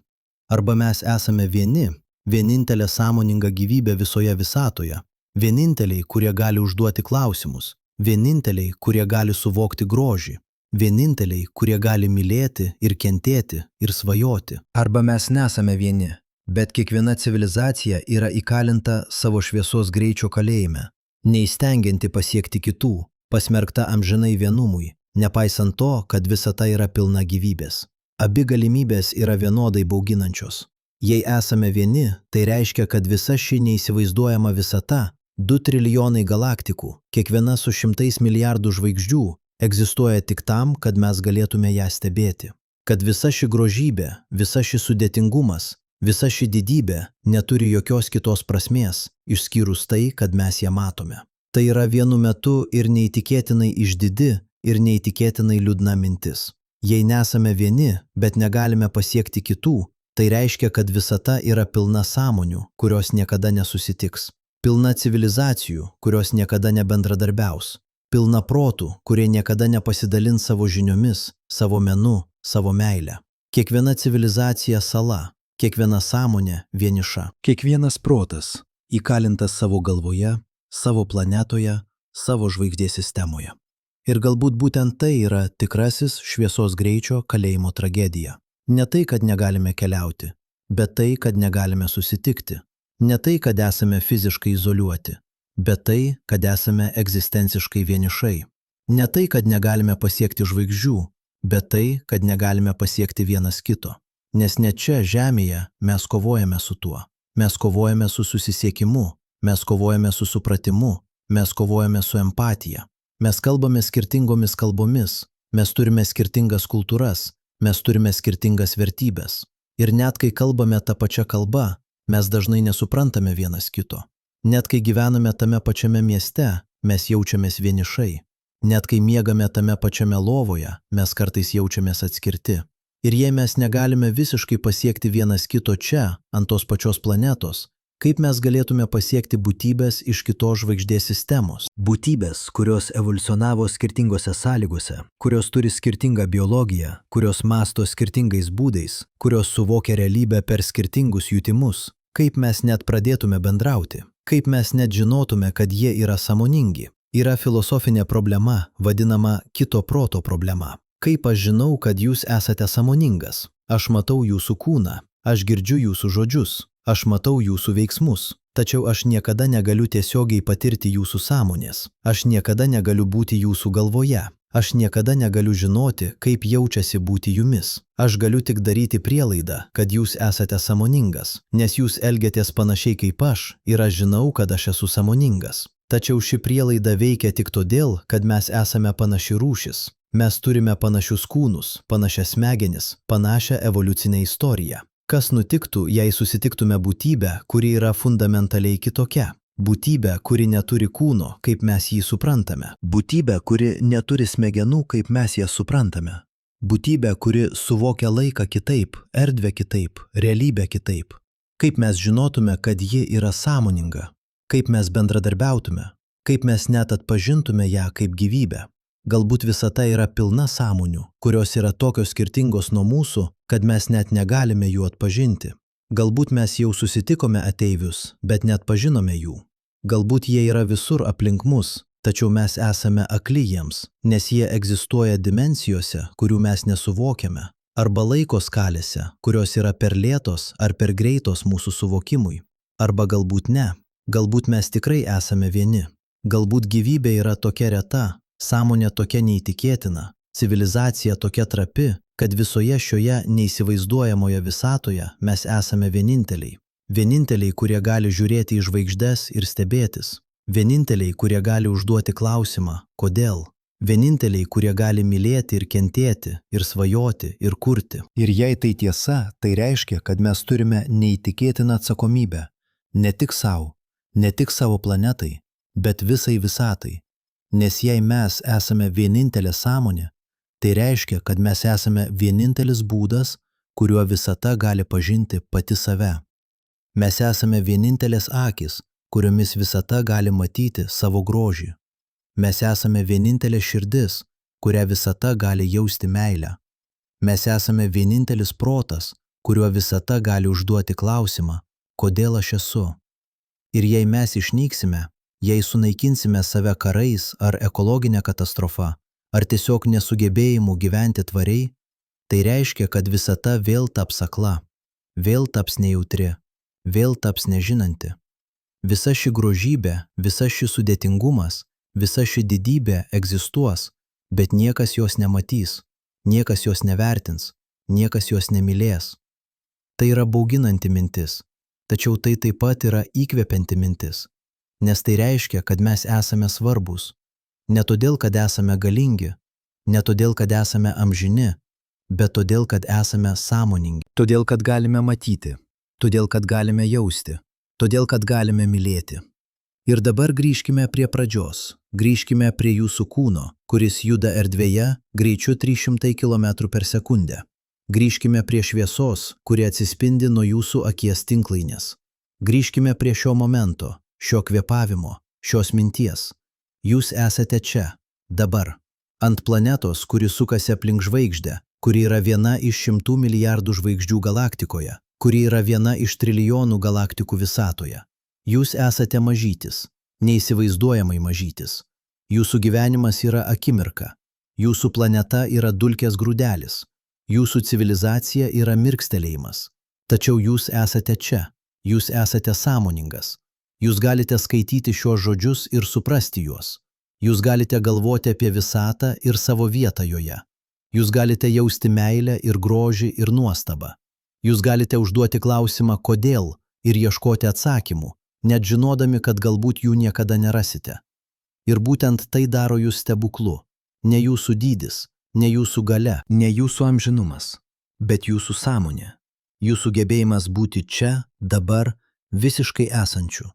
Arba mes esame vieni, vienintelė sąmoninga gyvybė visoje visatoje, vieninteliai, kurie gali užduoti klausimus, vieninteliai, kurie gali suvokti grožį, vieninteliai, kurie gali mylėti ir kentėti ir svajoti. Arba mes nesame vieni, bet kiekviena civilizacija yra įkalinta savo šviesos greičio kalėjime, neįstengianti pasiekti kitų, pasmerkta amžinai vienumui, nepaisant to, kad visata yra pilna gyvybės. Abi galimybės yra vienodai bauginančios. Jei esame vieni, tai reiškia, kad visa ši neįsivaizduojama visata, 2 trilijonai galaktikų, kiekviena su šimtais milijardų žvaigždžių, egzistuoja tik tam, kad mes galėtume ją stebėti. Kad visa ši grožybė, visa ši sudėtingumas, visa ši didybė neturi jokios kitos prasmės, išskyrus tai, kad mes ją matome. Tai yra vienu metu ir neįtikėtinai išdidi, ir neįtikėtinai liūdna mintis. Jei nesame vieni, bet negalime pasiekti kitų, tai reiškia, kad visata yra pilna sąmonių, kurios niekada nesusitiks. Pilna civilizacijų, kurios niekada nebendradarbiaus. Pilna protų, kurie niekada nepasidalins savo žiniomis, savo menu, savo meilę. Kiekviena civilizacija sala, kiekviena sąmonė vieniša. Kiekvienas protas įkalintas savo galvoje, savo planetoje, savo žvaigždės sistemoje. Ir galbūt būtent tai yra tikrasis šviesos greičio kalėjimo tragedija. Ne tai, kad negalime keliauti, bet tai, kad negalime susitikti. Ne tai, kad esame fiziškai izoliuoti, bet tai, kad esame egzistenciškai vienišai. Ne tai, kad negalime pasiekti žvaigždžių, bet tai, kad negalime pasiekti vienas kito. Nes net čia Žemėje mes kovojame su tuo. Mes kovojame su susisiekimu, mes kovojame su supratimu, mes kovojame su empatija. Mes kalbame skirtingomis kalbomis, mes turime skirtingas kultūras, mes turime skirtingas vertybės. Ir net kai kalbame tą pačią kalbą, mes dažnai nesuprantame vienas kito. Net kai gyvename tame pačiame mieste, mes jaučiamės vienišai. Net kai miegame tame pačiame lovoje, mes kartais jaučiamės atskirti. Ir jei mes negalime visiškai pasiekti vienas kito čia, ant tos pačios planetos, kaip mes galėtume pasiekti būtybės iš kitos žvaigždės sistemos? Būtybės, kurios evoliucionavo skirtingose sąlygose, kurios turi skirtingą biologiją, kurios mąsto skirtingais būdais, kurios suvokia realybę per skirtingus jutimus. Kaip mes net pradėtume bendrauti? Kaip mes net žinotume, kad jie yra sąmoningi? Yra filosofinė problema, vadinama kito proto problema. Kaip aš žinau, kad jūs esate sąmoningas? Aš matau jūsų kūną, aš girdžiu jūsų žodžius, aš matau jūsų veiksmus, tačiau aš niekada negaliu tiesiogiai patirti jūsų sąmonės, aš niekada negaliu būti jūsų galvoje, aš niekada negaliu žinoti, kaip jaučiasi būti jumis. Aš galiu tik daryti prielaidą, kad jūs esate sąmoningas, nes jūs elgiatės panašiai kaip aš ir aš žinau, kad aš esu sąmoningas. Tačiau ši prielaida veikia tik todėl, kad mes esame panaši rūšis. Mes turime panašius kūnus, panašias smegenis, panašią evoliucinę istoriją. Kas nutiktų, jei susitiktume būtybę, kuri yra fundamentaliai kitokia? Būtybė, kuri neturi kūno, kaip mes jį suprantame. Būtybė, kuri neturi smegenų, kaip mes ją suprantame. Būtybė, kuri suvokia laiką kitaip, erdvę kitaip, realybę kitaip. Kaip mes žinotume, kad ji yra sąmoninga? Kaip mes bendradarbiautume? Kaip mes net atpažintume ją kaip gyvybę? Galbūt visata yra pilna sąmonių, kurios yra tokios skirtingos nuo mūsų, kad mes net negalime jų atpažinti. Galbūt mes jau susitikome ateivius, bet net pažinome jų. Galbūt jie yra visur aplink mus, tačiau mes esame akli jiems, nes jie egzistuoja dimensijose, kurių mes nesuvokiame, arba laiko skalėse, kurios yra per lėtos ar per greitos mūsų suvokimui. Arba galbūt ne. Galbūt mes tikrai esame vieni. Galbūt gyvybė yra tokia reta, sąmonė tokia neįtikėtina, civilizacija tokia trapi, kad visoje šioje neįsivaizduojamoje visatoje mes esame vieninteliai. Vieninteliai, kurie gali žiūrėti į žvaigždes ir stebėtis. Vieninteliai, kurie gali užduoti klausimą, kodėl. Vieninteliai, kurie gali mylėti ir kentėti, ir svajoti, ir kurti. Ir jei tai tiesa, tai reiškia, kad mes turime neįtikėtiną atsakomybę. Ne tik savo, ne tik savo planetai, bet visai visatai. Nes jei mes esame vienintelė sąmonė, tai reiškia, kad mes esame vienintelis būdas, kuriuo visata gali pažinti pati save. Mes esame vienintelės akys, kuriomis visata gali matyti savo grožį. Mes esame vienintelė širdis, kurią visata gali jausti meilę. Mes esame vienintelis protas, kuriuo visata gali užduoti klausimą, kodėl aš esu. Ir jei mes išnyksime, jei sunaikinsime save karais ar ekologinę katastrofą, ar tiesiog nesugebėjimu gyventi tvariai, tai reiškia, kad visata vėl taps akla, vėl taps nejautri, vėl taps nežinanti. Visa ši grožybė, visa ši sudėtingumas, visa ši didybė egzistuos, bet niekas jos nematys, niekas jos nevertins, niekas jos nemylės. Tai yra bauginanti mintis, tačiau tai taip pat yra įkvepianti mintis, nes tai reiškia, kad mes esame svarbus. Ne todėl, kad esame galingi, ne todėl, kad esame amžini, bet todėl, kad esame sąmoningi. Todėl, kad galime matyti, todėl, kad galime jausti, todėl, kad galime mylėti. Ir dabar grįžkime prie pradžios, grįžkime prie jūsų kūno, kuris juda erdvėje greičiu 300 km per sekundę. Grįžkime prie šviesos, kuri atsispindi nuo jūsų akies tinklainės. Grįžkime prie šio momento, šio kvėpavimo, šios minties. Jūs esate čia, dabar, ant planetos, kuri sukasi aplink žvaigždę, kuri yra viena iš 100 milijardų žvaigždžių galaktikoje, kuri yra viena iš trilijonų galaktikų visatoje. Jūs esate mažytis, neįsivaizduojamai mažytis. Jūsų gyvenimas yra akimirka. Jūsų planeta yra dulkės grūdelis. Jūsų civilizacija yra mirkstelėjimas. Tačiau jūs esate čia. Jūs esate sąmoningas. Jūs galite skaityti šios žodžius ir suprasti juos. Jūs galite galvoti apie visatą ir savo vietą joje. Jūs galite jausti meilę ir grožį ir nuostabą. Jūs galite užduoti klausimą kodėl ir ieškoti atsakymų, net žinodami, kad galbūt jų niekada nerasite. Ir būtent tai daro jūs stebuklu. Ne jūsų dydis, ne jūsų galia, ne jūsų amžinumas, bet jūsų sąmonė. Jūsų gebėjimas būti čia, dabar, visiškai esančiu.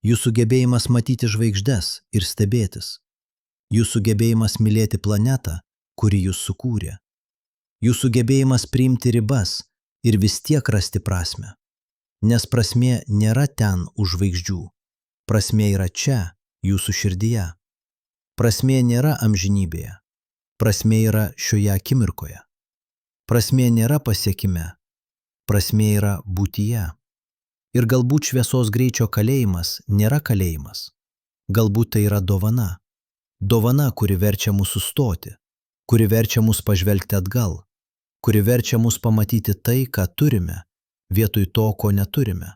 Jūsų gebėjimas matyti žvaigždes ir stebėtis. Jūsų gebėjimas mylėti planetą, kuri jūs sukūrė. Jūsų gebėjimas priimti ribas ir vis tiek rasti prasmę. Nes prasmė nėra ten už žvaigždžių. Prasmė yra čia, jūsų širdyje. Prasmė nėra amžinybėje. Prasmė yra šioje akimirkoje. Prasmė nėra pasiekime. Prasmė yra būtyje. Ir galbūt šviesos greičio kalėjimas nėra kalėjimas. Galbūt tai yra dovana. Dovana, kuri verčia mus sustoti, kuri verčia mus pažvelgti atgal, kuri verčia mus pamatyti tai, ką turime, vietoj to, ko neturime,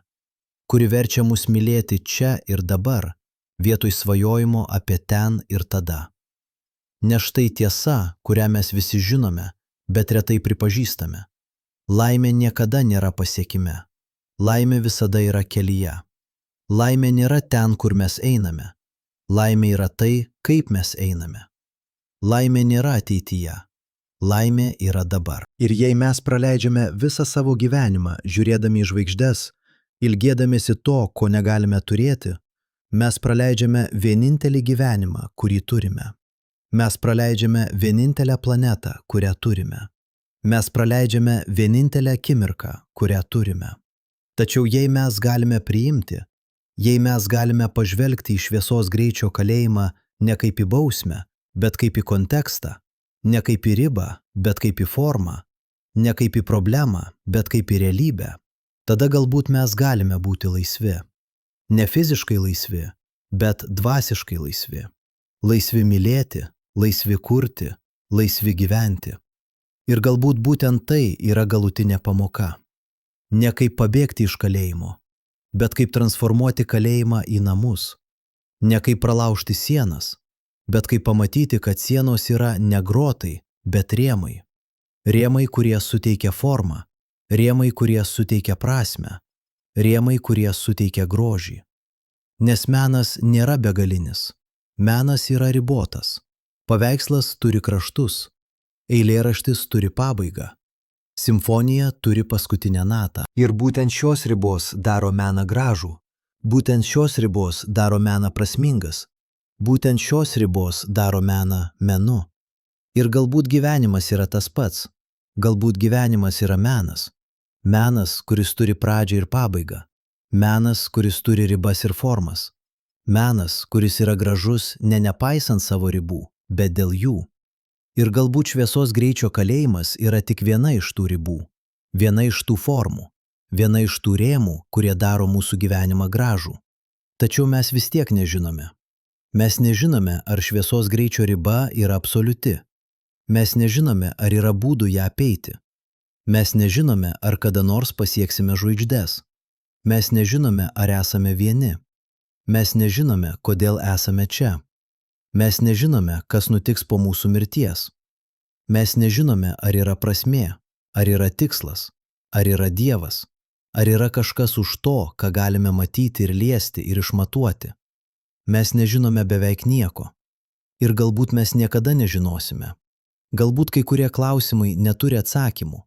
kuri verčia mus mylėti čia ir dabar, vietoj svajojimo apie ten ir tada. Nes štai tiesa, kurią mes visi žinome, bet retai pripažįstame. Laimė niekada nėra pasiekime. Laimė visada yra kelyje. Laimė nėra ten, kur mes einame. Laimė yra tai, kaip mes einame. Laimė nėra ateityje. Laimė yra dabar. Ir jei mes praleidžiame visą savo gyvenimą, žiūrėdami į žvaigždes, ilgėdamėsi to, ko negalime turėti, mes praleidžiame vienintelį gyvenimą, kurį turime. Mes praleidžiame vienintelę planetą, kurią turime. Mes praleidžiame vienintelę akimirką, kurią turime. Tačiau jei mes galime priimti, jei mes galime pažvelgti į šviesos greičio kalėjimą ne kaip į bausmę, bet kaip į kontekstą, ne kaip į ribą, bet kaip į formą, ne kaip į problemą, bet kaip į realybę, tada galbūt mes galime būti laisvi. Ne fiziškai laisvi, bet dvasiškai laisvi. Laisvi mylėti, laisvi kurti, laisvi gyventi. Ir galbūt būtent tai yra galutinė pamoka. Ne kaip pabėgti iš kalėjimo, bet kaip transformuoti kalėjimą į namus. Ne kaip pralaužti sienas, bet kaip pamatyti, kad sienos yra ne grotai, bet rėmai. Rėmai, kurie suteikia formą, rėmai, kurie suteikia prasmę, rėmai, kurie suteikia grožį. Nes menas nėra begalinis, menas yra ribotas. Paveikslas turi kraštus, eilėraštis turi pabaigą, simfonija turi paskutinę natą. Ir būtent šios ribos daro meną gražų, būtent šios ribos daro meną prasmingas, būtent šios ribos daro meną menu. Ir galbūt gyvenimas yra tas pats, galbūt gyvenimas yra menas. Menas, kuris turi pradžią ir pabaigą. Menas, kuris turi ribas ir formas. Menas, kuris yra gražus ne nepaisant savo ribų, bet dėl jų. Ir galbūt šviesos greičio kalėjimas yra tik viena iš tų ribų, viena iš tų formų, viena iš tų rėmų, kurie daro mūsų gyvenimą gražų. Tačiau mes vis tiek nežinome. Mes nežinome, ar šviesos greičio riba yra absoliuti. Mes nežinome, ar yra būdų ją apeiti. Mes nežinome, ar kada nors pasieksime žvaigždes. Mes nežinome, ar esame vieni. Mes nežinome, kodėl esame čia. Mes nežinome, kas nutiks po mūsų mirties. Mes nežinome, ar yra prasmė, ar yra tikslas, ar yra Dievas, ar yra kažkas už to, ką galime matyti ir liesti ir išmatuoti. Mes nežinome beveik nieko. Ir galbūt mes niekada nežinosime. Galbūt kai kurie klausimai neturi atsakymų.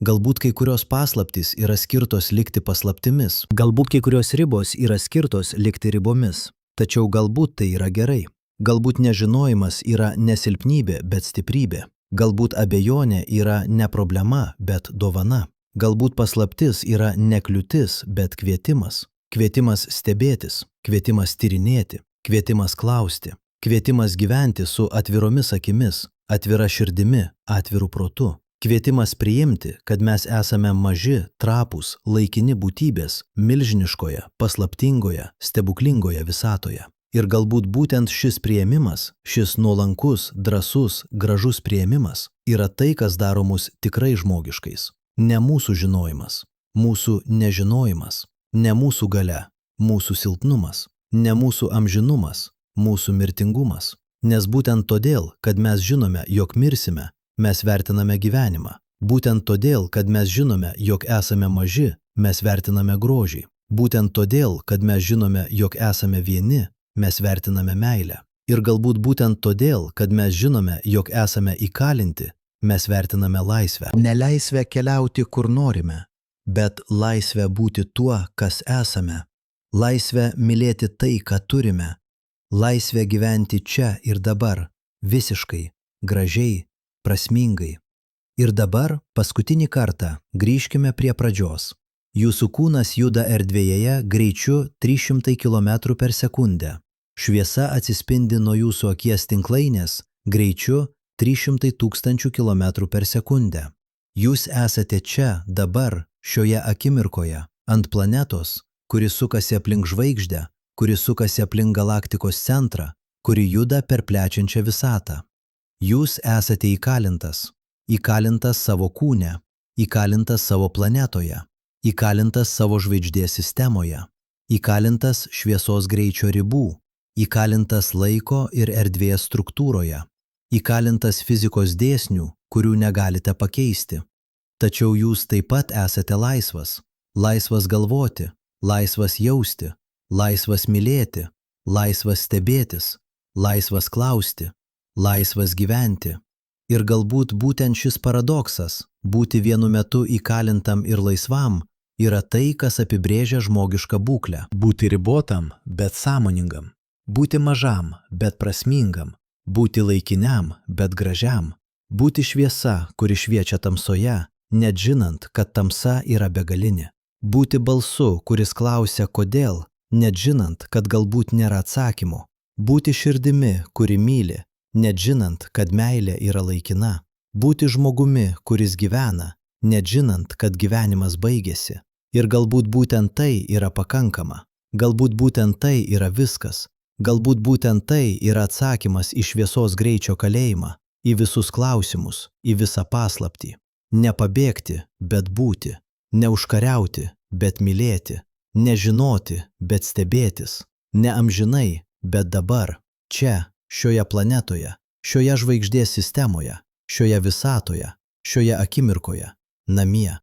Galbūt kai kurios paslaptys yra skirtos likti paslaptimis. Galbūt kai kurios ribos yra skirtos likti ribomis. Tačiau galbūt tai yra gerai. Galbūt nežinojimas yra ne silpnybė, bet stiprybė. Galbūt abejonė yra ne problema, bet dovana. Galbūt paslaptis yra ne kliūtis, bet kvietimas. Kvietimas stebėtis, kvietimas tyrinėti, kvietimas klausti, kvietimas gyventi su atviromis akimis, atvira širdimi, atviru protu. Kvietimas priimti, kad mes esame maži, trapūs, laikini būtybės, milžiniškoje, paslaptingoje, stebuklingoje visatoje. Ir galbūt būtent šis priėmimas, šis nuolankus, drąsus, gražus priėmimas yra tai, kas daro mus tikrai žmogiškais. Ne mūsų žinojimas, mūsų nežinojimas, ne mūsų galia, mūsų silpnumas, ne mūsų amžinumas, mūsų mirtingumas. Nes būtent todėl, kad mes žinome, jog mirsime, mes vertiname gyvenimą. Būtent todėl, kad mes žinome, jog esame maži, mes vertiname grožį. Būtent todėl, kad mes žinome, jog esame vieni, mes vertiname meilę. Ir galbūt būtent todėl, kad mes žinome, jog esame įkalinti, mes vertiname laisvę. Ne laisvę keliauti, kur norime, bet laisvę būti tuo, kas esame, laisvę mylėti tai, ką turime, laisvę gyventi čia ir dabar, visiškai, gražiai, prasmingai. Ir dabar paskutinį kartą grįžkime prie pradžios. Jūsų kūnas juda erdvėje greičiu 300 km per sekundę. Šviesa atsispindi nuo jūsų akies tinklainės greičiu 300 000 km per sekundę. Jūs esate čia, dabar, šioje akimirkoje, ant planetos, kuri sukasi aplink žvaigždę, kuri sukasi aplink galaktikos centrą, kuri juda per plečiančią visatą. Jūs esate įkalintas savo kūne, įkalintas savo planetoje, įkalintas savo žvaigždės sistemoje, įkalintas šviesos greičio ribų, įkalintas laiko ir erdvės struktūroje, įkalintas fizikos dėsnių, kurių negalite pakeisti. Tačiau jūs taip pat esate laisvas galvoti, laisvas jausti, laisvas mylėti, laisvas stebėtis, laisvas klausti, laisvas gyventi. Ir galbūt būtent šis paradoksas, būti vienu metu įkalintam ir laisvam, yra tai, kas apibrėžia žmogišką būklę. Būti ribotam, bet sąmoningam. Būti mažam, bet prasmingam. Būti laikiniam, bet gražiam. Būti šviesa, kuri šviečia tamsoje, net žinant, kad tamsa yra begalinė. Būti balsu, kuris klausia kodėl, net žinant, kad galbūt nėra atsakymų. Būti širdimi, kuri myli, net žinant, kad meilė yra laikina. Būti žmogumi, kuris gyvena, net žinant, kad gyvenimas baigėsi. Ir galbūt būtent tai yra pakankama. Galbūt būtent tai yra viskas. Galbūt būtent tai yra atsakymas į šviesos greičio kalėjimą, į visus klausimus, į visą paslaptį. Nepabėgti, bet būti. Neužkariauti, bet mylėti. Nežinoti, bet stebėtis. Neamžinai, bet dabar. Čia, šioje planetoje, šioje žvaigždės sistemoje, šioje visatoje, šioje akimirkoje, namie.